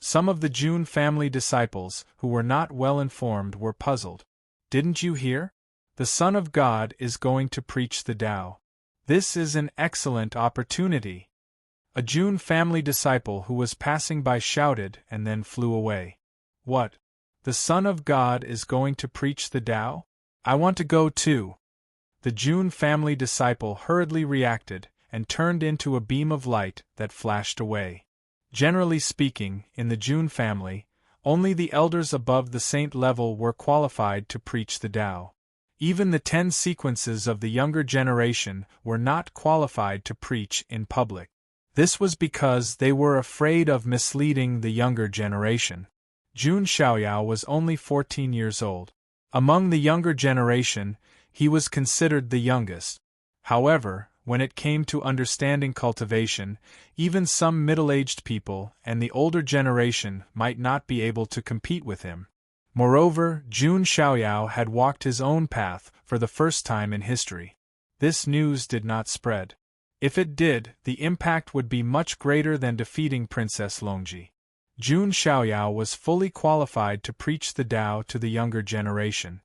Some of the Jun family disciples, who were not well informed, were puzzled. Didn't you hear? The Son of God is going to preach the Tao. This is an excellent opportunity. A Jun family disciple who was passing by shouted and then flew away. What? The Son of God is going to preach the Tao? I want to go too. The Jun family disciple hurriedly reacted and turned into a beam of light that flashed away. Generally speaking, in the Jun family, Only the elders above the saint level were qualified to preach the Tao. Even the 10 sequences of the younger generation were not qualified to preach in public. This was because they were afraid of misleading the younger generation. Jun Xiaoyao was only 14 years old. Among the younger generation, he was considered the youngest. However, when it came to understanding cultivation, even some middle-aged people and the older generation might not be able to compete with him. Moreover, Jun Xiaoyao had walked his own path for the first time in history. This news did not spread. If it did, the impact would be much greater than defeating Princess Longji. Jun Xiaoyao was fully qualified to preach the Tao to the younger generation.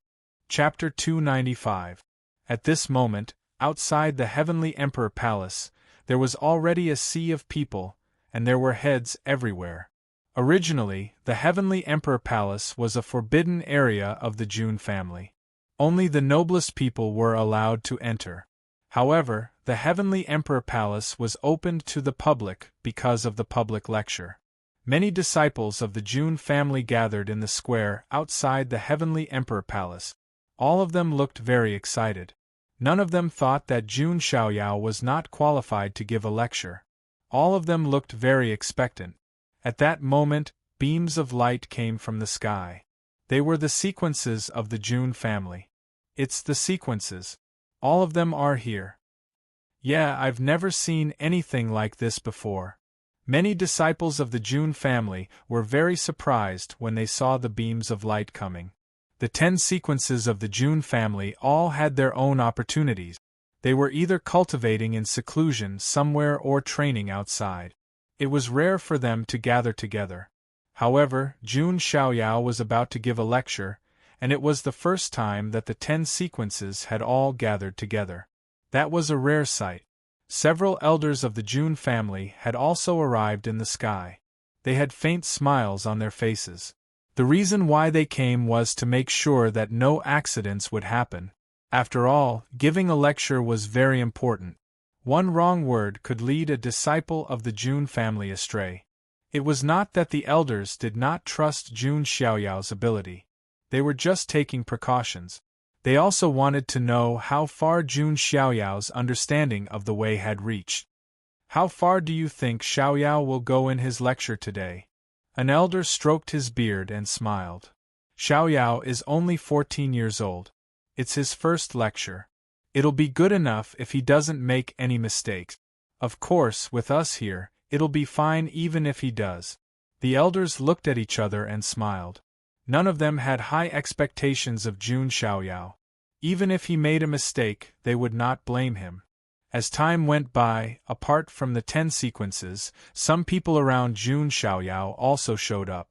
Chapter 295. At this moment, outside the Heavenly Emperor Palace, there was already a sea of people, and there were heads everywhere. Originally, the Heavenly Emperor Palace was a forbidden area of the Jun family. Only the noblest people were allowed to enter. However, the Heavenly Emperor Palace was opened to the public because of the public lecture. Many disciples of the Jun family gathered in the square outside the Heavenly Emperor Palace. All of them looked very excited. None of them thought that Jun Xiaoyao was not qualified to give a lecture. All of them looked very expectant. At that moment, beams of light came from the sky. They were the sequences of the Jun family. It's the sequences. All of them are here. Yeah, I've never seen anything like this before. Many disciples of the Jun family were very surprised when they saw the beams of light coming. The 10 sequences of the Jun family all had their own opportunities. They were either cultivating in seclusion somewhere or training outside. It was rare for them to gather together. However, Jun Xiaoyao was about to give a lecture, and it was the first time that the 10 sequences had all gathered together. That was a rare sight. Several elders of the Jun family had also arrived in the sky. They had faint smiles on their faces. The reason why they came was to make sure that no accidents would happen. After all, giving a lecture was very important. One wrong word could lead a disciple of the Jun family astray. It was not that the elders did not trust Jun Xiaoyao's ability. They were just taking precautions. They also wanted to know how far Jun Xiaoyao's understanding of the way had reached. How far do you think Xiaoyao will go in his lecture today? An elder stroked his beard and smiled. Xiaoyao is only 14 years old. It's his first lecture. It'll be good enough if he doesn't make any mistakes. Of course, with us here, it'll be fine even if he does. The elders looked at each other and smiled. None of them had high expectations of Jun Xiaoyao. Even if he made a mistake, they would not blame him. As time went by, apart from the 10 sequences, some people around Jun Xiaoyao also showed up.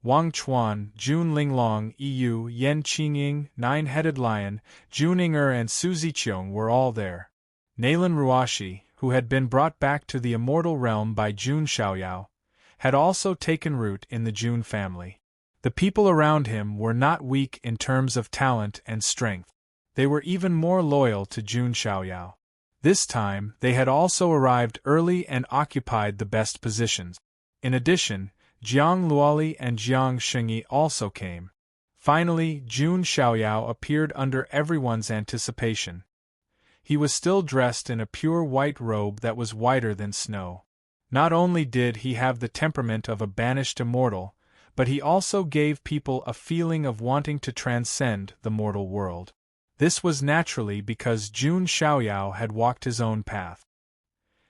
Wang Chuan, Jun Linglong, Yu, Yen Qingying, Nine-Headed Lion, Jun Inger and Su Ziqiong were all there. Nalan Ruashi, who had been brought back to the immortal realm by Jun Xiaoyao, had also taken root in the Jun family. The people around him were not weak in terms of talent and strength. They were even more loyal to Jun Xiaoyao. This time, they had also arrived early and occupied the best positions. In addition, Jiang Luoli and Jiang Shengyi also came. Finally, Jun Xiaoyao appeared under everyone's anticipation. He was still dressed in a pure white robe that was whiter than snow. Not only did he have the temperament of a banished immortal, but he also gave people a feeling of wanting to transcend the mortal world. This was naturally because Jun Xiaoyao had walked his own path.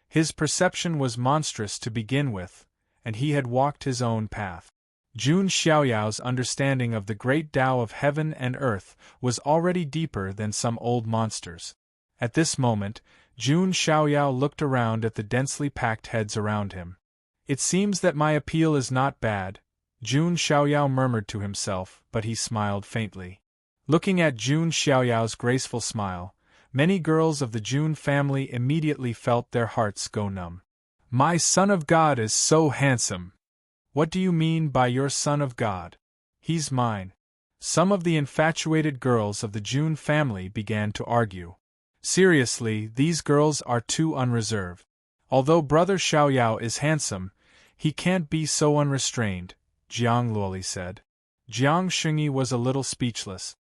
His perception was monstrous to begin with, and he had walked his own path. Jun Xiaoyao's understanding of the great Tao of heaven and earth was already deeper than some old monsters. At this moment, Jun Xiaoyao looked around at the densely packed heads around him. It seems that my appeal is not bad, Jun Xiaoyao murmured to himself, but he smiled faintly. Looking at Jun Xiaoyao's graceful smile, many girls of the Jun family immediately felt their hearts go numb. My son of God is so handsome. What do you mean by your son of God? He's mine. Some of the infatuated girls of the Jun family began to argue. Seriously, these girls are too unreserved. Although brother Xiaoyao is handsome, he can't be so unrestrained. Jiang Luoli said. Jiang Shengyi was a little speechless.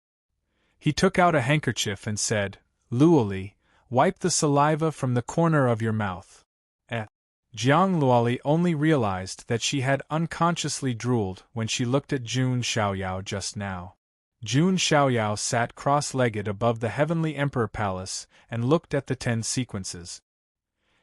He took out a handkerchief and said, Luoli, wipe the saliva from the corner of your mouth. Jiang Luoli only realized that she had unconsciously drooled when she looked at Jun Xiaoyao just now. Jun Xiaoyao sat cross-legged above the Heavenly Emperor Palace and looked at the 10 sequences.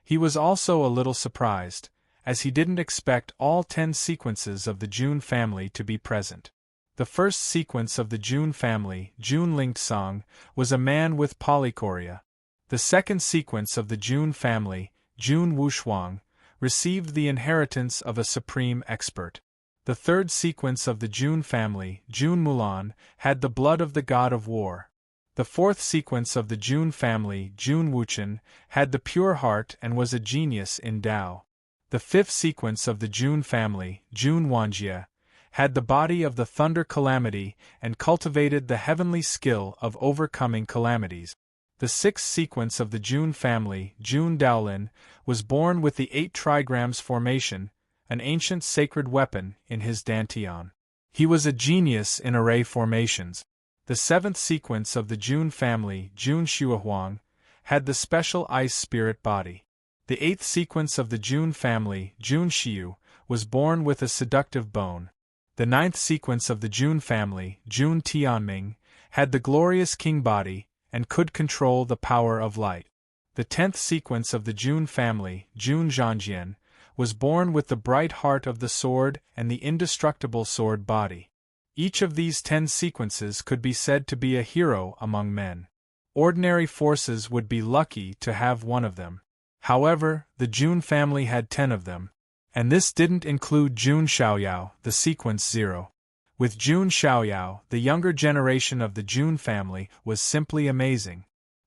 He was also a little surprised, as he didn't expect all 10 sequences of the Jun family to be present. The first sequence of the Jun family, Jun Lingsong, was a man with polychoria. The second sequence of the Jun family, Jun Wushuang, received the inheritance of a supreme expert. The third sequence of the Jun family, Jun Mulan, had the blood of the god of war. The fourth sequence of the Jun family, Jun Wuchen, had the pure heart and was a genius in Tao. The fifth sequence of the Jun family, Jun Wanjie, had the body of the thunder calamity and cultivated the heavenly skill of overcoming calamities. The sixth sequence of the Jun family, Jun Daolin, was born with the 8 trigrams formation, an ancient sacred weapon, in his dantian. He was a genius in array formations. The seventh sequence of the Jun family, Jun Shuahuang, had the special ice spirit body. The eighth sequence of the Jun family, Jun Xiu, was born with a seductive bone. The ninth sequence of the Jun family, Jun Tianming, had the glorious king body, and could control the power of light. The 10th sequence of the Jun family, Jun Zhangjian, was born with the bright heart of the sword and the indestructible sword body. Each of these 10 sequences could be said to be a hero among men. Ordinary forces would be lucky to have one of them. However, the Jun family had 10 of them. And this didn't include Jun Xiaoyao, the sequence 0. With Jun Xiaoyao, the younger generation of the Jun family was simply amazing.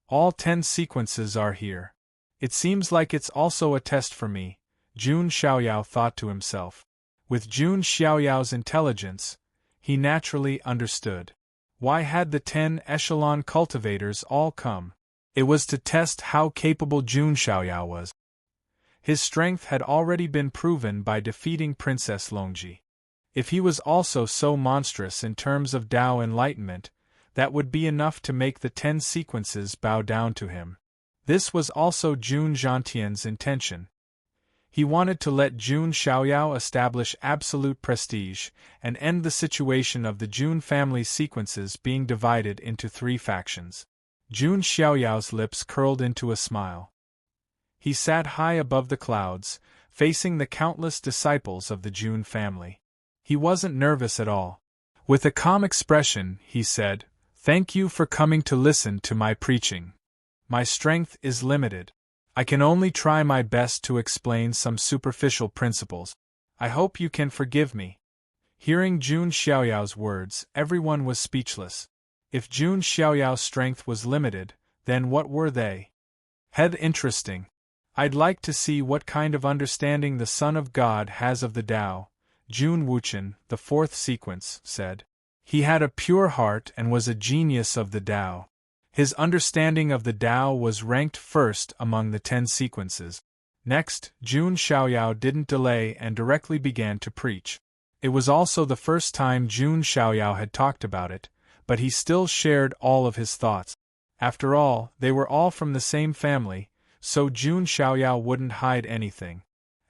All 10 sequences are here. It seems like it's also a test for me, Jun Xiaoyao thought to himself. With Jun Xiaoyao's intelligence, he naturally understood. Why had the 10 echelon cultivators all come? It was to test how capable Jun Xiaoyao was. His strength had already been proven by defeating Princess Longji. If he was also so monstrous in terms of Tao enlightenment, that would be enough to make the 10 sequences bow down to him. This was also Jun Zhantian's intention. He wanted to let Jun Xiaoyao establish absolute prestige and end the situation of the Jun family sequences being divided into 3 factions. Jun Xiaoyao's lips curled into a smile. He sat high above the clouds, facing the countless disciples of the Jun family. He wasn't nervous at all. With a calm expression, he said, "Thank you for coming to listen to my preaching. My strength is limited. I can only try my best to explain some superficial principles. I hope you can forgive me." Hearing Jun Xiaoyao's words, everyone was speechless. If Jun Xiaoyao's strength was limited, then what were they? Interesting. I'd like to see what kind of understanding the Son of God has of the Tao, Jun Wuchen, the 4th sequence, said. He had a pure heart and was a genius of the Tao. His understanding of the Tao was ranked first among the 10 sequences. Next, Jun Xiaoyao didn't delay and directly began to preach. It was also the first time Jun Xiaoyao had talked about it, but he still shared all of his thoughts. After all, they were all from the same family, so Jun Xiaoyao wouldn't hide anything.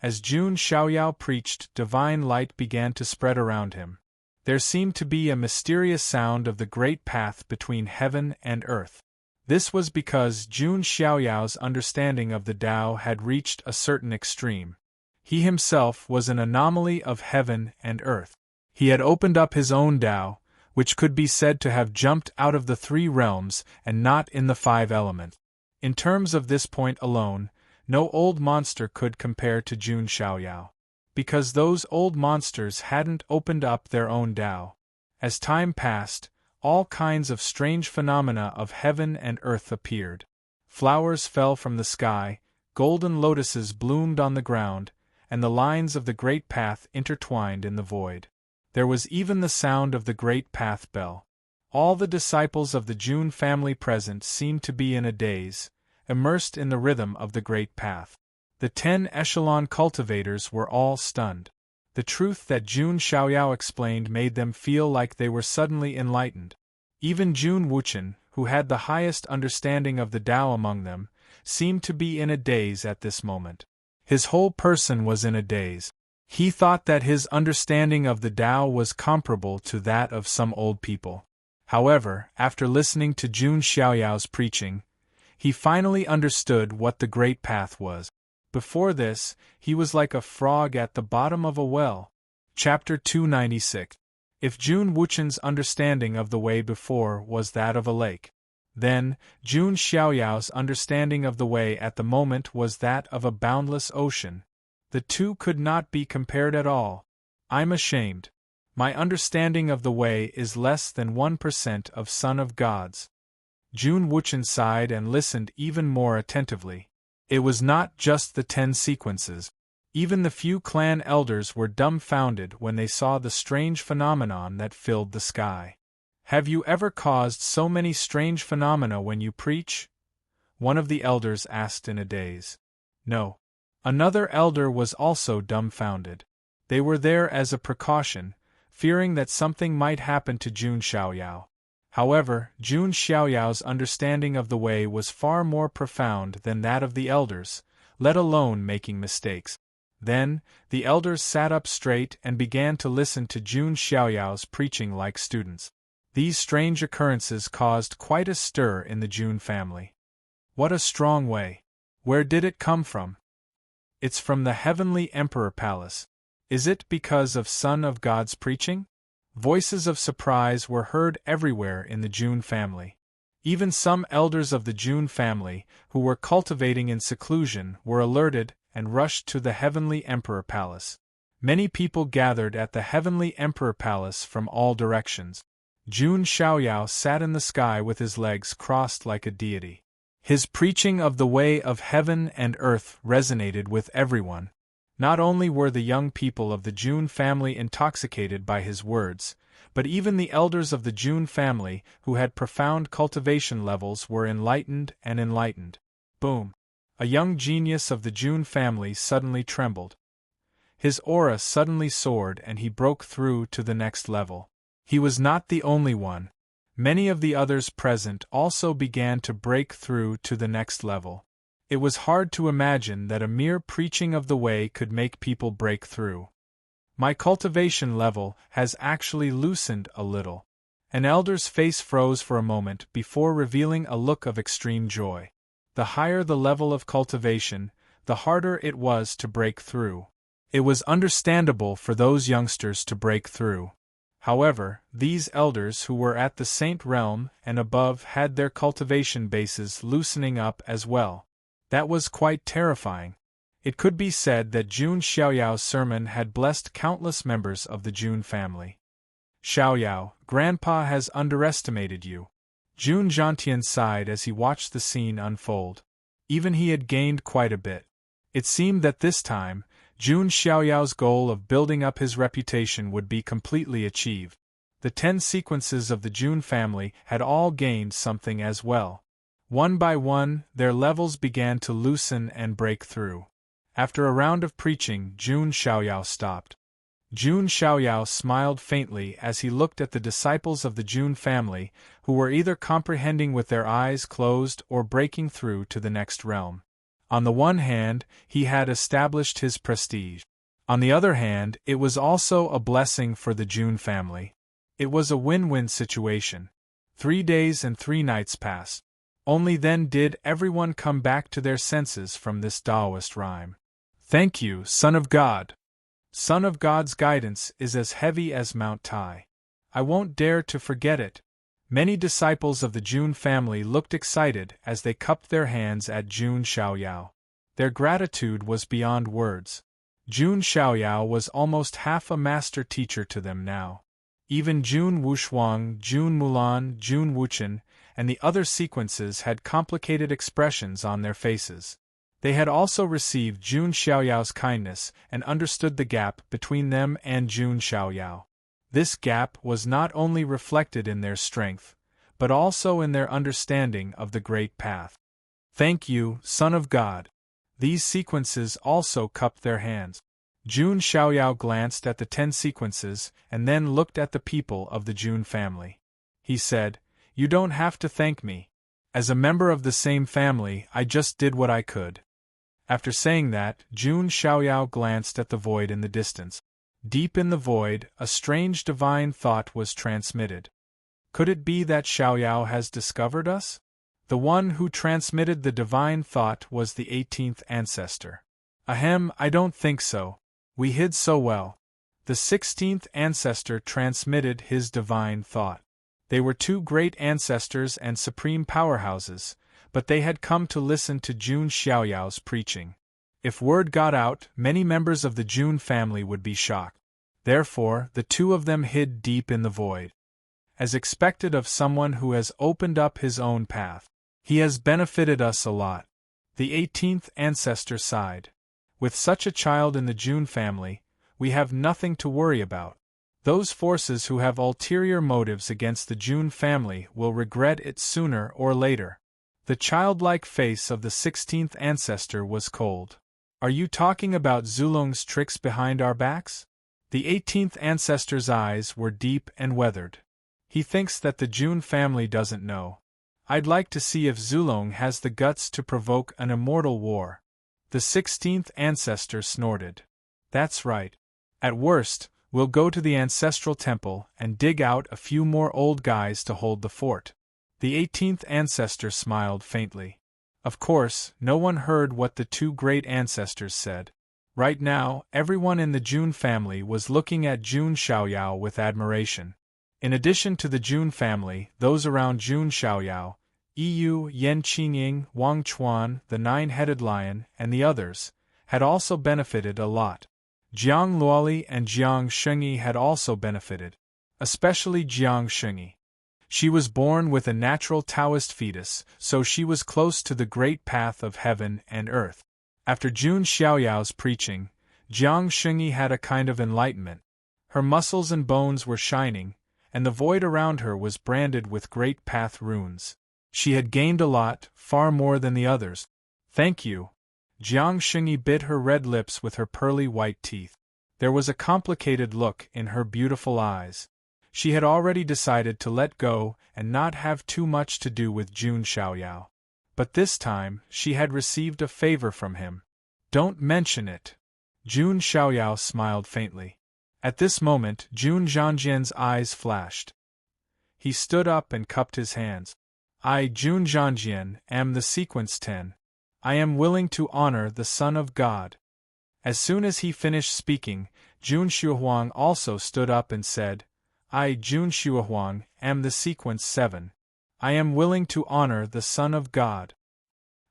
As Jun Xiaoyao preached, divine light began to spread around him. There seemed to be a mysterious sound of the great path between heaven and earth. This was because Jun Xiaoyao's understanding of the Tao had reached a certain extreme. He himself was an anomaly of heaven and earth. He had opened up his own Tao, which could be said to have jumped out of the 3 realms and not in the 5 elements. In terms of this point alone, no old monster could compare to Jun Xiaoyao. Because those old monsters hadn't opened up their own Tao. As time passed, all kinds of strange phenomena of heaven and earth appeared. Flowers fell from the sky, golden lotuses bloomed on the ground, and the lines of the great path intertwined in the void. There was even the sound of the great path bell. All the disciples of the Jun family present seemed to be in a daze, immersed in the rhythm of the great path. The 10 echelon cultivators were all stunned. The truth that Jun Xiaoyao explained made them feel like they were suddenly enlightened. Even Jun Wuchen, who had the highest understanding of the Tao among them, seemed to be in a daze at this moment. His whole person was in a daze. He thought that his understanding of the Tao was comparable to that of some old people. However, after listening to Jun Xiaoyao's preaching, he finally understood what the Great Path was. Before this, he was like a frog at the bottom of a well. Chapter 296. If Jun Wuchen's understanding of the way before was that of a lake, then Jun Xiaoyao's understanding of the way at the moment was that of a boundless ocean. The two could not be compared at all. I'm ashamed. My understanding of the way is less than 1% of Son of God's. Jun Wuchen sighed and listened even more attentively. It was not just the 10 sequences. Even the few clan elders were dumbfounded when they saw the strange phenomenon that filled the sky. Have you ever caused so many strange phenomena when you preach? One of the elders asked in a daze. No. Another elder was also dumbfounded. They were there as a precaution, fearing that something might happen to Jun Xiaoyao. However, Jun Xiaoyao's understanding of the way was far more profound than that of the elders, let alone making mistakes. Then, the elders sat up straight and began to listen to Jun Xiaoyao's preaching like students. These strange occurrences caused quite a stir in the Jun family. What a strong way! Where did it come from? It's from the heavenly Emperor Palace. Is it because of Son of God's preaching? Voices of surprise were heard everywhere in the Jun family. Even some elders of the Jun family, who were cultivating in seclusion, were alerted and rushed to the heavenly Emperor Palace. Many people gathered at the heavenly Emperor Palace from all directions. Jun Xiaoyao sat in the sky with his legs crossed like a deity. His preaching of the way of heaven and earth resonated with everyone. Not only were the young people of the Jun family intoxicated by his words, but even the elders of the Jun family, who had profound cultivation levels, were enlightened and enlightened. Boom! A young genius of the Jun family suddenly trembled. His aura suddenly soared and he broke through to the next level. He was not the only one. Many of the others present also began to break through to the next level. It was hard to imagine that a mere preaching of the way could make people break through. My cultivation level has actually loosened a little. An elder's face froze for a moment before revealing a look of extreme joy. The higher the level of cultivation, the harder it was to break through. It was understandable for those youngsters to break through. However, these elders who were at the saint realm and above had their cultivation bases loosening up as well. That was quite terrifying. It could be said that Jun Xiaoyao's sermon had blessed countless members of the Jun family. Xiaoyao, Grandpa has underestimated you. Jun Zhantian sighed as he watched the scene unfold. Even he had gained quite a bit. It seemed that this time, Jun Xiaoyao's goal of building up his reputation would be completely achieved. The 10 sequences of the Jun family had all gained something as well. One by one, their levels began to loosen and break through. After a round of preaching, Jun Xiaoyao stopped. Jun Xiaoyao smiled faintly as he looked at the disciples of the Jun family, who were either comprehending with their eyes closed or breaking through to the next realm. On the one hand, he had established his prestige. On the other hand, it was also a blessing for the Jun family. It was a win-win situation. 3 days and 3 nights passed. Only then did everyone come back to their senses from this Taoist rhyme. Thank you, Son of God. Son of God's guidance is as heavy as Mount Tai. I won't dare to forget it. Many disciples of the Jun family looked excited as they cupped their hands at Jun Xiaoyao. Their gratitude was beyond words. Jun Xiaoyao was almost half a master teacher to them now. Even Jun Wushuang, Jun Mulan, Jun Wuchen, and the other sequences had complicated expressions on their faces. They had also received Jun Xiaoyao's kindness and understood the gap between them and Jun Xiaoyao. This gap was not only reflected in their strength, but also in their understanding of the Great Path. Thank you, Son of God. These sequences also cupped their hands. Jun Xiaoyao glanced at the 10 sequences and then looked at the people of the Jun family. He said, "You don't have to thank me. As a member of the same family, I just did what I could." After saying that, Jun Xiaoyao glanced at the void in the distance. Deep in the void, a strange divine thought was transmitted. Could it be that Xiaoyao has discovered us? The one who transmitted the divine thought was the 18th ancestor. Ahem, I don't think so. We hid so well. The 16th ancestor transmitted his divine thought. They were two great ancestors and supreme powerhouses, but they had come to listen to Jun Xiaoyao's preaching. If word got out, many members of the Jun family would be shocked. Therefore, the two of them hid deep in the void. As expected of someone who has opened up his own path. He has benefited us a lot. The 18th ancestor sighed. With such a child in the Jun family, we have nothing to worry about. Those forces who have ulterior motives against the Jun family will regret it sooner or later. The childlike face of the 16th ancestor was cold. Are you talking about Zulong's tricks behind our backs? The 18th ancestor's eyes were deep and weathered. He thinks that the Jun family doesn't know. I'd like to see if Zulong has the guts to provoke an immortal war. The 16th ancestor snorted. That's right. At worst, we'll go to the ancestral temple and dig out a few more old guys to hold the fort. The 18th ancestor smiled faintly. Of course, no one heard what the two great ancestors said. Right now, everyone in the Jun family was looking at Jun Xiaoyao with admiration. In addition to the Jun family, those around Jun Xiaoyao, Yu, Yan Qingying, Wang Chuan, the nine-headed lion, and the others, had also benefited a lot. Jiang Luoli and Jiang Shengyi had also benefited, especially Jiang Shengyi. She was born with a natural Taoist fetus, so she was close to the great path of heaven and earth. After Jun Xiaoyao's preaching, Jiang Shengyi had a kind of enlightenment. Her muscles and bones were shining, and the void around her was branded with great path runes. She had gained a lot, far more than the others. Thank you. Jiang Shengyi bit her red lips with her pearly white teeth. There was a complicated look in her beautiful eyes. She had already decided to let go and not have too much to do with Jun Xiaoyao. But this time, she had received a favor from him. Don't mention it. Jun Xiaoyao smiled faintly. At this moment, Jun Zhangjian's eyes flashed. He stood up and cupped his hands. I, Jun Zhangjian, am the sequence 10. I am willing to honor the Son of God. As soon as he finished speaking, Jun Xuehuang also stood up and said, I, Jun Xuehuang, am the sequence 7. I am willing to honor the Son of God.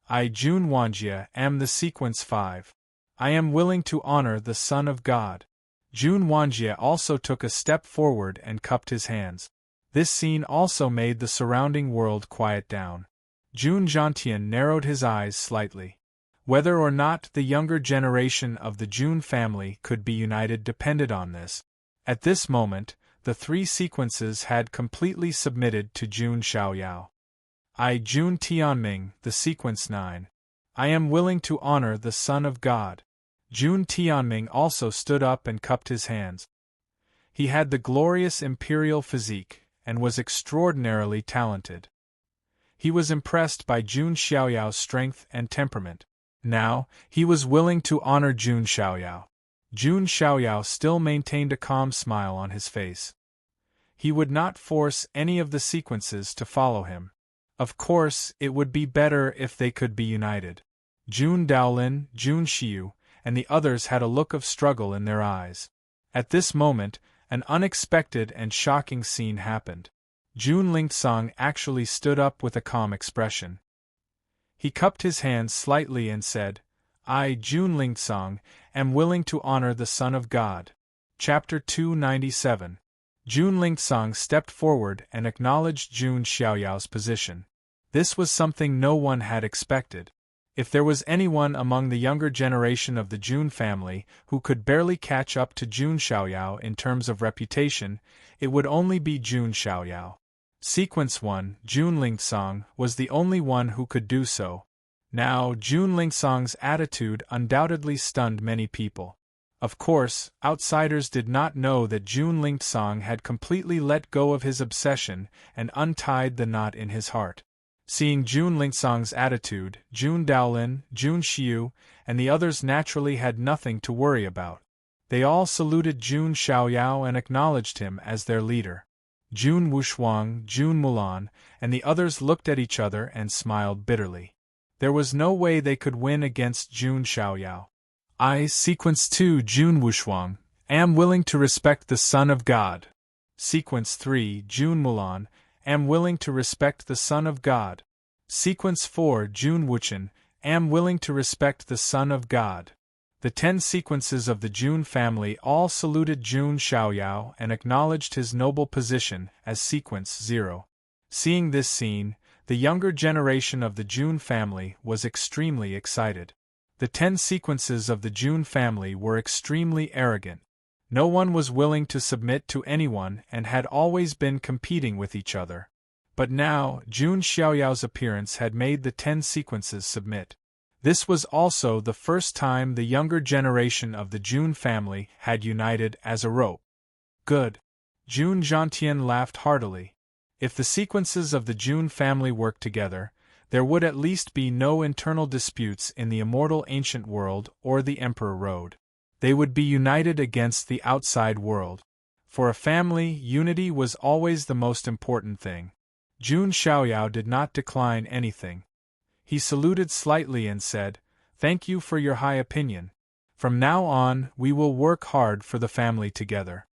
I, Jun Wanjie, am the sequence 5. I am willing to honor the Son of God. Jun Wanjie also took a step forward and cupped his hands. This scene also made the surrounding world quiet down. Jun Zhantian narrowed his eyes slightly. Whether or not the younger generation of the Jun family could be united depended on this. At this moment, the three sequences had completely submitted to Jun Xiaoyao. I, Jun Tianming, the sequence 9. I am willing to honor the Son of God. Jun Tianming also stood up and cupped his hands. He had the glorious imperial physique, and was extraordinarily talented. He was impressed by Jun Xiaoyao's strength and temperament. Now, he was willing to honor Jun Xiaoyao. Jun Xiaoyao still maintained a calm smile on his face. He would not force any of the sequences to follow him. Of course, it would be better if they could be united. Jun Daolin, Jun Xiu, and the others had a look of struggle in their eyes. At this moment, an unexpected and shocking scene happened. Jun Lingsong actually stood up with a calm expression. He cupped his hands slightly and said, I, Jun Lingsong, am willing to honor the Son of God. Chapter 297. Jun Lingsong stepped forward and acknowledged Jun Xiaoyao's position. This was something no one had expected. If there was anyone among the younger generation of the Jun family who could barely catch up to Jun Xiaoyao in terms of reputation, it would only be Jun Xiaoyao. Sequence 1, Jun Lingsong, was the only one who could do so. Now, Jun Lingsong's attitude undoubtedly stunned many people. Of course, outsiders did not know that Jun Lingsong had completely let go of his obsession and untied the knot in his heart. Seeing Jun Lingsong's attitude, Jun Daolin, Jun Xiu, and the others naturally had nothing to worry about. They all saluted Jun Xiaoyao and acknowledged him as their leader. Jun Wushuang, Jun Mulan, and the others looked at each other and smiled bitterly. There was no way they could win against Jun Xiaoyao. Sequence 2 Jun Wushuang, am willing to respect the Son of God. Sequence 3 Jun Mulan, am willing to respect the Son of God. Sequence 4 Jun Wuchen, am willing to respect the Son of God. The 10 sequences of the Jun family all saluted Jun Xiaoyao and acknowledged his noble position as Sequence 0. Seeing this scene, the younger generation of the Jun family was extremely excited. The 10 sequences of the Jun family were extremely arrogant. No one was willing to submit to anyone and had always been competing with each other. But now, Jun Xiaoyao's appearance had made the 10 sequences submit. This was also the first time the younger generation of the Jun family had united as a rope. Good. Jun Zhantian laughed heartily. If the sequences of the Jun family worked together, there would at least be no internal disputes in the immortal ancient world or the Emperor Road. They would be united against the outside world. For a family, unity was always the most important thing. Jun Xiaoyao did not decline anything. He saluted slightly and said, "Thank you for your high opinion. From now on, we will work hard for the family together."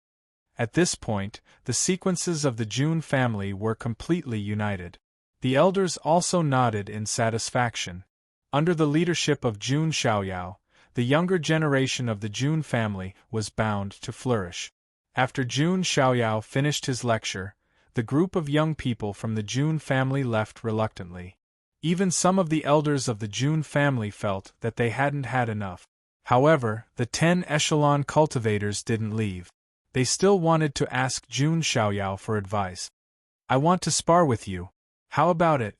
At this point, the sequences of the Jun family were completely united. The elders also nodded in satisfaction. Under the leadership of Jun Xiaoyao, the younger generation of the Jun family was bound to flourish. After Jun Xiaoyao finished his lecture, the group of young people from the Jun family left reluctantly. Even some of the elders of the Jun family felt that they hadn't had enough. However, the 10 echelon cultivators didn't leave. They still wanted to ask Jun Xiaoyao for advice. "I want to spar with you. How about it?"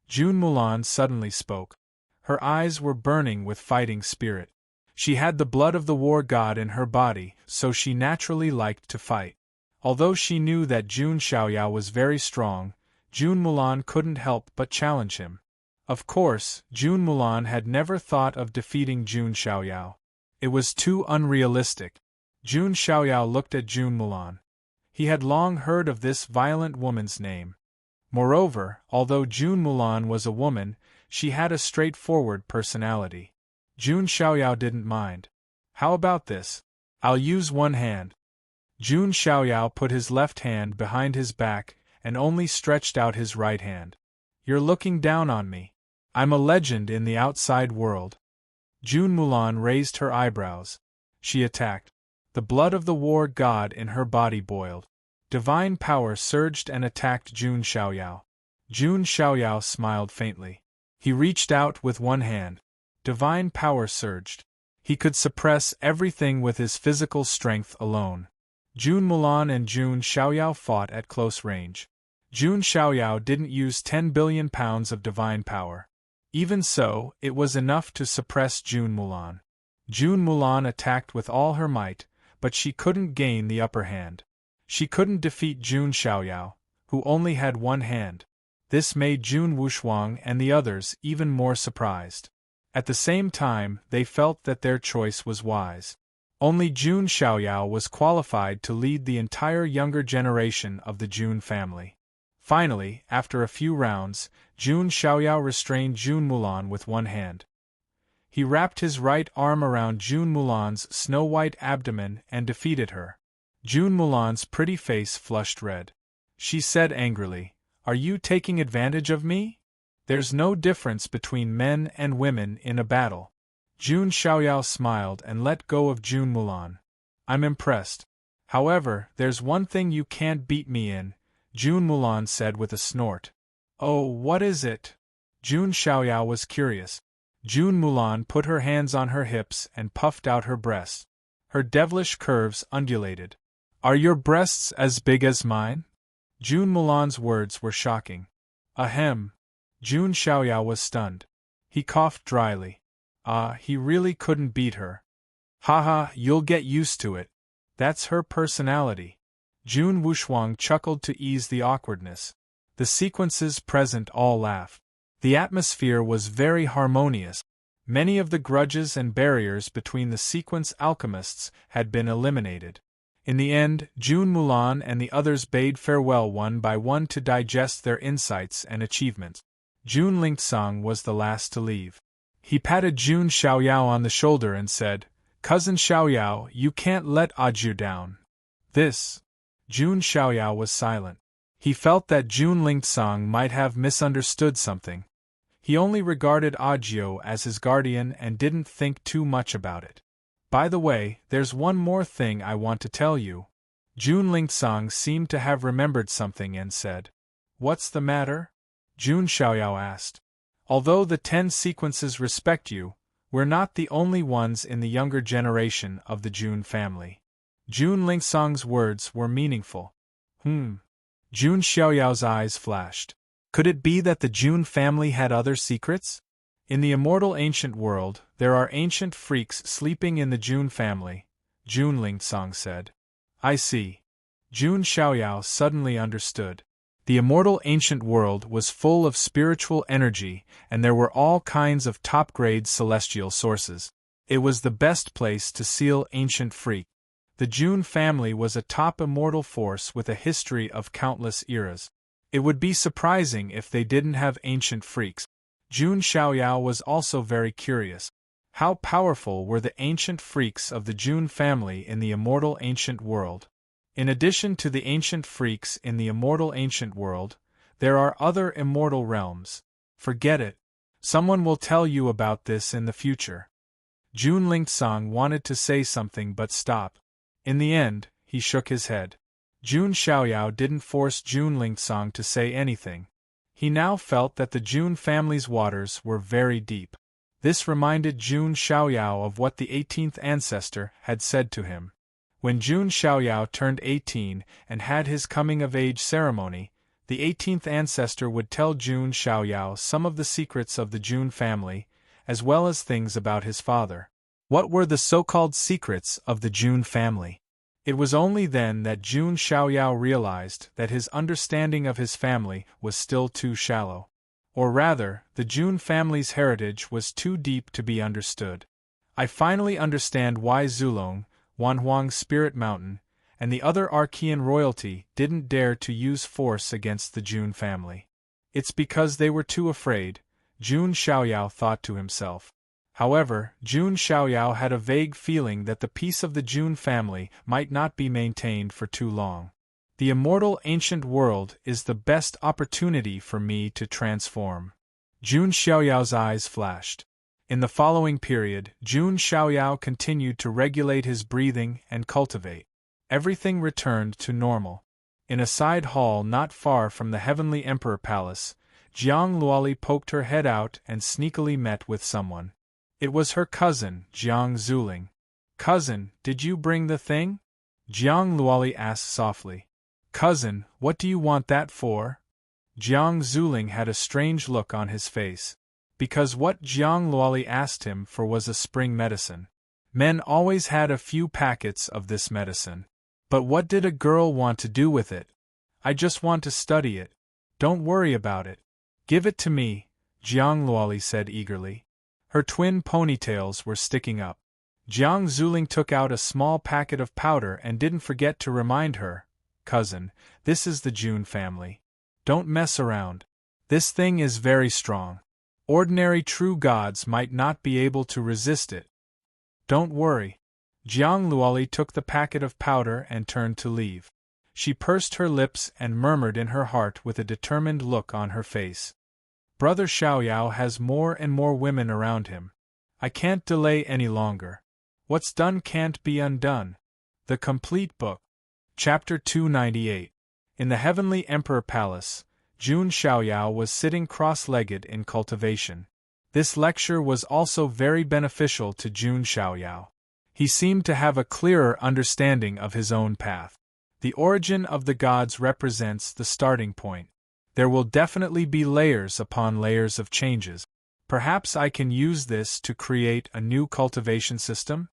Jun Mulan suddenly spoke. Her eyes were burning with fighting spirit. She had the blood of the war god in her body, so she naturally liked to fight. Although she knew that Jun Xiaoyao was very strong, Jun Mulan couldn't help but challenge him. Of course, Jun Mulan had never thought of defeating Jun Xiaoyao. It was too unrealistic. Jun Xiaoyao looked at Jun Mulan. He had long heard of this violent woman's name. Moreover, although Jun Mulan was a woman, she had a straightforward personality. Jun Xiaoyao didn't mind. "How about this? I'll use one hand." Jun Xiaoyao put his left hand behind his back and only stretched out his right hand. "You're looking down on me. I'm a legend in the outside world." Jun Mulan raised her eyebrows. She attacked. The blood of the war god in her body boiled. Divine power surged and attacked Jun Xiaoyao. Jun Xiaoyao smiled faintly. He reached out with one hand. Divine power surged. He could suppress everything with his physical strength alone. Jun Mulan and Jun Xiaoyao fought at close range. Jun Xiaoyao didn't use 10 billion pounds of divine power. Even so, it was enough to suppress Jun Mulan. Jun Mulan attacked with all her might, but she couldn't gain the upper hand. She couldn't defeat Jun Xiaoyao, who only had one hand. This made Jun Wushuang and the others even more surprised. At the same time, they felt that their choice was wise. Only Jun Xiaoyao was qualified to lead the entire younger generation of the Jun family. Finally, after a few rounds, Jun Xiaoyao restrained Jun Mulan with one hand. He wrapped his right arm around Jun Mulan's snow-white abdomen and defeated her. Jun Mulan's pretty face flushed red. She said angrily, "Are you taking advantage of me? There's no difference between men and women in a battle." Jun Xiaoyao smiled and let go of Jun Mulan. "I'm impressed. However, there's one thing you can't beat me in," Jun Mulan said with a snort. "Oh, what is it?" Jun Xiaoyao was curious. Jun Mulan put her hands on her hips and puffed out her breasts. Her devilish curves undulated. "Are your breasts as big as mine?" Jun Mulan's words were shocking. Ahem. Jun Xiaoyao was stunned. He coughed dryly. He really couldn't beat her. Haha, you'll get used to it. That's her personality. Jun Wuxuang chuckled to ease the awkwardness. The sequences present all laughed. The atmosphere was very harmonious. Many of the grudges and barriers between the sequence alchemists had been eliminated. In the end, Jun Mulan and the others bade farewell one by one to digest their insights and achievements. Jun Lingsong was the last to leave. He patted Jun Xiaoyao on the shoulder and said, "Cousin Xiaoyao, you can't let Ajie down." This. Jun Xiaoyao was silent. He felt that Jun Lingsong might have misunderstood something. He only regarded Ajie as his guardian and didn't think too much about it. By the way, there's one more thing I want to tell you. Jun Lingsong seemed to have remembered something and said, "What's the matter?" Jun Xiaoyao asked. "Although the 10 sequences respect you, we're not the only ones in the younger generation of the Jun family." Jun Lingsong's words were meaningful. Jun Xiaoyao's eyes flashed. Could it be that the Jun family had other secrets? In the immortal ancient world, there are ancient freaks sleeping in the Jun family, Jun Lingsong said. I see. Jun Xiaoyao suddenly understood. The immortal ancient world was full of spiritual energy, and there were all kinds of top-grade celestial sources. It was the best place to seal ancient freak. The Jun family was a top immortal force with a history of countless eras. It would be surprising if they didn't have ancient freaks. Jun Xiaoyao was also very curious. How powerful were the ancient freaks of the Jun family in the immortal ancient world? In addition to the ancient freaks in the immortal ancient world, there are other immortal realms. Forget it. Someone will tell you about this in the future. Jun Lingsong wanted to say something but stopped. In the end, he shook his head. Jun Xiaoyao didn't force Jun Lingsong to say anything. He now felt that the Jun family's waters were very deep. This reminded Jun Xiaoyao of what the 18th ancestor had said to him. When Jun Xiaoyao turned 18 and had his coming-of-age ceremony, the 18th ancestor would tell Jun Xiaoyao some of the secrets of the Jun family, as well as things about his father. What were the so-called secrets of the Jun family? It was only then that Jun Xiaoyao realized that his understanding of his family was still too shallow. Or rather, the Jun family's heritage was too deep to be understood. I finally understand why Zulong, Wanhuang's Spirit Mountain, and the other Archean royalty didn't dare to use force against the Jun family. It's because they were too afraid, Jun Xiaoyao thought to himself. However, Jun Xiaoyao had a vague feeling that the peace of the Jun family might not be maintained for too long. The immortal ancient world is the best opportunity for me to transform. Jun Xiaoyao's eyes flashed. In the following period, Jun Xiaoyao continued to regulate his breathing and cultivate. Everything returned to normal. In a side hall not far from the Heavenly Emperor Palace, Jiang Luoli poked her head out and sneakily met with someone. It was her cousin, Jiang Zuling. "Cousin, did you bring the thing?" Jiang Luoli asked softly. "Cousin, what do you want that for?" Jiang Zuling had a strange look on his face. Because what Jiang Luoli asked him for was a spring medicine. Men always had a few packets of this medicine. But what did a girl want to do with it? "I just want to study it. Don't worry about it. Give it to me," Jiang Luoli said eagerly. Her twin ponytails were sticking up. Jiang Zuling took out a small packet of powder and didn't forget to remind her, "Cousin, this is the Jun family. Don't mess around. This thing is very strong. Ordinary true gods might not be able to resist it. Don't worry." Jiang Luoli took the packet of powder and turned to leave. She pursed her lips and murmured in her heart with a determined look on her face. Brother Xiaoyao has more and more women around him. I can't delay any longer. What's done can't be undone. The Complete Book. Chapter 298. In the Heavenly Emperor Palace, Jun Xiaoyao was sitting cross-legged in cultivation. This lecture was also very beneficial to Jun Xiaoyao. He seemed to have a clearer understanding of his own path. The origin of the gods represents the starting point. There will definitely be layers upon layers of changes. Perhaps I can use this to create a new cultivation system?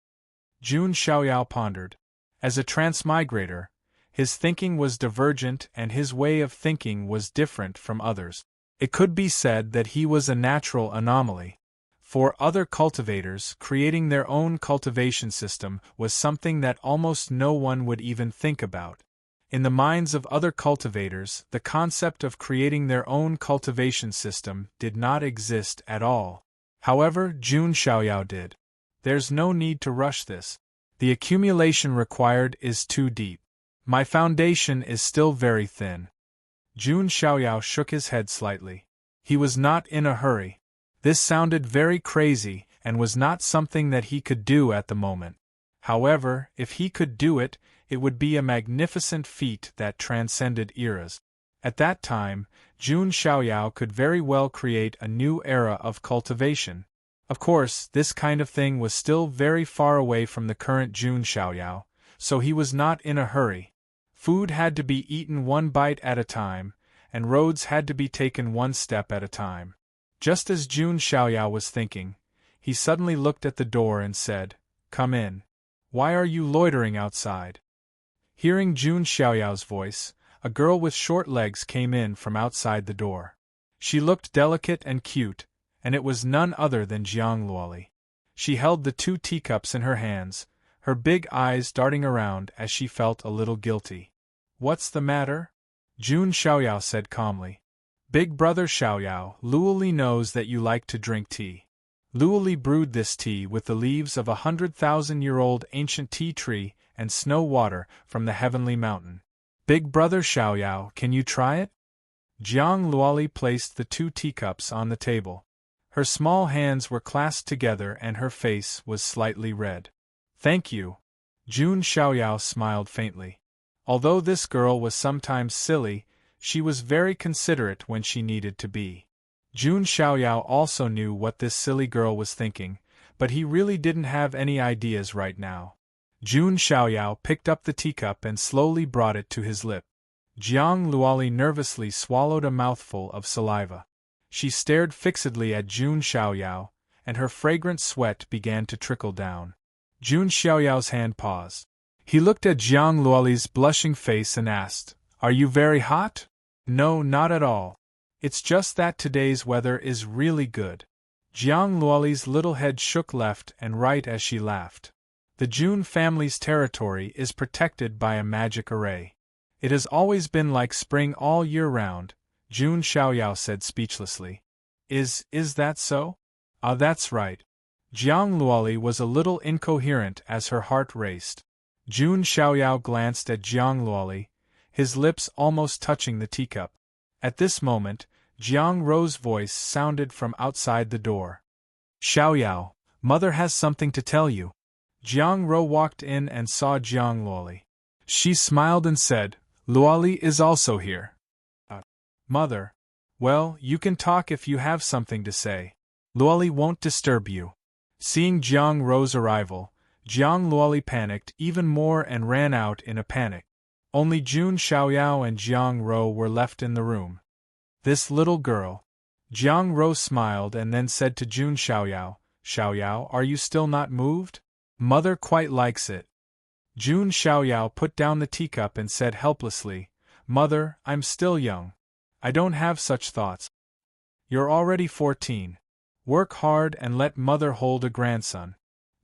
Jun Xiaoyao pondered. As a transmigrator, his thinking was divergent and his way of thinking was different from others. It could be said that he was a natural anomaly. For other cultivators, creating their own cultivation system was something that almost no one would even think about. In the minds of other cultivators, the concept of creating their own cultivation system did not exist at all. However, Jun Xiaoyao did. There's no need to rush this. The accumulation required is too deep. My foundation is still very thin. Jun Xiaoyao shook his head slightly. He was not in a hurry. This sounded very crazy and was not something that he could do at the moment. However, if he could do it, it would be a magnificent feat that transcended eras. At that time, Jun Xiaoyao could very well create a new era of cultivation. Of course, this kind of thing was still very far away from the current Jun Xiaoyao, so he was not in a hurry. Food had to be eaten one bite at a time, and roads had to be taken one step at a time. Just as Jun Xiaoyao was thinking, he suddenly looked at the door and said, "Come in. Why are you loitering outside?" Hearing Jun Xiaoyao's voice, a girl with short legs came in from outside the door. She looked delicate and cute, and it was none other than Jiang Luoli. She held the 2 teacups in her hands, her big eyes darting around as she felt a little guilty. "What's the matter?" Jun Xiaoyao said calmly. "Big brother Xiaoyao, Luoli knows that you like to drink tea. Luoli brewed this tea with the leaves of 100,000-year-old ancient tea tree and snow water from the heavenly mountain. Big brother Xiaoyao, can you try it?" Jiang Luoli placed the 2 teacups on the table. Her small hands were clasped together and her face was slightly red. "Thank you." Jun Xiaoyao smiled faintly. Although this girl was sometimes silly, she was very considerate when she needed to be. Jun Xiaoyao also knew what this silly girl was thinking, but he really didn't have any ideas right now. Jun Xiaoyao picked up the teacup and slowly brought it to his lip. Jiang Luoli nervously swallowed a mouthful of saliva. She stared fixedly at Jun Xiaoyao, and her fragrant sweat began to trickle down. Jun Xiaoyao's hand paused. He looked at Jiang Luoli's blushing face and asked, "Are you very hot?" "No, not at all. It's just that today's weather is really good." Jiang Luoli's little head shook left and right as she laughed. The Jun family's territory is protected by a magic array. It has always been like spring all year round, Jun Xiaoyao said speechlessly. Is that so? Ah, that's right. Jiang Luoli was a little incoherent as her heart raced. Jun Xiaoyao glanced at Jiang Luoli, his lips almost touching the teacup. At this moment, Jiang Ro's voice sounded from outside the door. "Xiaoyao, mother has something to tell you." Jiang Ro walked in and saw Jiang Luoli. She smiled and said, "Luoli is also here." "Mother. Well, you can talk if you have something to say. Luoli won't disturb you." Seeing Jiang Ro's arrival, Jiang Luoli panicked even more and ran out in a panic. Only Jun Xiaoyao and Jiang Ro were left in the room. "This little girl." Jiang Ro smiled and then said to Jun Xiaoyao, "Xiaoyao, are you still not moved? Mother quite likes it." Jun Xiaoyao put down the teacup and said helplessly, "Mother, I'm still young. I don't have such thoughts." "You're already 14. Work hard and let mother hold a grandson."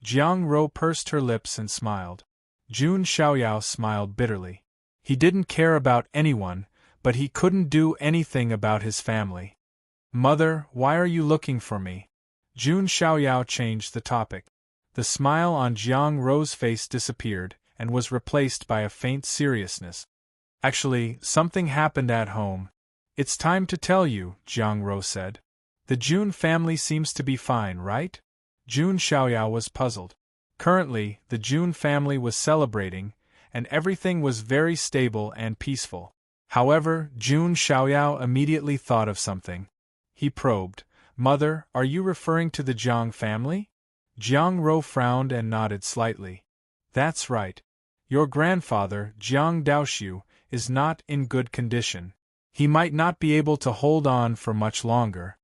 Jiang Ro pursed her lips and smiled. Jun Xiaoyao smiled bitterly. He didn't care about anyone, but he couldn't do anything about his family. "Mother, why are you looking for me?" Jun Xiaoyao changed the topic. The smile on Jiang Ro's face disappeared and was replaced by a faint seriousness. "Actually, something happened at home. It's time to tell you," Jiang Ro said. "The Jun family seems to be fine, right?" Jun Xiaoyao was puzzled. Currently, the Jun family was celebrating, and everything was very stable and peaceful. However, Jun Xiaoyao immediately thought of something. He probed, "Mother, are you referring to the Jiang family?" Jiang Ro frowned and nodded slightly. "That's right. Your grandfather, Jiang Daoxiu, is not in good condition. He might not be able to hold on for much longer."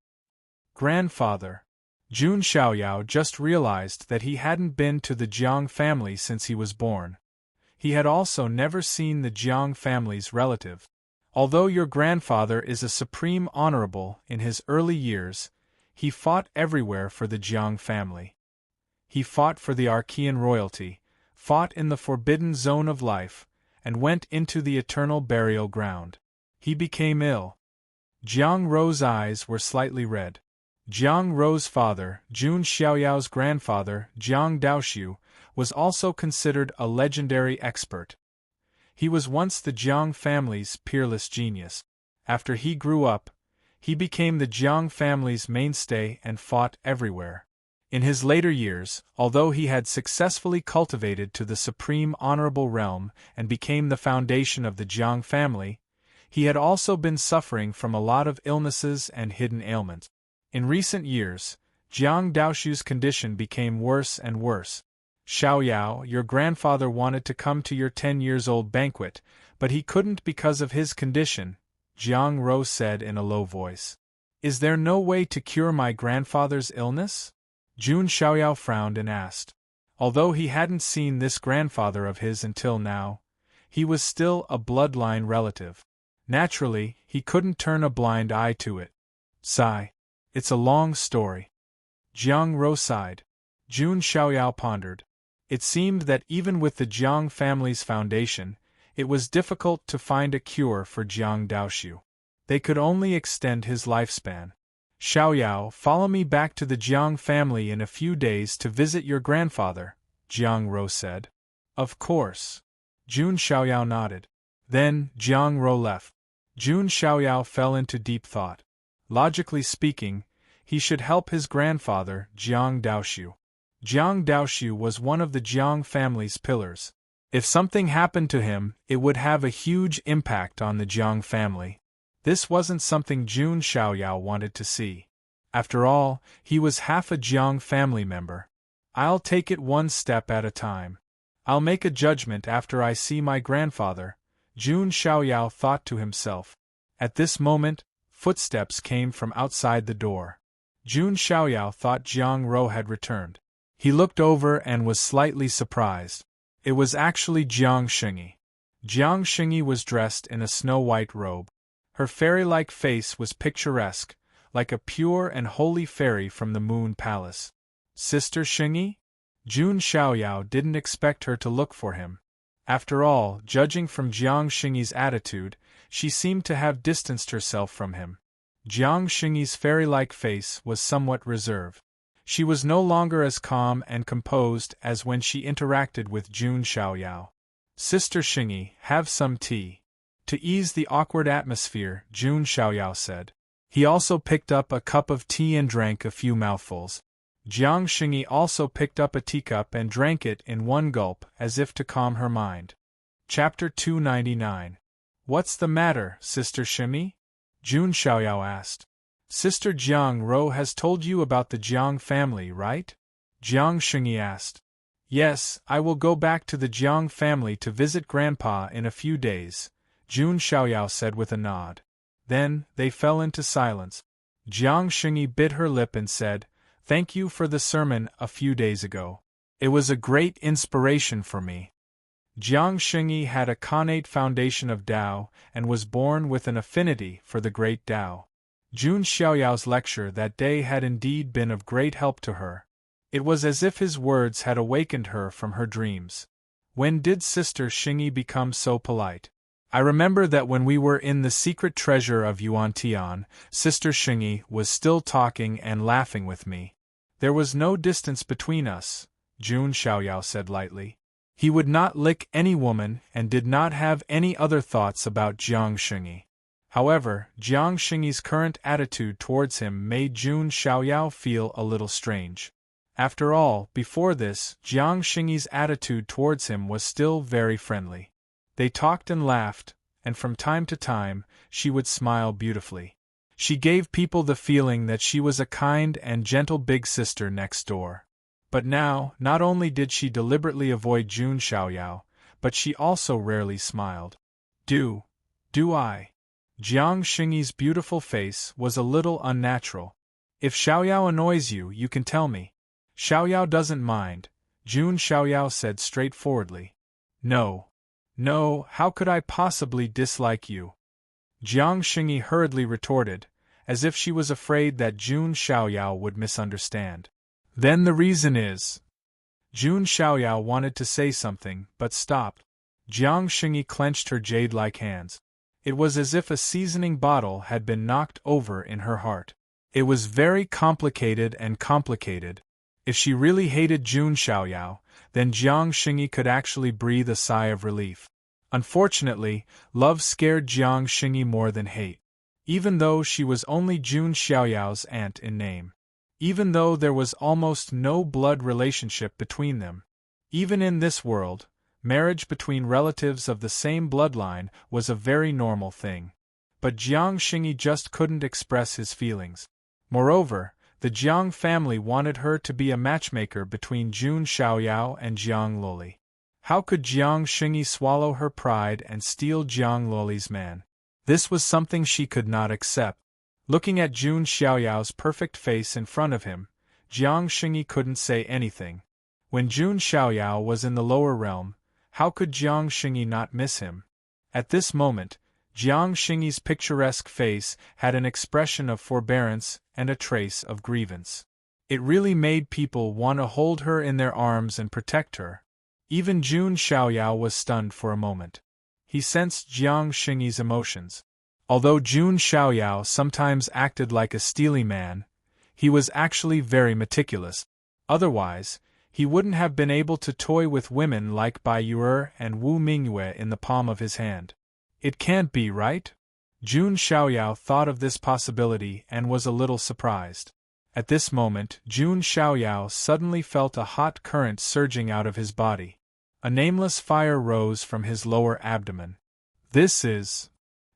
"Grandfather." Jun Xiaoyao just realized that he hadn't been to the Jiang family since he was born. He had also never seen the Jiang family's relative. Although your grandfather is a supreme honorable in his early years, he fought everywhere for the Jiang family. He fought for the Archean royalty, fought in the forbidden zone of life, and went into the eternal burial ground. He became ill. Jiang Rou's eyes were slightly red. Jiang Rou's father, Jun Xiaoyao's grandfather, Jiang Daoxiu, was also considered a legendary expert. He was once the Jiang family's peerless genius. After he grew up, he became the Jiang family's mainstay and fought everywhere. In his later years, although he had successfully cultivated to the supreme honorable realm and became the foundation of the Jiang family, he had also been suffering from a lot of illnesses and hidden ailments. In recent years, Jiang Daoxiu's condition became worse and worse. Xiaoyao, your grandfather wanted to come to your 10-years-old banquet, but he couldn't because of his condition, Jiang Rou said in a low voice. Is there no way to cure my grandfather's illness? Jun Xiaoyao frowned and asked. Although he hadn't seen this grandfather of his until now, he was still a bloodline relative. Naturally, he couldn't turn a blind eye to it. Sigh. It's a long story. Jiang Rou sighed. Jun Xiaoyao pondered. It seemed that even with the Jiang family's foundation, it was difficult to find a cure for Jiang Daoxiu. They could only extend his lifespan. Xiaoyao, follow me back to the Jiang family in a few days to visit your grandfather, Jiang Rou said. Of course. Jun Xiaoyao nodded. Then, Jiang Rou left. Jun Xiaoyao fell into deep thought. Logically speaking, he should help his grandfather, Jiang Daoxiu. Jiang Daoxiu was one of the Jiang family's pillars. If something happened to him, it would have a huge impact on the Jiang family. This wasn't something Jun Xiaoyao wanted to see. After all, he was half a Jiang family member. I'll take it one step at a time. I'll make a judgment after I see my grandfather, Jun Xiaoyao thought to himself. At this moment, footsteps came from outside the door. Jun Xiaoyao thought Jiang Rou had returned. He looked over and was slightly surprised. It was actually Jiang Xingyi. Jiang Xingyi was dressed in a snow-white robe. Her fairy-like face was picturesque, like a pure and holy fairy from the Moon Palace. Sister Xingyi? Jun Xiaoyao didn't expect her to look for him. After all, judging from Jiang Xingyi's attitude, she seemed to have distanced herself from him. Jiang Xingyi's fairy-like face was somewhat reserved. She was no longer as calm and composed as when she interacted with Jun Xiaoyao. Sister Xingyi, have some tea. To ease the awkward atmosphere, Jun Xiaoyao said. He also picked up a cup of tea and drank a few mouthfuls. Jiang Xingyi also picked up a teacup and drank it in one gulp as if to calm her mind. Chapter 299. What's the matter, Sister Xingyi? Jun Xiaoyao asked. Sister Jiang Rou has told you about the Jiang family, right? Jiang Xingyi asked. Yes, I will go back to the Jiang family to visit Grandpa in a few days, Jun Xiaoyao said with a nod. Then, they fell into silence. Jiang Xingyi bit her lip and said, Thank you for the sermon a few days ago. It was a great inspiration for me. Jiang Xingyi had a connate foundation of Tao and was born with an affinity for the great Tao. Jun Xiaoyao's lecture that day had indeed been of great help to her. It was as if his words had awakened her from her dreams. When did Sister Xingyi become so polite? I remember that when we were in the secret treasure of Yuantian, Sister Xingyi was still talking and laughing with me. There was no distance between us, Jun Xiaoyao said lightly. He would not lick any woman and did not have any other thoughts about Jiang Xingyi. However, Jiang Xingyi's current attitude towards him made Jun Xiaoyao feel a little strange. After all, before this, Jiang Xingyi's attitude towards him was still very friendly. They talked and laughed, and from time to time, she would smile beautifully. She gave people the feeling that she was a kind and gentle big sister next door. But now, not only did she deliberately avoid Jun Xiaoyao, but she also rarely smiled. Do I? Jiang Xingyi's beautiful face was a little unnatural. If Xiaoyao annoys you, you can tell me. Xiaoyao doesn't mind, Jun Xiaoyao said straightforwardly. No. No, how could I possibly dislike you? Jiang Xingyi hurriedly retorted, as if she was afraid that Jun Xiaoyao would misunderstand. Then the reason is... Jun Xiaoyao wanted to say something, but stopped. Jiang Xingyi clenched her jade-like hands. It was as if a seasoning bottle had been knocked over in her heart. It was very complicated and complicated. If she really hated Jun Xiaoyao, then Jiang Xingyi could actually breathe a sigh of relief. Unfortunately, love scared Jiang Xingyi more than hate. Even though she was only Jun Xiaoyao's aunt in name. Even though there was almost no blood relationship between them. Even in this world, marriage between relatives of the same bloodline was a very normal thing. But Jiang Xingyi just couldn't express his feelings. Moreover, the Jiang family wanted her to be a matchmaker between Jun Xiaoyao and Jiang Luoli. How could Jiang Xingyi swallow her pride and steal Jiang Luoli's man? This was something she could not accept. Looking at Jun Xiaoyao's perfect face in front of him, Jiang Xingyi couldn't say anything. When Jun Xiaoyao was in the lower realm, how could Jiang Xingyi not miss him? At this moment, Jiang Xingyi's picturesque face had an expression of forbearance and a trace of grievance. It really made people want to hold her in their arms and protect her. Even Jun Xiaoyao was stunned for a moment. He sensed Jiang Xingyi's emotions. Although Jun Xiaoyao sometimes acted like a steely man, he was actually very meticulous. Otherwise, he wouldn't have been able to toy with women like Bai Yu'er and Wu Mingyue in the palm of his hand. It can't be, right? Jun Xiaoyao thought of this possibility and was a little surprised. At this moment, Jun Xiaoyao suddenly felt a hot current surging out of his body. A nameless fire rose from his lower abdomen. This is...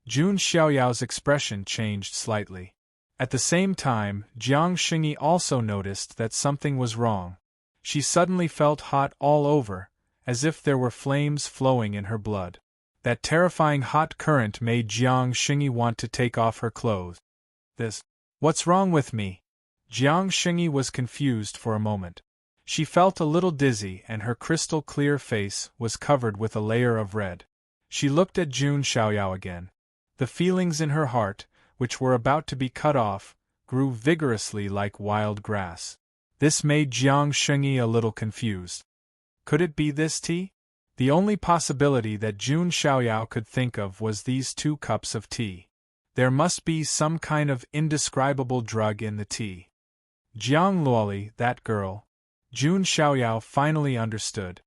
Jun Xiaoyao's expression changed slightly. At the same time, Jiang Xingyi also noticed that something was wrong. She suddenly felt hot all over, as if there were flames flowing in her blood. That terrifying hot current made Jiang Xingyi want to take off her clothes. What's wrong with me? Jiang Xingyi was confused for a moment. She felt a little dizzy and her crystal-clear face was covered with a layer of red. She looked at Jun Xiaoyao again. The feelings in her heart, which were about to be cut off, grew vigorously like wild grass. This made Jiang Xingyi a little confused. Could it be this tea? The only possibility that Jun Xiaoyao could think of was these 2 cups of tea. There must be some kind of indescribable drug in the tea. Jiang Luoli, that girl. Jun Xiaoyao finally understood.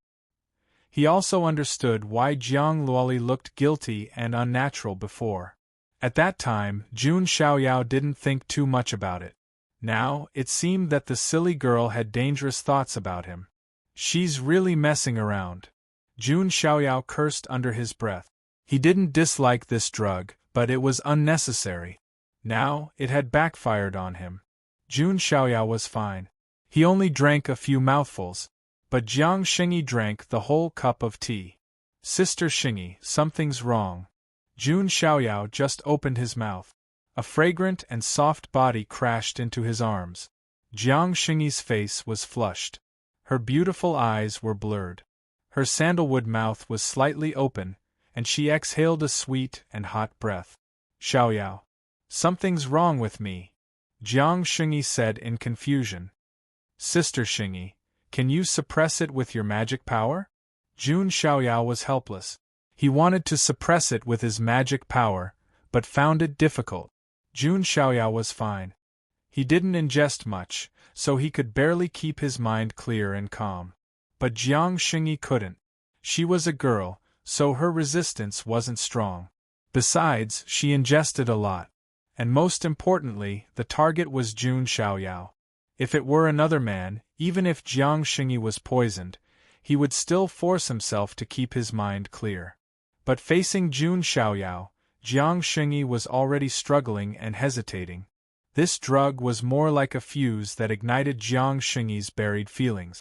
He also understood why Jiang Luoli looked guilty and unnatural before. At that time, Jun Xiaoyao didn't think too much about it. Now, it seemed that the silly girl had dangerous thoughts about him. She's really messing around. Jun Xiaoyao cursed under his breath. He didn't dislike this drug, but it was unnecessary. Now, it had backfired on him. Jun Xiaoyao was fine. He only drank a few mouthfuls. But Jiang Xingyi drank the whole cup of tea. Sister Xingyi, something's wrong. Jun Xiaoyao just opened his mouth. A fragrant and soft body crashed into his arms. Jiang Xingyi's face was flushed. Her beautiful eyes were blurred. Her sandalwood mouth was slightly open, and she exhaled a sweet and hot breath. Xiaoyao. Something's wrong with me, Jiang Xingyi said in confusion. Sister Xingyi, can you suppress it with your magic power? Jun Xiaoyao was helpless. He wanted to suppress it with his magic power, but found it difficult. Jun Xiaoyao was fine. He didn't ingest much, so he could barely keep his mind clear and calm. But Jiang Xingyi couldn't. She was a girl, so her resistance wasn't strong. Besides, she ingested a lot. And most importantly, the target was Jun Xiaoyao. If it were another man, even if Jiang Xingyi was poisoned, he would still force himself to keep his mind clear. But facing Jun Xiaoyao, Jiang Xingyi was already struggling and hesitating. This drug was more like a fuse that ignited Jiang Xingyi's buried feelings.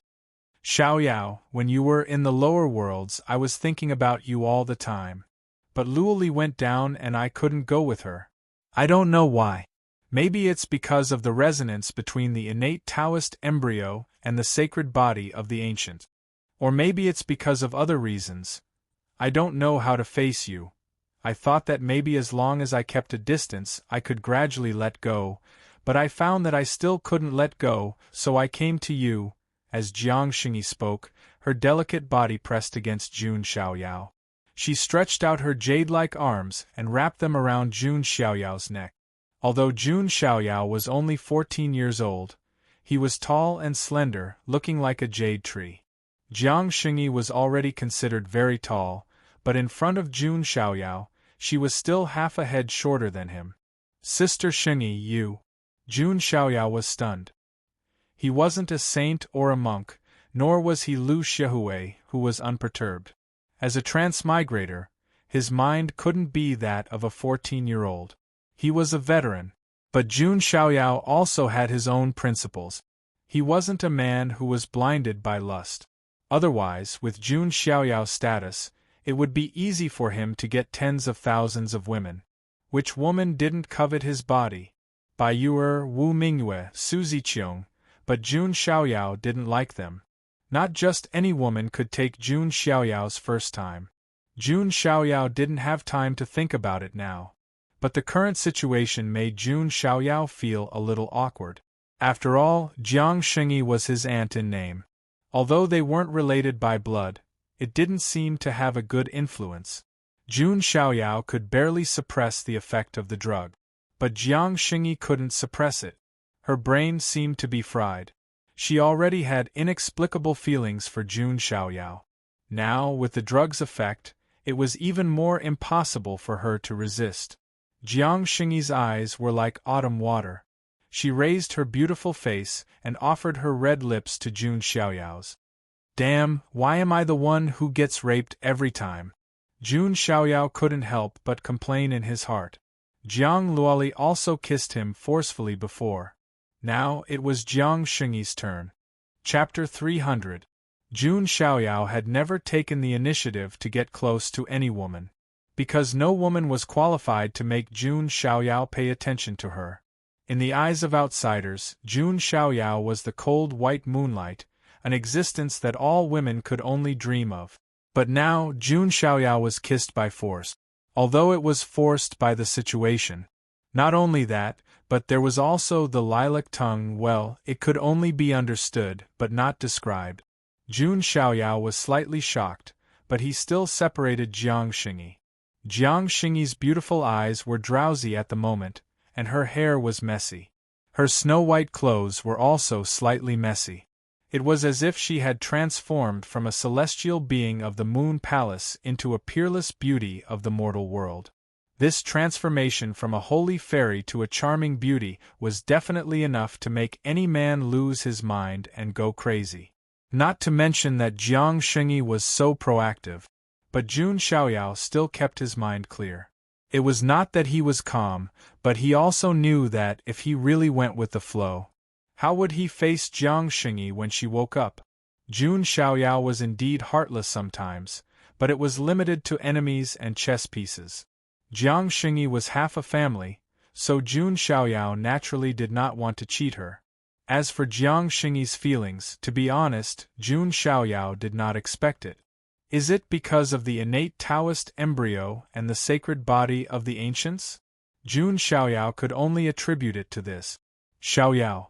Xiaoyao, when you were in the lower worlds, I was thinking about you all the time. But Luoli went down and I couldn't go with her. I don't know why. Maybe it's because of the resonance between the innate Taoist embryo and the sacred body of the ancient. Or maybe it's because of other reasons. I don't know how to face you. I thought that maybe as long as I kept a distance I could gradually let go, but I found that I still couldn't let go, so I came to you." As Jiang Xingyi spoke, her delicate body pressed against Jun Xiaoyao. She stretched out her jade-like arms and wrapped them around Jun Xiaoyao's neck. Although Jun Xiaoyao was only 14 years old, he was tall and slender, looking like a jade tree. Jiang Xingyi was already considered very tall, but in front of Jun Xiaoyao, she was still half a head shorter than him. "Sister Xingyi, you..." Jun Xiaoyao was stunned. He wasn't a saint or a monk, nor was he Lu Xiaohui, who was unperturbed. As a transmigrator, his mind couldn't be that of a 14-year-old. He was a veteran, but Jun Xiaoyao also had his own principles. He wasn't a man who was blinded by lust. Otherwise, with Jun Xiaoyao's status, it would be easy for him to get tens of thousands of women. Which woman didn't covet his body? Bai Yuer, Wu Mingyue, Su Ziqiong, but Jun Xiaoyao didn't like them. Not just any woman could take Jun Xiaoyao's first time. Jun Xiaoyao didn't have time to think about it now. But the current situation made Jun Xiaoyao feel a little awkward. After all, Jiang Xingyi was his aunt in name. Although they weren't related by blood, it didn't seem to have a good influence. Jun Xiaoyao could barely suppress the effect of the drug. But Jiang Xingyi couldn't suppress it. Her brain seemed to be fried. She already had inexplicable feelings for Jun Xiaoyao. Now, with the drug's effect, it was even more impossible for her to resist. Jiang Xingyi's eyes were like autumn water. She raised her beautiful face and offered her red lips to Jun Xiaoyao's. "Damn, why am I the one who gets raped every time?" Jun Xiaoyao couldn't help but complain in his heart. Jiang Luoli also kissed him forcefully before. Now it was Jiang Xingyi's turn. Chapter 300. Jun Xiaoyao had never taken the initiative to get close to any woman, because no woman was qualified to make Jun Xiaoyao pay attention to her. In the eyes of outsiders, Jun Xiaoyao was the cold white moonlight, an existence that all women could only dream of. But now Jun Xiaoyao was kissed by force. Although it was forced by the situation. Not only that, but there was also the lilac tongue. Well, it could only be understood, but not described. Jun Xiaoyao was slightly shocked, but he still separated Jiang Xingyi. Jiang Xingyi's beautiful eyes were drowsy at the moment, and her hair was messy. Her snow-white clothes were also slightly messy. It was as if she had transformed from a celestial being of the Moon Palace into a peerless beauty of the mortal world. This transformation from a holy fairy to a charming beauty was definitely enough to make any man lose his mind and go crazy. Not to mention that Jiang Xingyi was so proactive. But Jun Xiaoyao still kept his mind clear. It was not that he was calm, but he also knew that if he really went with the flow, how would he face Jiang Xingyi when she woke up? Jun Xiaoyao was indeed heartless sometimes, but it was limited to enemies and chess pieces. Jiang Xingyi was half a family, so Jun Xiaoyao naturally did not want to cheat her. As for Jiang Xingyi's feelings, to be honest, Jun Xiaoyao did not expect it. Is it because of the innate Taoist embryo and the sacred body of the ancients? Jun Xiaoyao could only attribute it to this. "Xiaoyao."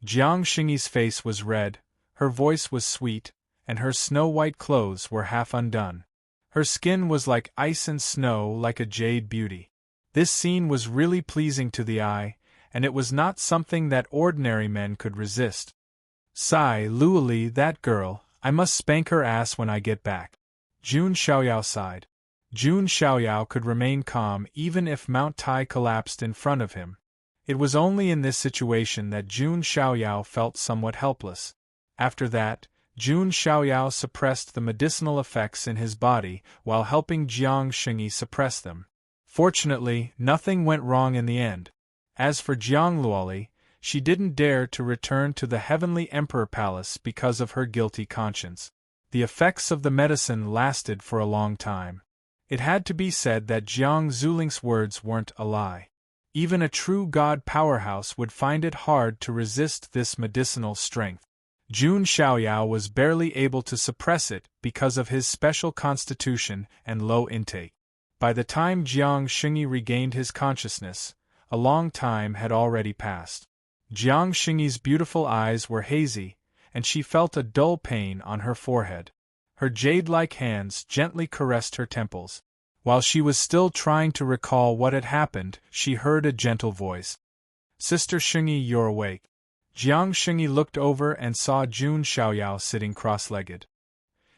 Jiang Xingyi's face was red, her voice was sweet, and her snow-white clothes were half undone. Her skin was like ice and snow, like a jade beauty. This scene was really pleasing to the eye, and it was not something that ordinary men could resist. "Sigh, Luoli, that girl, I must spank her ass when I get back." Jun Xiaoyao sighed. Jun Xiaoyao could remain calm even if Mount Tai collapsed in front of him. It was only in this situation that Jun Xiaoyao felt somewhat helpless. After that, Jun Xiaoyao suppressed the medicinal effects in his body while helping Jiang Xingyi suppress them. Fortunately, nothing went wrong in the end. As for Jiang Luoli, she didn't dare to return to the Heavenly Emperor Palace because of her guilty conscience. The effects of the medicine lasted for a long time. It had to be said that Jiang Zuling's words weren't a lie. Even a true god powerhouse would find it hard to resist this medicinal strength. Jun Xiaoyao was barely able to suppress it because of his special constitution and low intake. By the time Jiang Xingyi regained his consciousness, a long time had already passed. Jiang Xingyi's beautiful eyes were hazy, and she felt a dull pain on her forehead. Her jade-like hands gently caressed her temples. While she was still trying to recall what had happened, she heard a gentle voice. "Sister Xingyi, you're awake." Jiang Xingyi looked over and saw Jun Xiaoyao sitting cross-legged.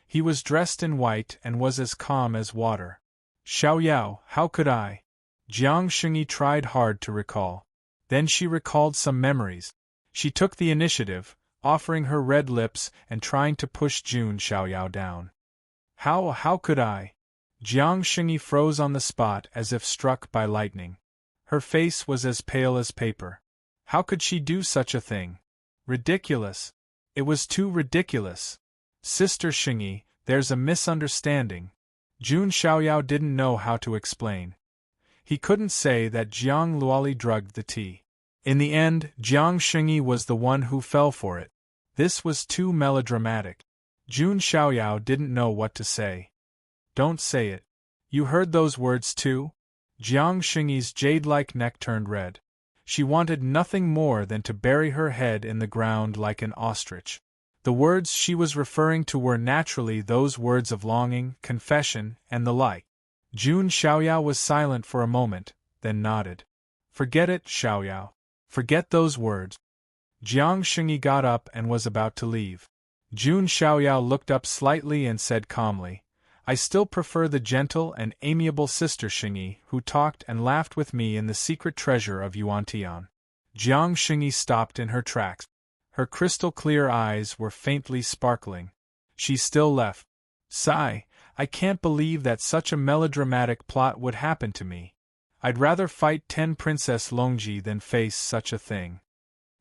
He was dressed in white and was as calm as water. "Xiaoyao, how could I?" Jiang Xingyi tried hard to recall. Then she recalled some memories. She took the initiative, offering her red lips and trying to push Jun Xiaoyao down. How could I?" Jiang Xingyi froze on the spot as if struck by lightning. Her face was as pale as paper. How could she do such a thing? Ridiculous. It was too ridiculous. "Sister Xingyi, there's a misunderstanding." Jun Xiaoyao didn't know how to explain. He couldn't say that Jiang Luoli drugged the tea. In the end, Jiang Xingyi was the one who fell for it. This was too melodramatic. Jun Xiaoyao didn't know what to say. "Don't say it. You heard those words too?" Jiang Xingyi's jade-like neck turned red. She wanted nothing more than to bury her head in the ground like an ostrich. The words she was referring to were naturally those words of longing, confession, and the like. Jun Xiaoyao was silent for a moment, then nodded. "Forget it, Xiaoyao. Forget those words." Jiang Xingyi got up and was about to leave. Jun Xiaoyao looked up slightly and said calmly, "I still prefer the gentle and amiable Sister Xingyi who talked and laughed with me in the secret treasure of Yuantian." Jiang Xingyi stopped in her tracks. Her crystal-clear eyes were faintly sparkling. She still left. "Sigh, I can't believe that such a melodramatic plot would happen to me. I'd rather fight 10 Princess Longji than face such a thing."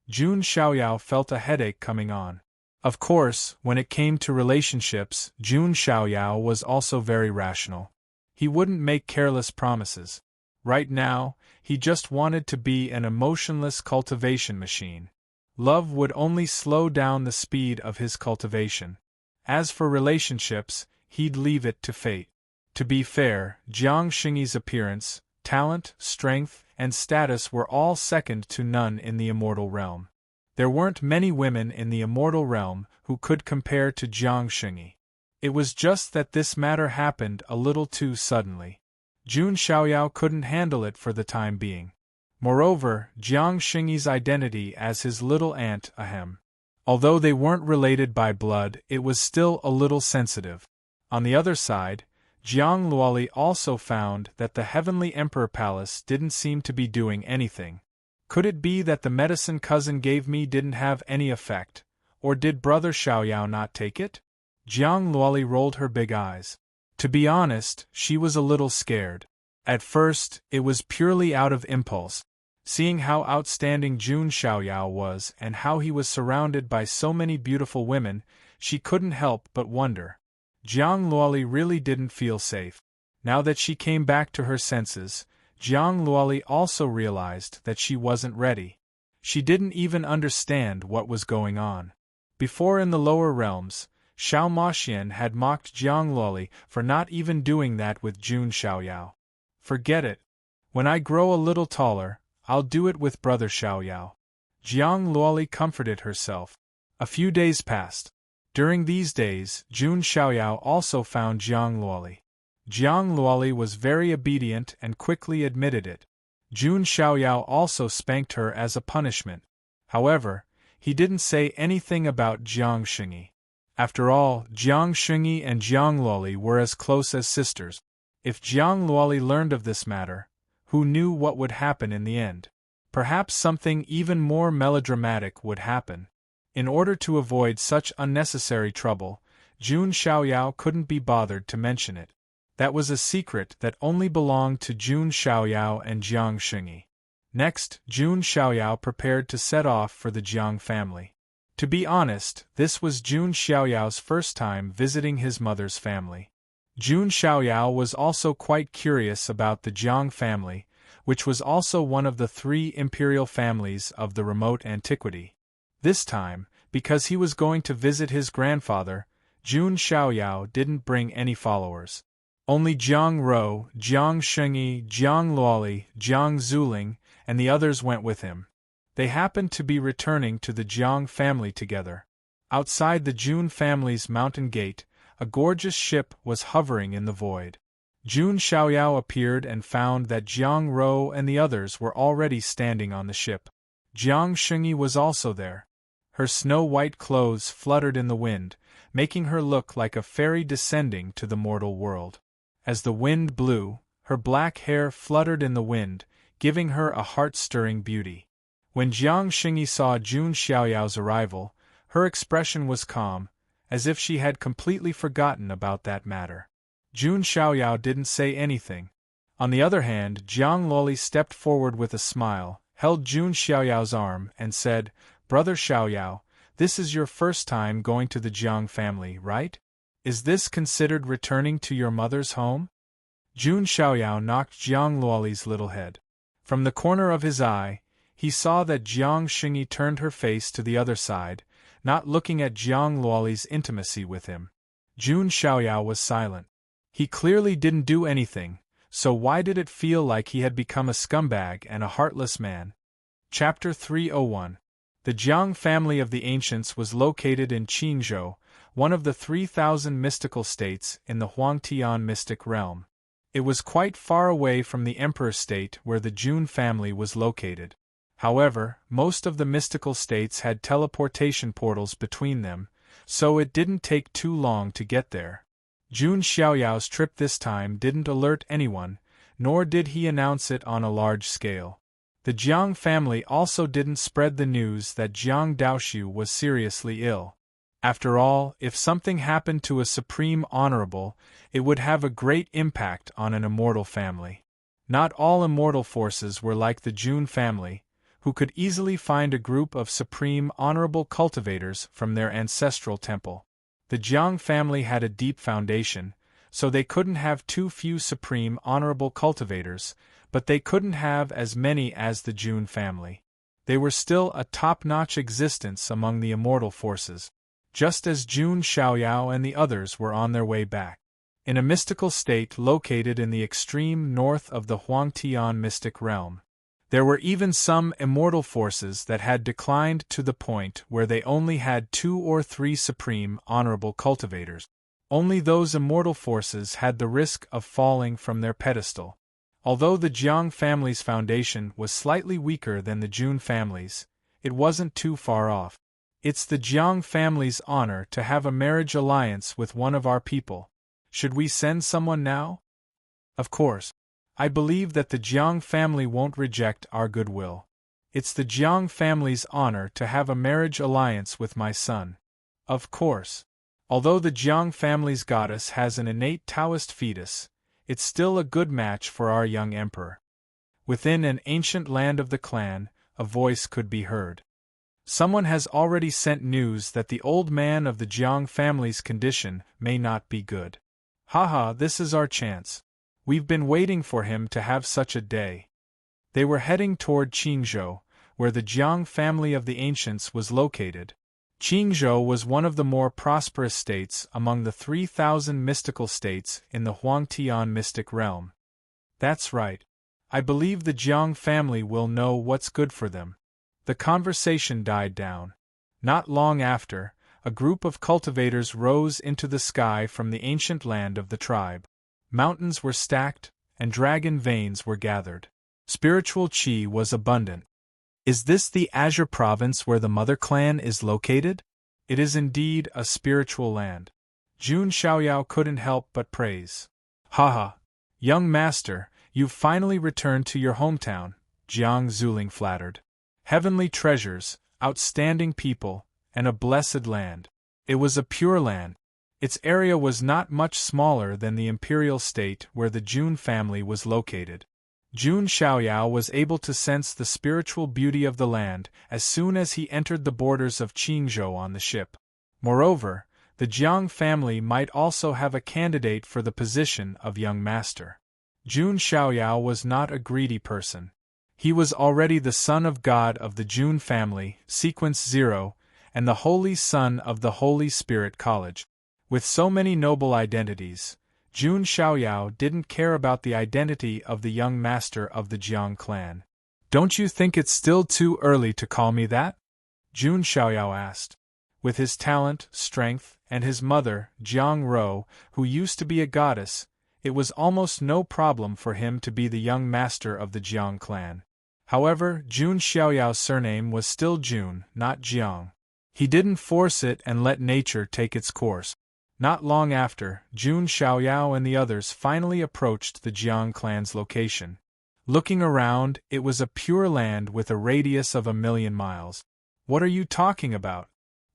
Jun Xiaoyao felt a headache coming on. Of course, when it came to relationships, Jun Xiaoyao was also very rational. He wouldn't make careless promises. Right now, he just wanted to be an emotionless cultivation machine. Love would only slow down the speed of his cultivation. As for relationships, he'd leave it to fate. To be fair, Jiang Xingyi's appearance, talent, strength, and status were all second to none in the immortal realm. There weren't many women in the immortal realm who could compare to Jiang Xingyi. It was just that this matter happened a little too suddenly. Jun Xiaoyao couldn't handle it for the time being. Moreover, Jiang Xingyi's identity as his little aunt, ahem. Although they weren't related by blood, it was still a little sensitive. On the other side, Jiang Luoli also found that the Heavenly Emperor Palace didn't seem to be doing anything. Could it be that the medicine cousin gave me didn't have any effect, or did Brother Xiaoyao not take it? Jiang Luoli rolled her big eyes. To be honest, she was a little scared. At first, it was purely out of impulse. Seeing how outstanding Jun Xiaoyao was and how he was surrounded by so many beautiful women, she couldn't help but wonder. Jiang Luoli really didn't feel safe. Now that she came back to her senses, Jiang Luoli also realized that she wasn't ready. She didn't even understand what was going on. Before in the lower realms, Xiao Maxian had mocked Jiang Luoli for not even doing that with Jun Xiaoyao. "Forget it. When I grow a little taller, I'll do it with Brother Xiaoyao." Jiang Luoli comforted herself. A few days passed. During these days, Jun Xiaoyao also found Jiang Luoli. Jiang Luoli was very obedient and quickly admitted it. Jun Xiaoyao also spanked her as a punishment. However, he didn't say anything about Jiang Xingyi. After all, Jiang Xingyi and Jiang Luoli were as close as sisters. If Jiang Luoli learned of this matter, who knew what would happen in the end? Perhaps something even more melodramatic would happen. In order to avoid such unnecessary trouble, Jun Xiaoyao couldn't be bothered to mention it. That was a secret that only belonged to Jun Xiaoyao and Jiang Xingyi. Next, Jun Xiaoyao prepared to set off for the Jiang family. To be honest, this was Jun Xiaoyao's first time visiting his mother's family. Jun Xiaoyao was also quite curious about the Jiang family, which was also one of the 3 imperial families of the remote antiquity. This time, because he was going to visit his grandfather, Jun Xiaoyao didn't bring any followers. Only Jiang Rou, Jiang Shengyi, Jiang Luoli, Jiang Zuling, and the others went with him. They happened to be returning to the Jiang family together. Outside the Jun family's mountain gate, a gorgeous ship was hovering in the void. Jun Xiaoyao appeared and found that Jiang Rou and the others were already standing on the ship. Jiang Shengyi was also there. Her snow-white clothes fluttered in the wind, making her look like a fairy descending to the mortal world. As the wind blew, her black hair fluttered in the wind, giving her a heart-stirring beauty. When Jiang Shengyi saw Jun Xiaoyao's arrival, her expression was calm, as if she had completely forgotten about that matter. Jun Xiaoyao didn't say anything. On the other hand, Jiang Luoli stepped forward with a smile, held Jun Xiaoyao's arm, and said, "Brother Xiaoyao, this is your first time going to the Jiang family, right? Is this considered returning to your mother's home?" Jun Xiaoyao knocked Jiang Luoli's little head. From the corner of his eye, he saw that Jiang Shengyi turned her face to the other side, not looking at Jiang Luoli's intimacy with him. Jun Xiaoyao was silent. He clearly didn't do anything, so why did it feel like he had become a scumbag and a heartless man? Chapter 301. The Jiang family of the ancients was located in Qingzhou, one of the 3,000 mystical states in the Huangtian mystic realm. It was quite far away from the emperor state where the Jun family was located. However, most of the mystical states had teleportation portals between them, so it didn't take too long to get there. Jun Xiaoyao's trip this time didn't alert anyone, nor did he announce it on a large scale. The Jiang family also didn't spread the news that Jiang Daoxiu was seriously ill. After all, if something happened to a supreme honorable, it would have a great impact on an immortal family. Not all immortal forces were like the Jun family, who could easily find a group of supreme honorable cultivators from their ancestral temple. The Jiang family had a deep foundation, so they couldn't have too few supreme honorable cultivators, but they couldn't have as many as the Jun family. They were still a top-notch existence among the immortal forces, just as Jun Xiaoyao and the others were on their way back. In a mystical state located in the extreme north of the Huangtian mystic realm, there were even some immortal forces that had declined to the point where they only had 2 or 3 supreme honorable cultivators. Only those immortal forces had the risk of falling from their pedestal. Although the Jiang family's foundation was slightly weaker than the Jun family's, it wasn't too far off. It's the Jiang family's honor to have a marriage alliance with one of our people. Should we send someone now? Of course. I believe that the Jiang family won't reject our goodwill. It's the Jiang family's honor to have a marriage alliance with my son. Of course. Although the Jiang family's goddess has an innate Taoist fetus, it's still a good match for our young emperor. Within an ancient land of the clan, a voice could be heard. Someone has already sent news that the old man of the Jiang family's condition may not be good. Haha, this is our chance. We've been waiting for him to have such a day. They were heading toward Qingzhou, where the Jiang family of the ancients was located. Qingzhou was one of the more prosperous states among the 3,000 mystical states in the Huangtian mystic realm. That's right. I believe the Jiang family will know what's good for them. The conversation died down. Not long after, a group of cultivators rose into the sky from the ancient land of the tribe. Mountains were stacked, and dragon veins were gathered. Spiritual qi was abundant. Is this the Azure province where the Mother Clan is located? It is indeed a spiritual land. Jun Xiaoyao couldn't help but praise. Haha, young master, you've finally returned to your hometown, Jiang Zuling flattered. Heavenly treasures, outstanding people, and a blessed land. It was a pure land. Its area was not much smaller than the imperial state where the Jun family was located. Jun Xiaoyao was able to sense the spiritual beauty of the land as soon as he entered the borders of Qingzhou on the ship. Moreover, the Jiang family might also have a candidate for the position of young master. Jun Xiaoyao was not a greedy person. He was already the son of God of the Jun family, Sequence 0, and the Holy Son of the Holy Spirit College. With so many noble identities, Jun Xiaoyao didn't care about the identity of the young master of the Jiang clan. "Don't you think it's still too early to call me that?" Jun Xiaoyao asked. With his talent, strength, and his mother, Jiang Ro, who used to be a goddess, it was almost no problem for him to be the young master of the Jiang clan. However, Jun Xiaoyao's surname was still Jun, not Jiang. He didn't force it and let nature take its course. Not long after, Jun Xiaoyao and the others finally approached the Jiang clan's location. Looking around, it was a pure land with a radius of 1,000,000 miles. "What are you talking about?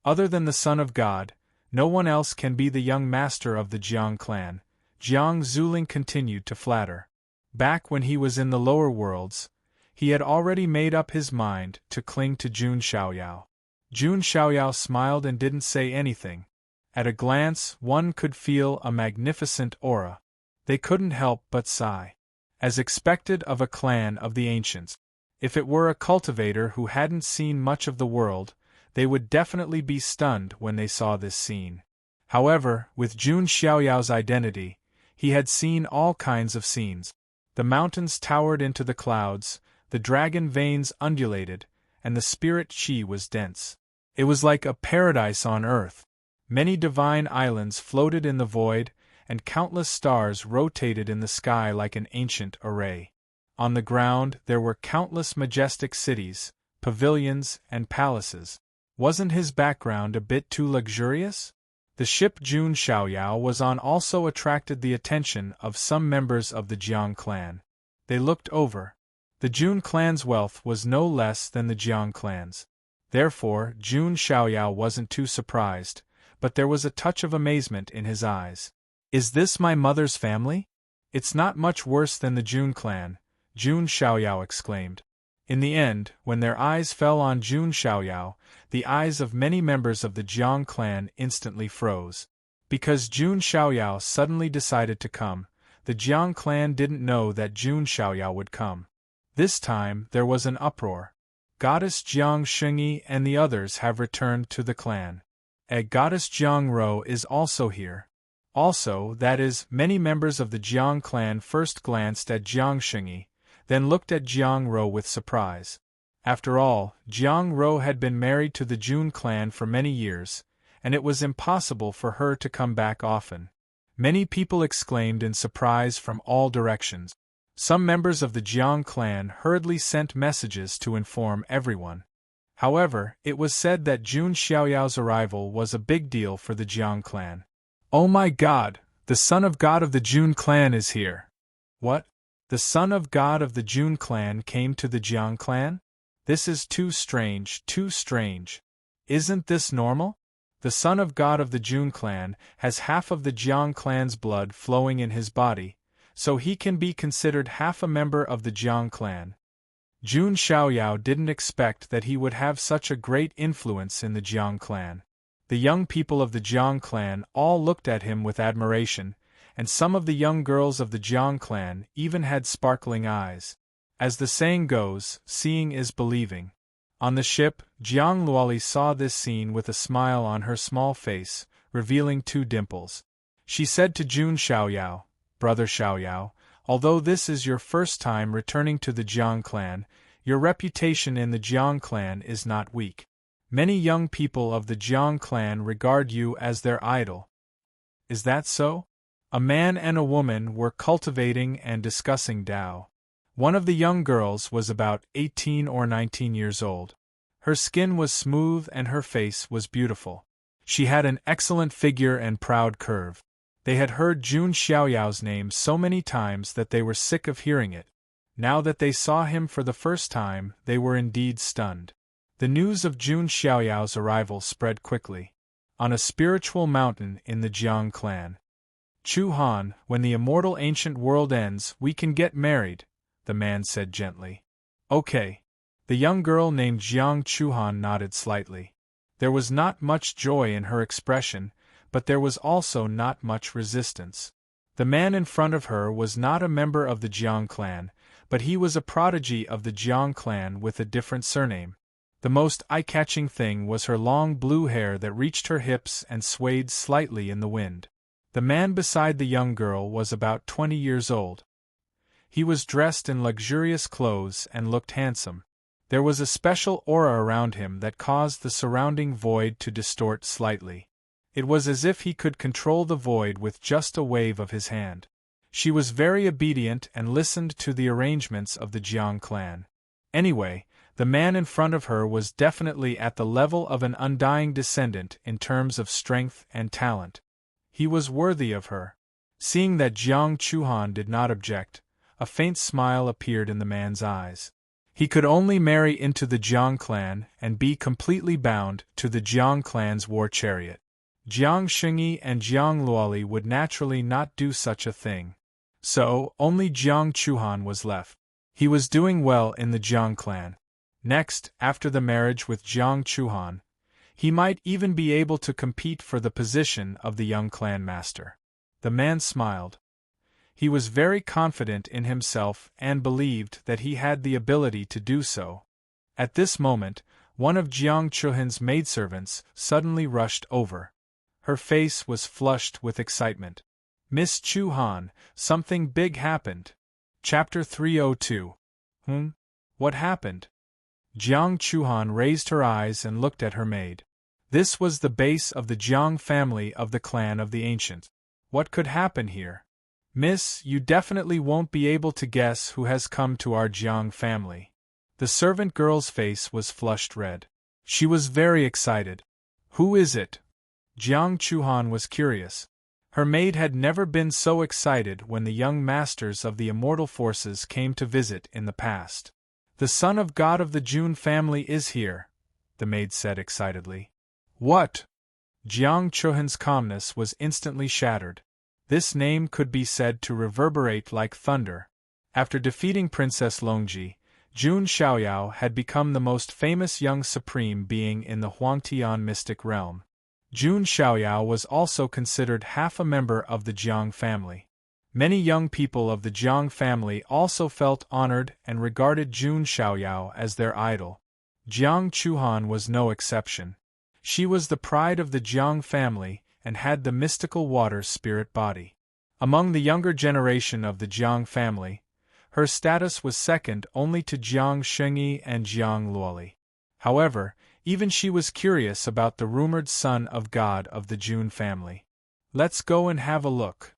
Other than the Son of God, no one else can be the young master of the Jiang clan," Jiang Zuling continued to flatter. Back when he was in the lower worlds, he had already made up his mind to cling to Jun Xiaoyao. Jun Xiaoyao smiled and didn't say anything. At a glance, one could feel a magnificent aura. They couldn't help but sigh. As expected of a clan of the ancients. If it were a cultivator who hadn't seen much of the world, they would definitely be stunned when they saw this scene. However, with Jun Xiaoyao's identity, he had seen all kinds of scenes. The mountains towered into the clouds, the dragon veins undulated, and the spirit chi was dense. It was like a paradise on earth. Many divine islands floated in the void, and countless stars rotated in the sky like an ancient array. On the ground there were countless majestic cities, pavilions, and palaces. Wasn't his background a bit too luxurious? The ship Jun Xiaoyao was on also attracted the attention of some members of the Jiang clan. They looked over. The Jun clan's wealth was no less than the Jiang clan's. Therefore, Jun Xiaoyao wasn't too surprised, but there was a touch of amazement in his eyes. "Is this my mother's family? It's not much worse than the Jun clan," Jun Xiaoyao exclaimed. In the end, when their eyes fell on Jun Xiaoyao, the eyes of many members of the Jiang clan instantly froze. Because Jun Xiaoyao suddenly decided to come, the Jiang clan didn't know that Jun Xiaoyao would come. This time there was an uproar. Goddess Jiang Shengyi and the others have returned to the clan. Goddess Jiang Ro is also here. Also, that is, many members of the Jiang clan first glanced at Jiang Shengyi, then looked at Jiang Ro with surprise. After all, Jiang Ro had been married to the Jun clan for many years, and it was impossible for her to come back often. Many people exclaimed in surprise from all directions. Some members of the Jiang clan hurriedly sent messages to inform everyone. However, it was said that Jun Xiaoyao's arrival was a big deal for the Jiang clan. "Oh my God, the son of God of the Jun clan is here." "What? The son of God of the Jun clan came to the Jiang clan? This is too strange, too strange. Isn't this normal? The son of God of the Jun clan has half of the Jiang clan's blood flowing in his body, so he can be considered half a member of the Jiang clan." Jun Xiaoyao didn't expect that he would have such a great influence in the Jiang clan. The young people of the Jiang clan all looked at him with admiration, and some of the young girls of the Jiang clan even had sparkling eyes. As the saying goes, seeing is believing. On the ship, Jiang Luoli saw this scene with a smile on her small face, revealing 2 dimples. She said to Jun Xiaoyao, "Brother Xiaoyao, although this is your first time returning to the Jiang clan, your reputation in the Jiang clan is not weak. Many young people of the Jiang clan regard you as their idol. Is that so?" A man and a woman were cultivating and discussing Tao. One of the young girls was about 18 or 19 years old. Her skin was smooth and her face was beautiful. She had an excellent figure and proud curve. They had heard Jun Xiaoyao's name so many times that they were sick of hearing it. Now that they saw him for the first time, they were indeed stunned. The news of Jun Xiaoyao's arrival spread quickly. On a spiritual mountain in the Jiang clan. "Chu Han, when the immortal ancient world ends, we can get married," the man said gently. "Okay." The young girl named Jiang Chuhan nodded slightly. There was not much joy in her expression, but there was also not much resistance. The man in front of her was not a member of the Jiang clan, but he was a prodigy of the Jiang clan with a different surname. The most eye-catching thing was her long blue hair that reached her hips and swayed slightly in the wind. The man beside the young girl was about 20 years old. He was dressed in luxurious clothes and looked handsome. There was a special aura around him that caused the surrounding void to distort slightly. It was as if he could control the void with just a wave of his hand. She was very obedient and listened to the arrangements of the Jiang clan. Anyway, the man in front of her was definitely at the level of an undying descendant in terms of strength and talent. He was worthy of her. Seeing that Jiang Chuhan did not object, a faint smile appeared in the man's eyes. He could only marry into the Jiang clan and be completely bound to the Jiang clan's war chariot. Jiang Xingyi and Jiang Luoli would naturally not do such a thing. So, only Jiang Chuhan was left. He was doing well in the Jiang clan. Next, after the marriage with Jiang Chuhan, he might even be able to compete for the position of the young clan master. The man smiled. He was very confident in himself and believed that he had the ability to do so. At this moment, one of Jiang Chuhan's maidservants suddenly rushed over. Her face was flushed with excitement. "Miss Chuhan, something big happened." Chapter 302. What happened? Jiang Chuhan raised her eyes and looked at her maid. This was the base of the Jiang family of the clan of the Ancients. What could happen here? "Miss, you definitely won't be able to guess who has come to our Jiang family." The servant girl's face was flushed red. She was very excited. "Who is it?" Jiang Chuhan was curious. Her maid had never been so excited when the young masters of the immortal forces came to visit in the past. "The son of God of the Jun family is here," the maid said excitedly. "What?" Jiang Chuhan's calmness was instantly shattered. This name could be said to reverberate like thunder. After defeating Princess Longji, Jun Xiaoyao had become the most famous young supreme being in the Huangtian mystic realm. Jun Xiaoyao was also considered half a member of the Jiang family. Many young people of the Jiang family also felt honored and regarded Jun Xiaoyao as their idol. Jiang Chuhan was no exception. She was the pride of the Jiang family and had the mystical water spirit body. Among the younger generation of the Jiang family, her status was second only to Jiang Xingyi and Jiang Luoli. However, even she was curious about the rumored son of God of the Jun family. "Let's go and have a look."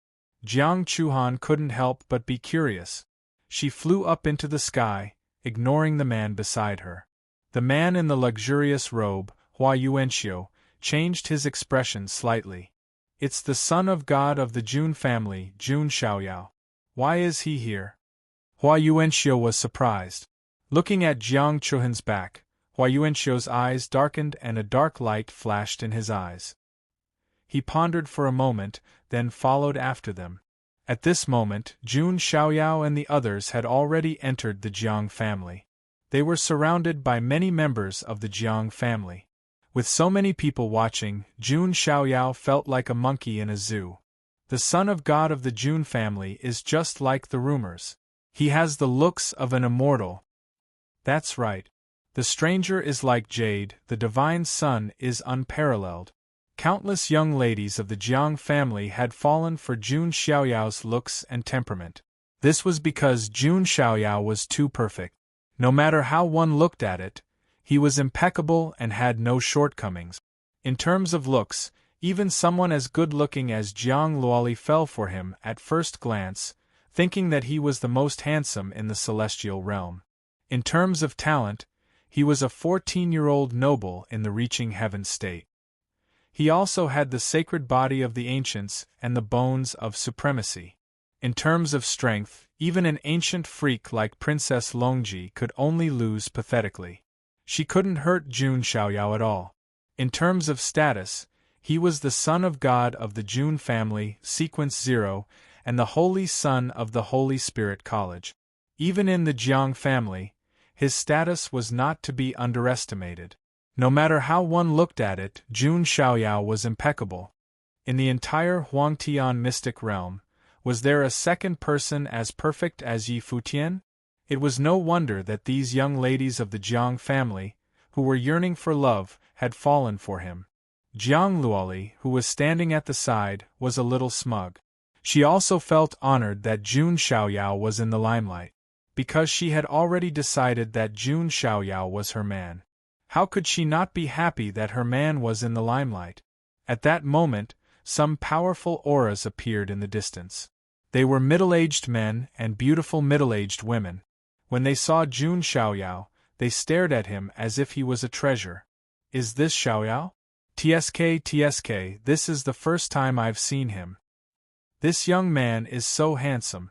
Jiang Chuhan couldn't help but be curious. She flew up into the sky, ignoring the man beside her. The man in the luxurious robe, Hua Yuanxiu, changed his expression slightly. "It's the son of God of the Jun family, Jun Xiaoyao. Why is he here?" Hua Yuanxiu was surprised. Looking at Jiang Chuhan's back, Hua Yuanxiu's eyes darkened and a dark light flashed in his eyes. He pondered for a moment, then followed after them. At this moment, Jun Xiaoyao and the others had already entered the Jiang family. They were surrounded by many members of the Jiang family. With so many people watching, Jun Xiaoyao felt like a monkey in a zoo. The son of God of the Jun family is just like the rumors. He has the looks of an immortal. That's right. The stranger is like jade, the divine son is unparalleled. Countless young ladies of the Jiang family had fallen for Jun Xiaoyao's looks and temperament. This was because Jun Xiaoyao was too perfect. No matter how one looked at it, he was impeccable and had no shortcomings. In terms of looks, even someone as good-looking as Jiang Luoli fell for him at first glance, thinking that he was the most handsome in the celestial realm. In terms of talent, he was a 14-year-old noble in the reaching heaven state. He also had the sacred body of the ancients and the bones of supremacy. In terms of strength, even an ancient freak like Princess Longji could only lose pathetically. She couldn't hurt Jun Xiaoyao at all. In terms of status, he was the son of God of the Jun family, Sequence 0, and the Holy Son of the Holy Spirit College. Even in the Jiang family, his status was not to be underestimated. No matter how one looked at it, Jun Xiaoyao was impeccable. In the entire Huangtian mystic realm, Was there a second person as perfect as Yi Futian? It was no wonder that these young ladies of the Jiang family, who were yearning for love, had fallen for him. Jiang Luoli, who was standing at the side, was a little smug. She also felt honored that Jun Xiaoyao was in the limelight, because she had already decided that Jun Xiaoyao was her man. How could she not be happy that her man was in the limelight? At that moment, some powerful auras appeared in the distance. They were middle-aged men and beautiful middle-aged women. When they saw Jun Xiaoyao, they stared at him as if he was a treasure. Is this Xiaoyao? TSK, this is the first time I've seen him. This young man is so handsome.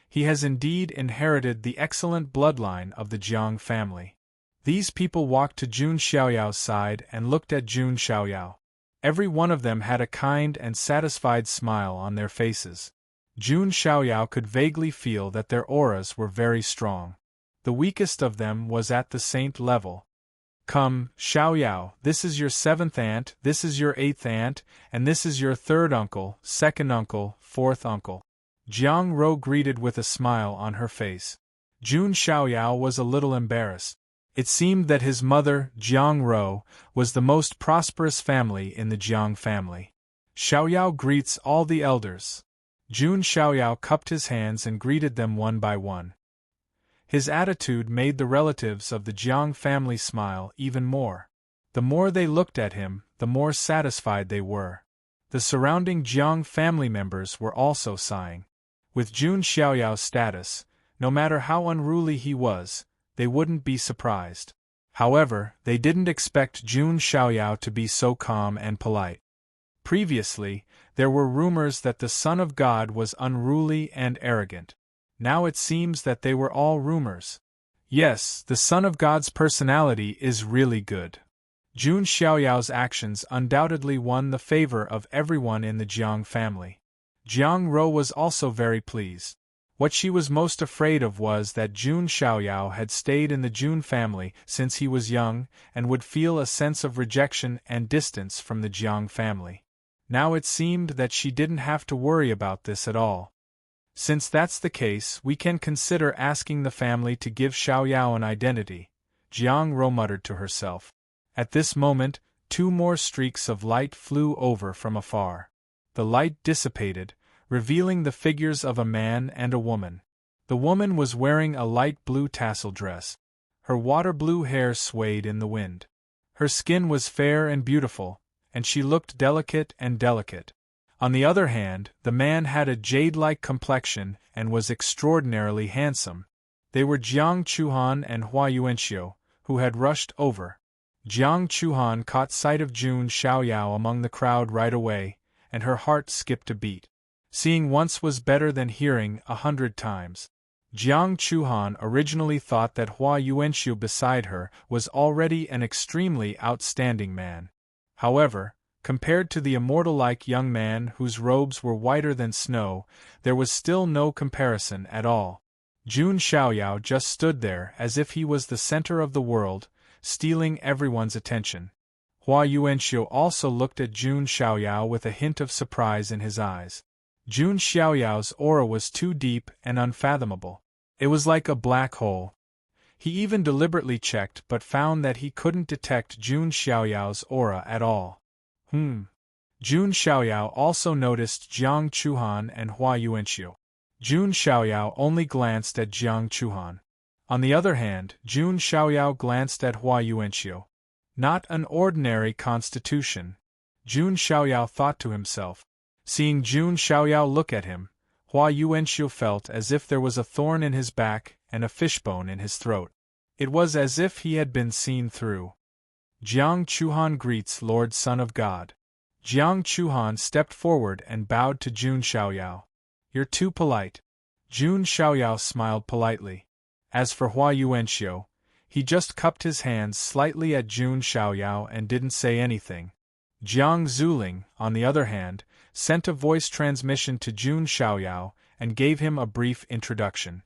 He has indeed inherited the excellent bloodline of the Jiang family. These people walked to Jun Xiaoyao's side and looked at Jun Xiaoyao. Every one of them had a kind and satisfied smile on their faces. Jun Xiaoyao could vaguely feel that their auras were very strong. The weakest of them was at the saint level. Come, Xiaoyao, this is your 7th aunt, this is your 8th aunt, and this is your 3rd uncle, 2nd uncle, 4th uncle. Jiang Ro greeted with a smile on her face. Jun Xiaoyao was a little embarrassed. It seemed that his mother, Jiang Ro, was the most prosperous family in the Jiang family. Xiaoyao greets all the elders. Jun Xiaoyao cupped his hands and greeted them one by one. His attitude made the relatives of the Jiang family smile even more. The more they looked at him, the more satisfied they were. The surrounding Jiang family members were also sighing. With Jun Xiaoyao's status, no matter how unruly he was, they wouldn't be surprised. However, they didn't expect Jun Xiaoyao to be so calm and polite. Previously, there were rumors that the Son of God was unruly and arrogant. Now it seems that they were all rumors. Yes, the Son of God's personality is really good. Jun Xiaoyao's actions undoubtedly won the favor of everyone in the Jiang family. Jiang Ro was also very pleased. What she was most afraid of was that Jun Xiaoyao had stayed in the Jun family since he was young and would feel a sense of rejection and distance from the Jiang family. Now it seemed that she didn't have to worry about this at all. Since that's the case, we can consider asking the family to give Xiaoyao an identity, Jiang Ro muttered to herself. At this moment, 2 more streaks of light flew over from afar. The light dissipated, revealing the figures of a man and a woman. The woman was wearing a light blue tassel dress. Her water blue hair swayed in the wind. Her skin was fair and beautiful, and she looked delicate and delicate. On the other hand, the man had a jade-like complexion and was extraordinarily handsome. They were Jiang Chuhan and Hua Yuanxiu, who had rushed over. Jiang Chuhan caught sight of Jun Xiaoyao among the crowd right away, and her heart skipped a beat. Seeing once was better than hearing 100 times. Jiang Chuhan originally thought that Hua Yuanxiu beside her was already an extremely outstanding man. However, compared to the immortal-like young man whose robes were whiter than snow, there was still no comparison at all. Jun Xiaoyao just stood there as if he was the center of the world, stealing everyone's attention. Hua Yuanxiu also looked at Jun Xiaoyao with a hint of surprise in his eyes. Jun Xiaoyao's aura was too deep and unfathomable. It was like a black hole. He even deliberately checked but found that he couldn't detect Jun Xiaoyao's aura at all. Jun Xiaoyao also noticed Jiang Chuhan and Hua Yuanxiu. Jun Xiaoyao only glanced at Jiang Chuhan. On the other hand, Jun Xiaoyao glanced at Hua Yuanxiu. Not an ordinary constitution, Jun Xiaoyao thought to himself. Seeing Jun Xiaoyao look at him, Hua Yuanxiu felt as if there was a thorn in his back and a fishbone in his throat. It was as if he had been seen through. Jiang Chuhan greets Lord Son of God. Jiang Chuhan stepped forward and bowed to Jun Xiaoyao. You're too polite. Jun Xiaoyao smiled politely. As for Hua Yuanxiu, he just cupped his hands slightly at Jun Xiaoyao and didn't say anything. Jiang Zuling, on the other hand, sent a voice transmission to Jun Xiaoyao and gave him a brief introduction.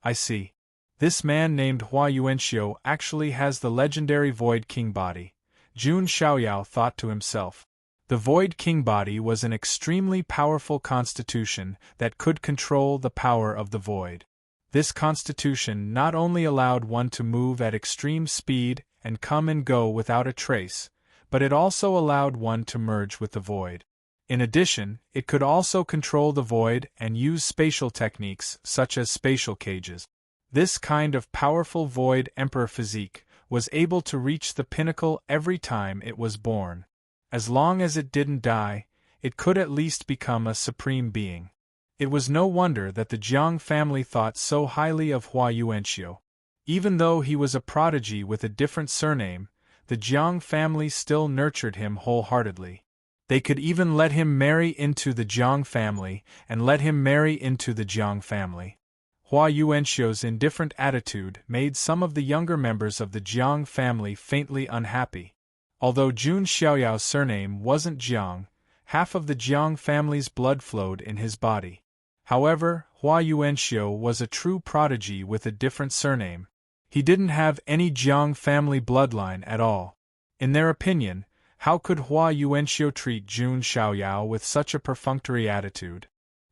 I see. This man named Hua Yuanxiu actually has the legendary Void King body, Jun Xiaoyao thought to himself. The Void King body was an extremely powerful constitution that could control the power of the void. This constitution not only allowed one to move at extreme speed and come and go without a trace, but it also allowed one to merge with the void. In addition, it could also control the void and use spatial techniques such as spatial cages. This kind of powerful void emperor physique was able to reach the pinnacle every time it was born. As long as it didn't die, it could at least become a supreme being. It was no wonder that the Jiang family thought so highly of Hua Yuanxiu. Even though he was a prodigy with a different surname, the Jiang family still nurtured him wholeheartedly. They could even let him marry into the Jiang family and let him marry into the Jiang family. Hua Yuanxiu's indifferent attitude made some of the younger members of the Jiang family faintly unhappy. Although Jun Xiaoyao's surname wasn't Jiang, half of the Jiang family's blood flowed in his body. However, Hua Yuanxiu was a true prodigy with a different surname. He didn't have any Jiang family bloodline at all. In their opinion, how could Hua Yuanxiu treat Jun Xiaoyao with such a perfunctory attitude?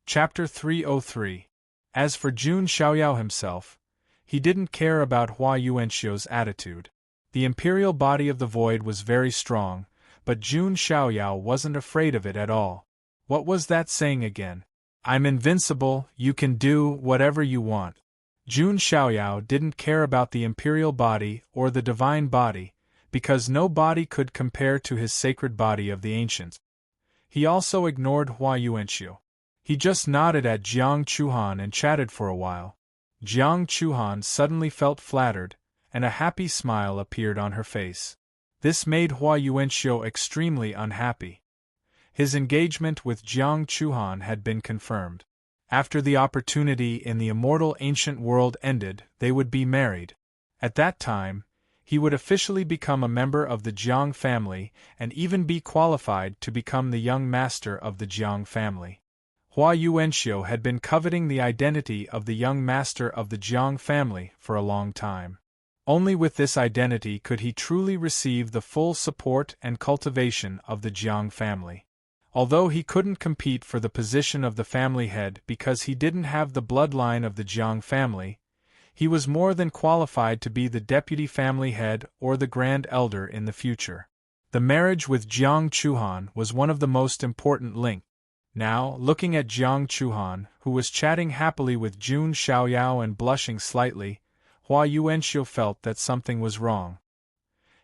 Chapter 303. As for Jun Xiaoyao himself, he didn't care about Hua Yuanxiu's attitude. The imperial body of the void was very strong, but Jun Xiaoyao wasn't afraid of it at all. What was that saying again? I'm invincible, you can do whatever you want. Jun Xiaoyao didn't care about the imperial body or the divine body, because no body could compare to his sacred body of the ancients. He also ignored Hua Yuanxiu. He just nodded at Jiang Chuhan and chatted for a while. Jiang Chuhan suddenly felt flattered, and a happy smile appeared on her face. This made Hua Yuanxiu extremely unhappy. His engagement with Jiang Chuhan had been confirmed. After the opportunity in the immortal ancient world ended, they would be married. At that time, he would officially become a member of the Jiang family and even be qualified to become the young master of the Jiang family. Hua Yuanxiu had been coveting the identity of the young master of the Jiang family for a long time. Only with this identity could he truly receive the full support and cultivation of the Jiang family. Although he couldn't compete for the position of the family head because he didn't have the bloodline of the Jiang family, he was more than qualified to be the deputy family head or the grand elder in the future. The marriage with Jiang Chuhan was one of the most important links. Now, looking at Jiang Chuhan, who was chatting happily with Jun Xiaoyao and blushing slightly, Hua Yuanxiu felt that something was wrong.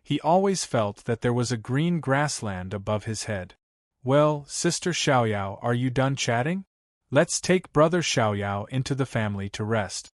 He always felt that there was a green grassland above his head. Well, Sister Xiaoyao, are you done chatting? Let's take Brother Xiaoyao into the family to rest.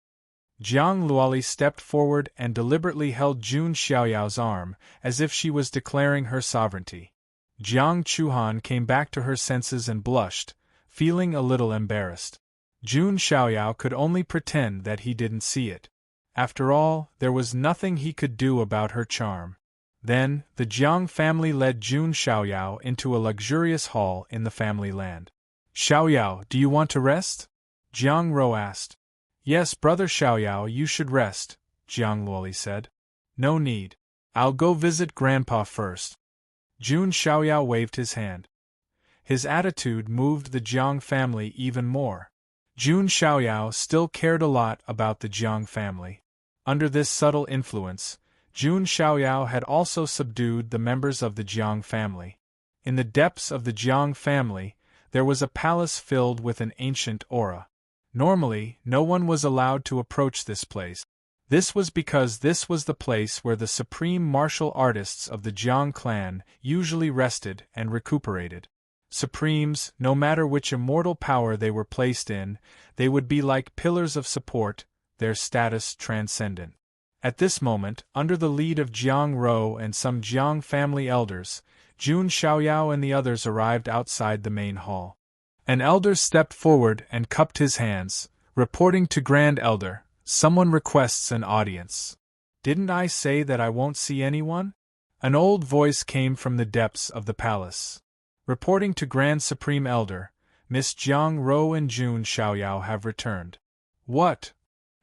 Jiang Luoli stepped forward and deliberately held Jun Xiaoyao's arm, as if she was declaring her sovereignty. Jiang Chuhan came back to her senses and blushed, feeling a little embarrassed. Jun Xiaoyao could only pretend that he didn't see it. After all, there was nothing he could do about her charm. Then, the Jiang family led Jun Xiaoyao into a luxurious hall in the family land. Xiaoyao, do you want to rest? Jiang Ro asked. Yes, Brother Xiaoyao, you should rest, Jiang Luoli said. No need. I'll go visit Grandpa first. Jun Xiaoyao waved his hand. His attitude moved the Jiang family even more. Jun Xiaoyao still cared a lot about the Jiang family. Under this subtle influence, Jun Xiaoyao had also subdued the members of the Jiang family. In the depths of the Jiang family, there was a palace filled with an ancient aura. Normally, no one was allowed to approach this place. This was because this was the place where the supreme martial artists of the Jiang clan usually rested and recuperated. Supremes, no matter which immortal power they were placed in, they would be like pillars of support, their status transcendent. At this moment, under the lead of Jiang Ro and some Jiang family elders, Jun Xiaoyao and the others arrived outside the main hall. An elder stepped forward and cupped his hands, reporting to Grand Elder, "Someone requests an audience." "Didn't I say that I won't see anyone?" An old voice came from the depths of the palace. Reporting to Grand Supreme Elder, Miss Jiang Ro and Jun Xiaoyao have returned. What?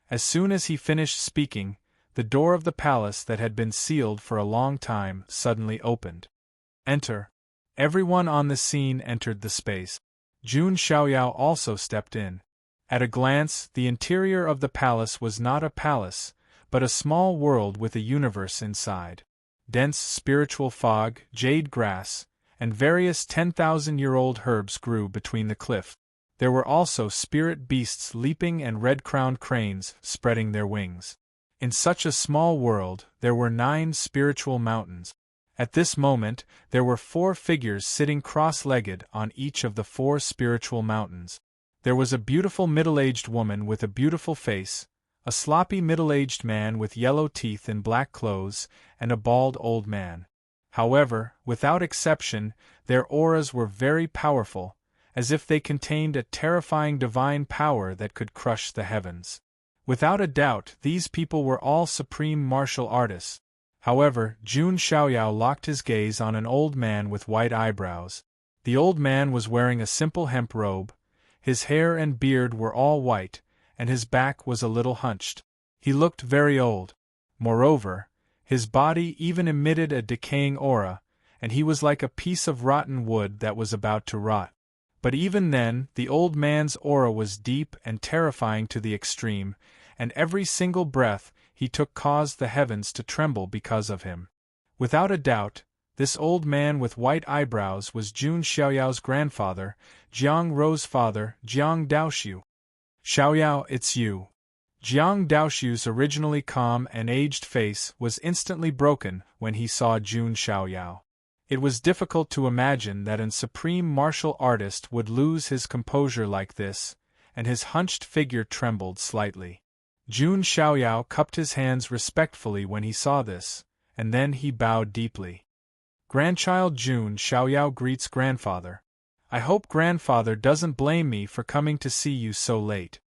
As soon as he finished speaking, the door of the palace that had been sealed for a long time suddenly opened. Enter. Everyone on the scene entered the space. Jun Xiaoyao also stepped in. At a glance, the interior of the palace was not a palace, but a small world with a universe inside. Dense spiritual fog, jade grass, and various 10,000-year-old herbs grew between the cliff. There were also spirit beasts leaping and red-crowned cranes spreading their wings. In such a small world, there were 9 spiritual mountains. At this moment, there were 4 figures sitting cross-legged on each of the 4 spiritual mountains. There was a beautiful middle-aged woman with a beautiful face, a sloppy middle-aged man with yellow teeth in black clothes, and a bald old man. However, without exception, their auras were very powerful, as if they contained a terrifying divine power that could crush the heavens. Without a doubt, these people were all supreme martial artists. However, Jun Xiaoyao locked his gaze on an old man with white eyebrows. The old man was wearing a simple hemp robe, his hair and beard were all white, and his back was a little hunched. He looked very old. Moreover, his body even emitted a decaying aura, and he was like a piece of rotten wood that was about to rot. But even then, the old man's aura was deep and terrifying to the extreme, and every single breath he took caused the heavens to tremble because of him. Without a doubt, this old man with white eyebrows was Jun Xiaoyao's grandfather, Jiang Rou's father, Jiang Daoxiu. Xiaoyao, it's you. Jiang Daoxiu's originally calm and aged face was instantly broken when he saw Jun Xiaoyao. It was difficult to imagine that a supreme martial artist would lose his composure like this, and his hunched figure trembled slightly. Jun Xiaoyao cupped his hands respectfully when he saw this, and then he bowed deeply. Grandchild Jun Xiaoyao greets grandfather. I hope grandfather doesn't blame me for coming to see you so late.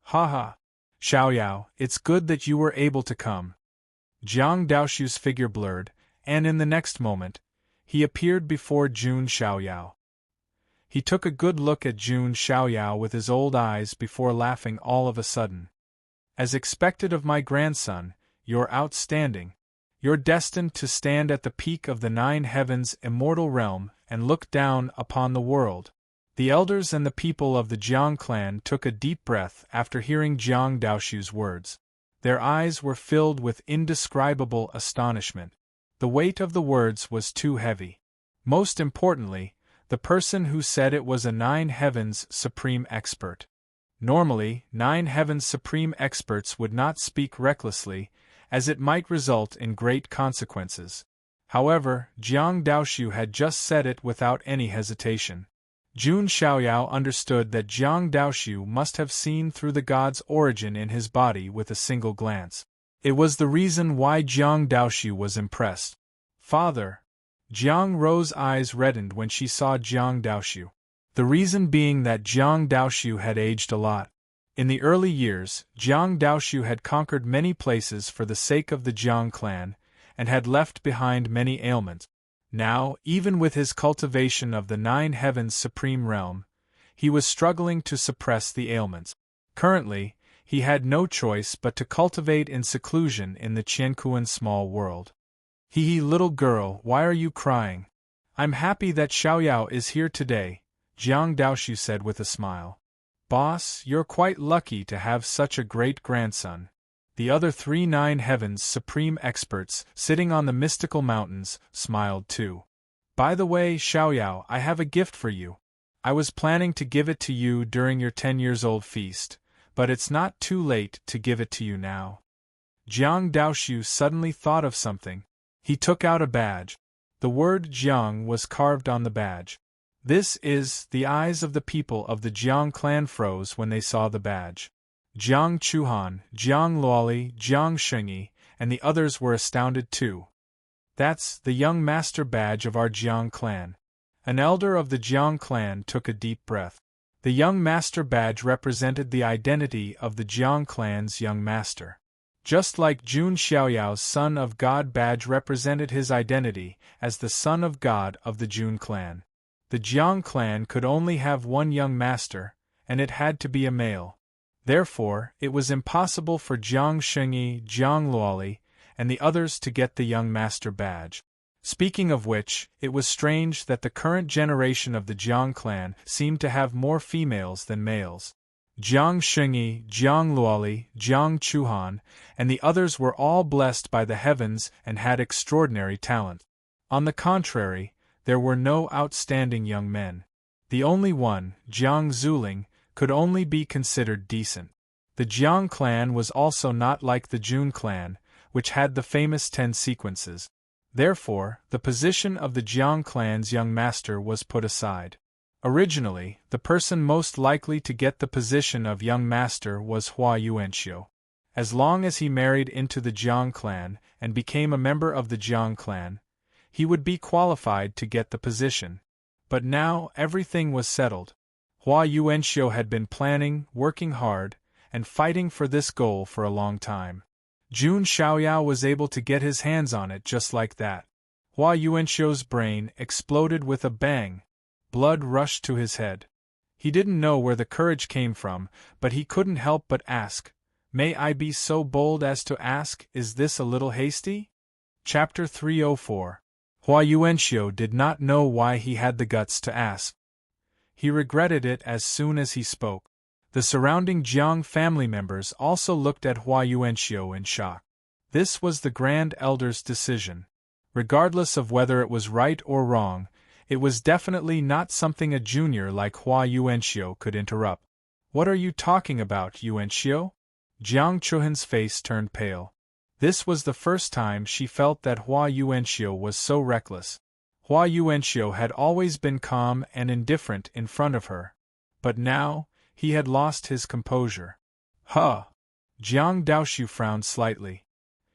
Ha. Xiaoyao, it's good that you were able to come. Jiang Daoxiu's figure blurred, and in the next moment, he appeared before Jun Xiaoyao. He took a good look at Jun Xiaoyao with his old eyes before laughing all of a sudden. As expected of my grandson, you're outstanding. You're destined to stand at the peak of the 9 heavens' immortal realm and look down upon the world. The elders and the people of the Jiang clan took a deep breath after hearing Jiang Daoxiu's words. Their eyes were filled with indescribable astonishment. The weight of the words was too heavy. Most importantly, the person who said it was a 9 heavens supreme expert. Normally, 9 heavens supreme experts would not speak recklessly, as it might result in great consequences. However, Jiang Daoxiu had just said it without any hesitation. Jun Xiaoyao understood that Jiang Daoxiu must have seen through the god's origin in his body with a single glance. It was the reason why Jiang Daoxiu was impressed. Father! Jiang Rou's eyes reddened when she saw Jiang Daoxiu. The reason being that Jiang Daoxiu had aged a lot. In the early years, Jiang Daoxiu had conquered many places for the sake of the Jiang clan, and had left behind many ailments. Now, even with his cultivation of the 9 heavens supreme realm, he was struggling to suppress the ailments. Currently, he had no choice but to cultivate in seclusion in the Qiankuan small world. Hee, little girl, why are you crying? I'm happy that Xiaoyao is here today, Jiang Daoxiu said with a smile. Boss, you're quite lucky to have such a great grandson. The other 3 9 heavens supreme experts, sitting on the mystical mountains, smiled too. By the way, Xiaoyao, I have a gift for you. I was planning to give it to you during your 10-years-old feast, but it's not too late to give it to you now. Jiang Daoxiu suddenly thought of something. He took out a badge. The word Jiang was carved on the badge. This is, the eyes of the people of the Jiang clan froze when they saw the badge. Jiang Chuhan, Jiang Luoli, Jiang Shengyi, and the others were astounded too. That's the young master badge of our Jiang clan. An elder of the Jiang clan took a deep breath. The young master badge represented the identity of the Jiang clan's young master. Just like Jun Xiaoyao's Son of God badge represented his identity as the Son of God of the Jun clan. The Jiang clan could only have one young master, and it had to be a male. Therefore, it was impossible for Jiang Shengyi, Jiang Luoli, and the others to get the young master badge. Speaking of which, it was strange that the current generation of the Jiang clan seemed to have more females than males. Jiang Xingyi, Jiang Luoli, Jiang Chuhan, and the others were all blessed by the heavens and had extraordinary talent. On the contrary, there were no outstanding young men. The only one, Jiang Zuling, could only be considered decent. The Jiang clan was also not like the Jun clan, which had the famous 10 sequences. Therefore, the position of the Jiang clan's young master was put aside. Originally, the person most likely to get the position of young master was Hua Yuanxiu. As long as he married into the Jiang clan and became a member of the Jiang clan, he would be qualified to get the position. But now everything was settled. Hua Yuanxiu had been planning, working hard, and fighting for this goal for a long time. Jun Xiaoyao was able to get his hands on it just like that. Hua Yuanxiu's brain exploded with a bang. Blood rushed to his head. He didn't know where the courage came from, but he couldn't help but ask, "May I be so bold as to ask, is this a little hasty?" Chapter 304. Hua Yuanxiu did not know why he had the guts to ask. He regretted it as soon as he spoke. The surrounding Jiang family members also looked at Hua Yuanxiu in shock. This was the Grand Elder's decision. Regardless of whether it was right or wrong, it was definitely not something a junior like Hua Yuanxiu could interrupt. "What are you talking about, Yuanxiu?" Jiang Chuhan's face turned pale. This was the first time she felt that Hua Yuanxiu was so reckless. Hua Yuanxiu had always been calm and indifferent in front of her. But now, he had lost his composure. Huh! Jiang Daoxiu frowned slightly.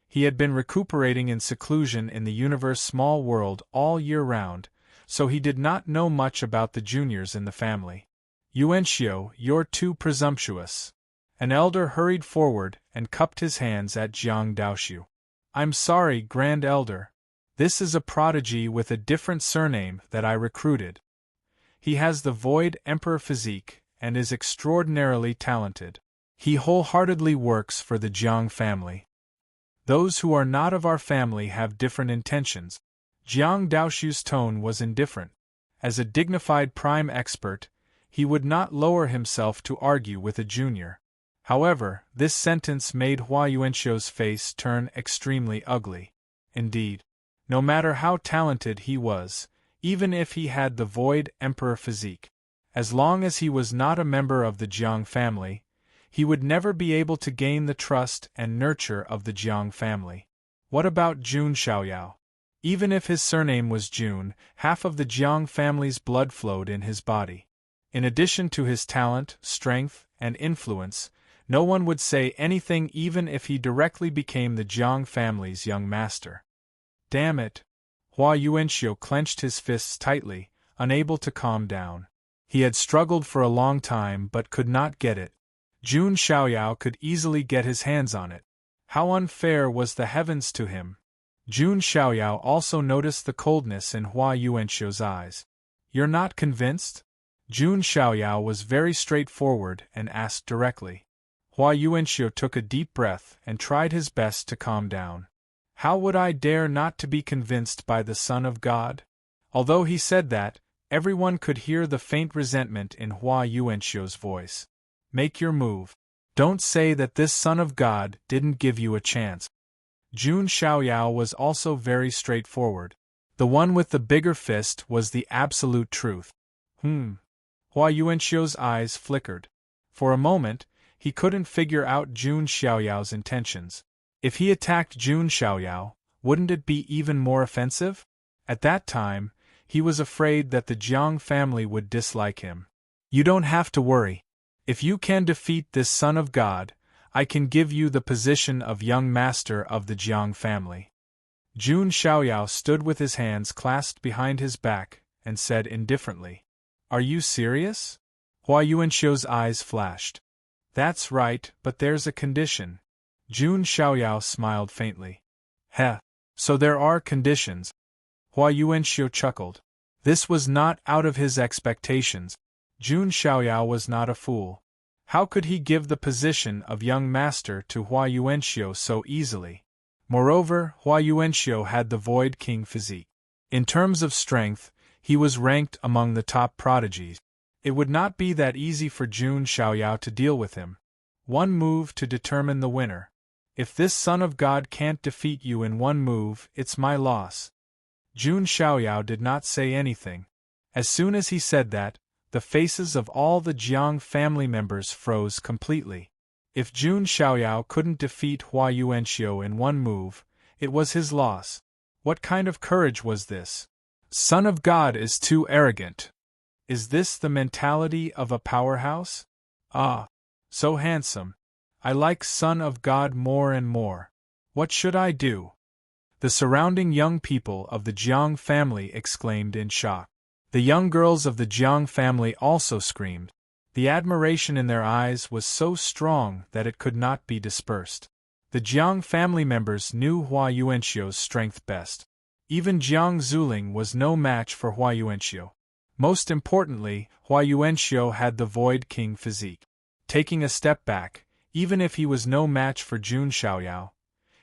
He had been recuperating in seclusion in the universe small world all year round, so he did not know much about the juniors in the family. "Yuanxiu, you're too presumptuous." An elder hurried forward and cupped his hands at Jiang Daoxiu. "I'm sorry, Grand Elder. This is a prodigy with a different surname that I recruited. He has the Void Emperor physique and is extraordinarily talented. He wholeheartedly works for the Jiang family. Those who are not of our family have different intentions." Jiang Daoxiu's tone was indifferent. As a dignified prime expert, he would not lower himself to argue with a junior. However, this sentence made Hua Yuanxiu's face turn extremely ugly. Indeed, no matter how talented he was, even if he had the Void Emperor physique, as long as he was not a member of the Jiang family, he would never be able to gain the trust and nurture of the Jiang family. What about Jun Xiaoyao? Even if his surname was Jun, half of the Jiang family's blood flowed in his body. In addition to his talent, strength, and influence, no one would say anything even if he directly became the Jiang family's young master. Damn it! Hua Yuanxiu clenched his fists tightly, unable to calm down. He had struggled for a long time but could not get it. Jun Xiaoyao could easily get his hands on it. How unfair was the heavens to him! Jun Xiaoyao also noticed the coldness in Hua Yuanxiu's eyes. "You're not convinced?" Jun Xiaoyao was very straightforward and asked directly. Hua Yuanxiu took a deep breath and tried his best to calm down. "How would I dare not to be convinced by the Son of God?" Although he said that, everyone could hear the faint resentment in Hua Yuanxiu's voice. "Make your move. Don't say that this Son of God didn't give you a chance." Jun Xiaoyao was also very straightforward. The one with the bigger fist was the absolute truth. Hua Yuanxiu's eyes flickered. For a moment, he couldn't figure out Jun Xiaoyao's intentions. If he attacked Jun Xiaoyao, wouldn't it be even more offensive? At that time, he was afraid that the Jiang family would dislike him. "You don't have to worry. If you can defeat this Son of God, I can give you the position of young master of the Jiang family." Jun Xiaoyao stood with his hands clasped behind his back and said indifferently, "Are you serious?" Hua Yuanxiu's eyes flashed. "That's right, but there's a condition." Jun Xiaoyao smiled faintly. "Heh, so there are conditions." Hua Yuanxiu chuckled. This was not out of his expectations. Jun Xiaoyao was not a fool. How could he give the position of young master to Hua Yuanxiu so easily? Moreover, Hua Yuanxiu had the Void King physique. In terms of strength, he was ranked among the top prodigies. It would not be that easy for Jun Xiaoyao to deal with him. One move to determine the winner. If this son of God can't defeat you in one move, it's my loss. Jun Xiaoyao did not say anything. As soon as he said that, the faces of all the Jiang family members froze completely. If Jun Xiaoyao couldn't defeat Hua Yuanxiu in one move, it was his loss. What kind of courage was this? Son of God is too arrogant. Is this the mentality of a powerhouse? Ah, so handsome. I like Son of God more and more. What should I do? The surrounding young people of the Jiang family exclaimed in shock. The young girls of the Jiang family also screamed. The admiration in their eyes was so strong that it could not be dispersed. The Jiang family members knew Hua Yuanxiu's strength best. Even Jiang Zuling was no match for Hua Yuanxiu. Most importantly, Hua Yuanxiu had the Void King physique. Taking a step back, even if he was no match for Jun Xiaoyao,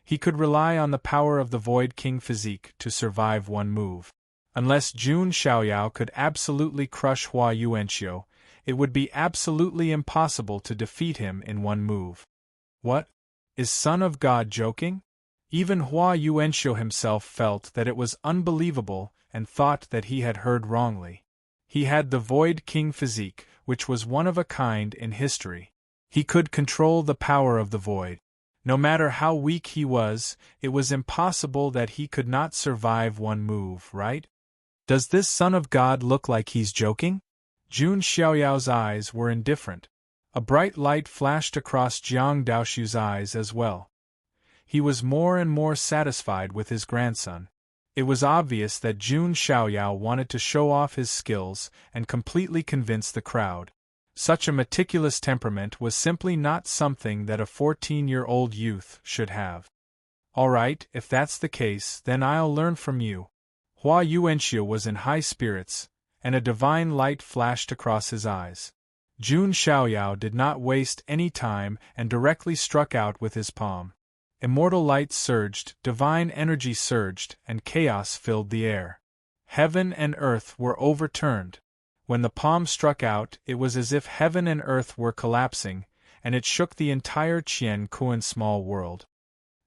he could rely on the power of the Void King physique to survive one move. Unless Jun Xiaoyao could absolutely crush Hua Yuanxiu, it would be absolutely impossible to defeat him in one move. What? Is Son of God joking? Even Hua Yuanxiu himself felt that it was unbelievable and thought that he had heard wrongly. He had the Void King physique, which was one of a kind in history. He could control the power of the void. No matter how weak he was, it was impossible that he could not survive one move, right? Does this Son of God look like he's joking? Jun Xiaoyao's eyes were indifferent. A bright light flashed across Jiang Daoxu's eyes as well. He was more and more satisfied with his grandson. It was obvious that Jun Xiaoyao wanted to show off his skills and completely convince the crowd. Such a meticulous temperament was simply not something that a 14-year-old youth should have. All right, if that's the case, then I'll learn from you. Hua Yuanxiu was in high spirits, and a divine light flashed across his eyes. Jun Xiaoyao did not waste any time and directly struck out with his palm. Immortal light surged, divine energy surged, and chaos filled the air. Heaven and earth were overturned. When the palm struck out, it was as if heaven and earth were collapsing, and it shook the entire Qian Kuan small world.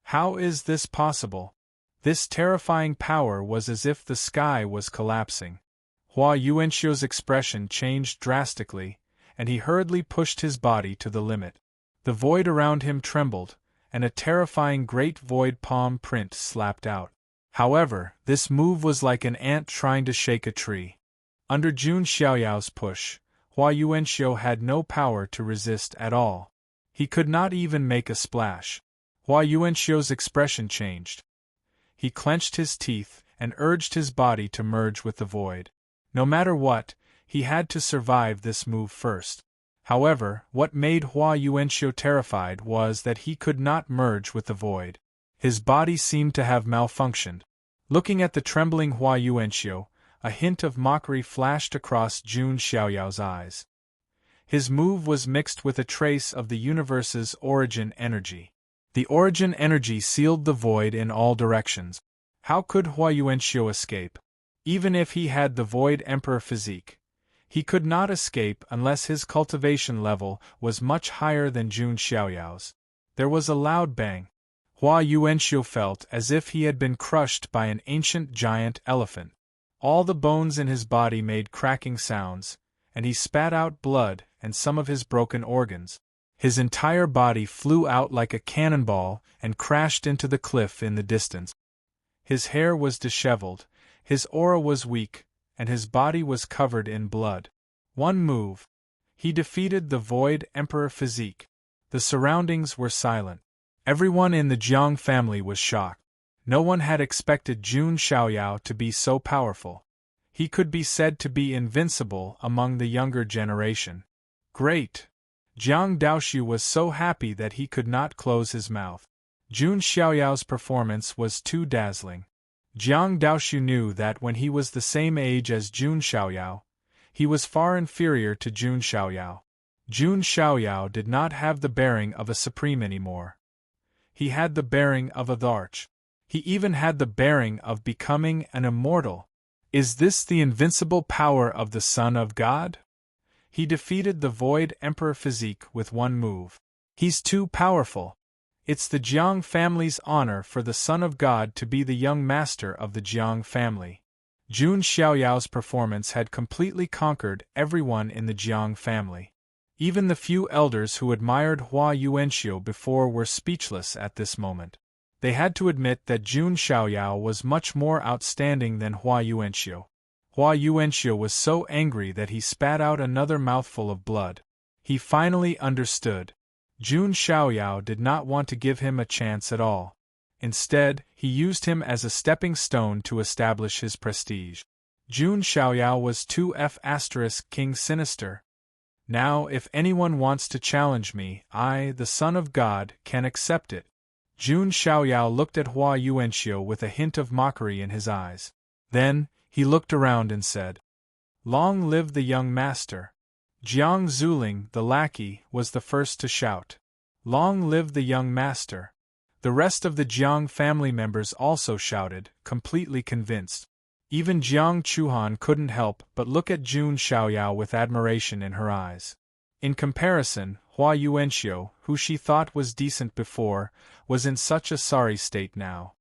How is this possible? This terrifying power was as if the sky was collapsing. Hua Yuanxiu's expression changed drastically, and he hurriedly pushed his body to the limit. The void around him trembled, and a terrifying great void palm print slapped out. However, this move was like an ant trying to shake a tree. Under Jun Xiaoyao's push, Hua Yuanxiu had no power to resist at all. He could not even make a splash. Hua Yuanxiu's expression changed. He clenched his teeth and urged his body to merge with the void. No matter what, he had to survive this move first. However, what made Hua Yuanxiu terrified was that he could not merge with the void. His body seemed to have malfunctioned. Looking at the trembling Hua Yuanxiu, a hint of mockery flashed across Jun Xiaoyao's eyes. His move was mixed with a trace of the universe's origin energy. The origin energy sealed the void in all directions. How could Hua Yuanxiu escape? Even if he had the Void Emperor physique, he could not escape unless his cultivation level was much higher than Jun Xiaoyao's. There was a loud bang. Hua Yuanxiu felt as if he had been crushed by an ancient giant elephant. All the bones in his body made cracking sounds, and he spat out blood and some of his broken organs. His entire body flew out like a cannonball and crashed into the cliff in the distance. His hair was disheveled, his aura was weak, and his body was covered in blood. One move. He defeated the Void Emperor physique. The surroundings were silent. Everyone in the Jiang family was shocked. No one had expected Jun Xiaoyao to be so powerful. He could be said to be invincible among the younger generation. Great! Jiang Daoxu was so happy that he could not close his mouth. Jun Xiaoyao's performance was too dazzling. Jiang Daoxu knew that when he was the same age as Jun Xiaoyao, he was far inferior to Jun Xiaoyao. Jun Xiaoyao did not have the bearing of a supreme anymore. He had the bearing of a Dharch. He even had the bearing of becoming an immortal, Is this the invincible power of the Son of God? He defeated the Void Emperor Physique with one move. He's too powerful. It's the Jiang family's honor for the Son of God to be the young master of the Jiang family. Jun Xiaoyao's performance had completely conquered everyone in the Jiang family. Even the few elders who admired Hua Yuanxiu before were speechless at this moment. They had to admit that Jun Xiaoyao was much more outstanding than Hua Yuanxiu. Hua Yuanxiu was so angry that he spat out another mouthful of blood. He finally understood. Jun Xiaoyao did not want to give him a chance at all. Instead, he used him as a stepping stone to establish his prestige. Jun Xiaoyao was 2F** King Sinister. Now, if anyone wants to challenge me, I, the Son of God, can accept it. Jun Xiaoyao looked at Hua Yuanxiu with a hint of mockery in his eyes. Then, he looked around and said, "Long live the young master." Jiang Zuling, the lackey, was the first to shout, "Long live the young master." The rest of the Jiang family members also shouted, completely convinced. Even Jiang Chuhan couldn't help but look at Jun Xiaoyao with admiration in her eyes. In comparison, Hua Yuanxiu, who she thought was decent before, was in such a sorry state now.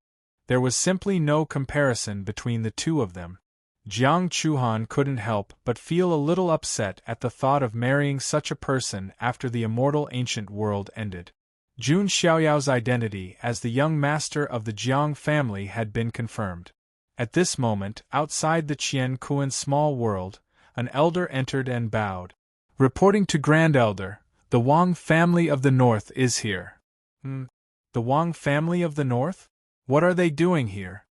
There was simply no comparison between the two of them. Jiang Chuhan couldn't help but feel a little upset at the thought of marrying such a person after the immortal ancient world ended. Jun Xiaoyao's identity as the young master of the Jiang family had been confirmed. At this moment, outside the Qian Kuan small world, an elder entered and bowed. "Reporting to Grand Elder, the Wang family of the North is here." The Wang family of the North? What are they doing here?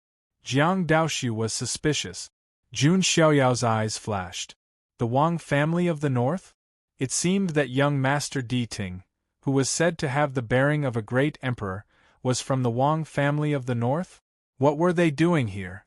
Jiang Daoxiu was suspicious. Jun Xiaoyao's eyes flashed. The Wang family of the North? It seemed that young Master Di Ting, who was said to have the bearing of a great emperor, was from the Wang family of the North? What were they doing here?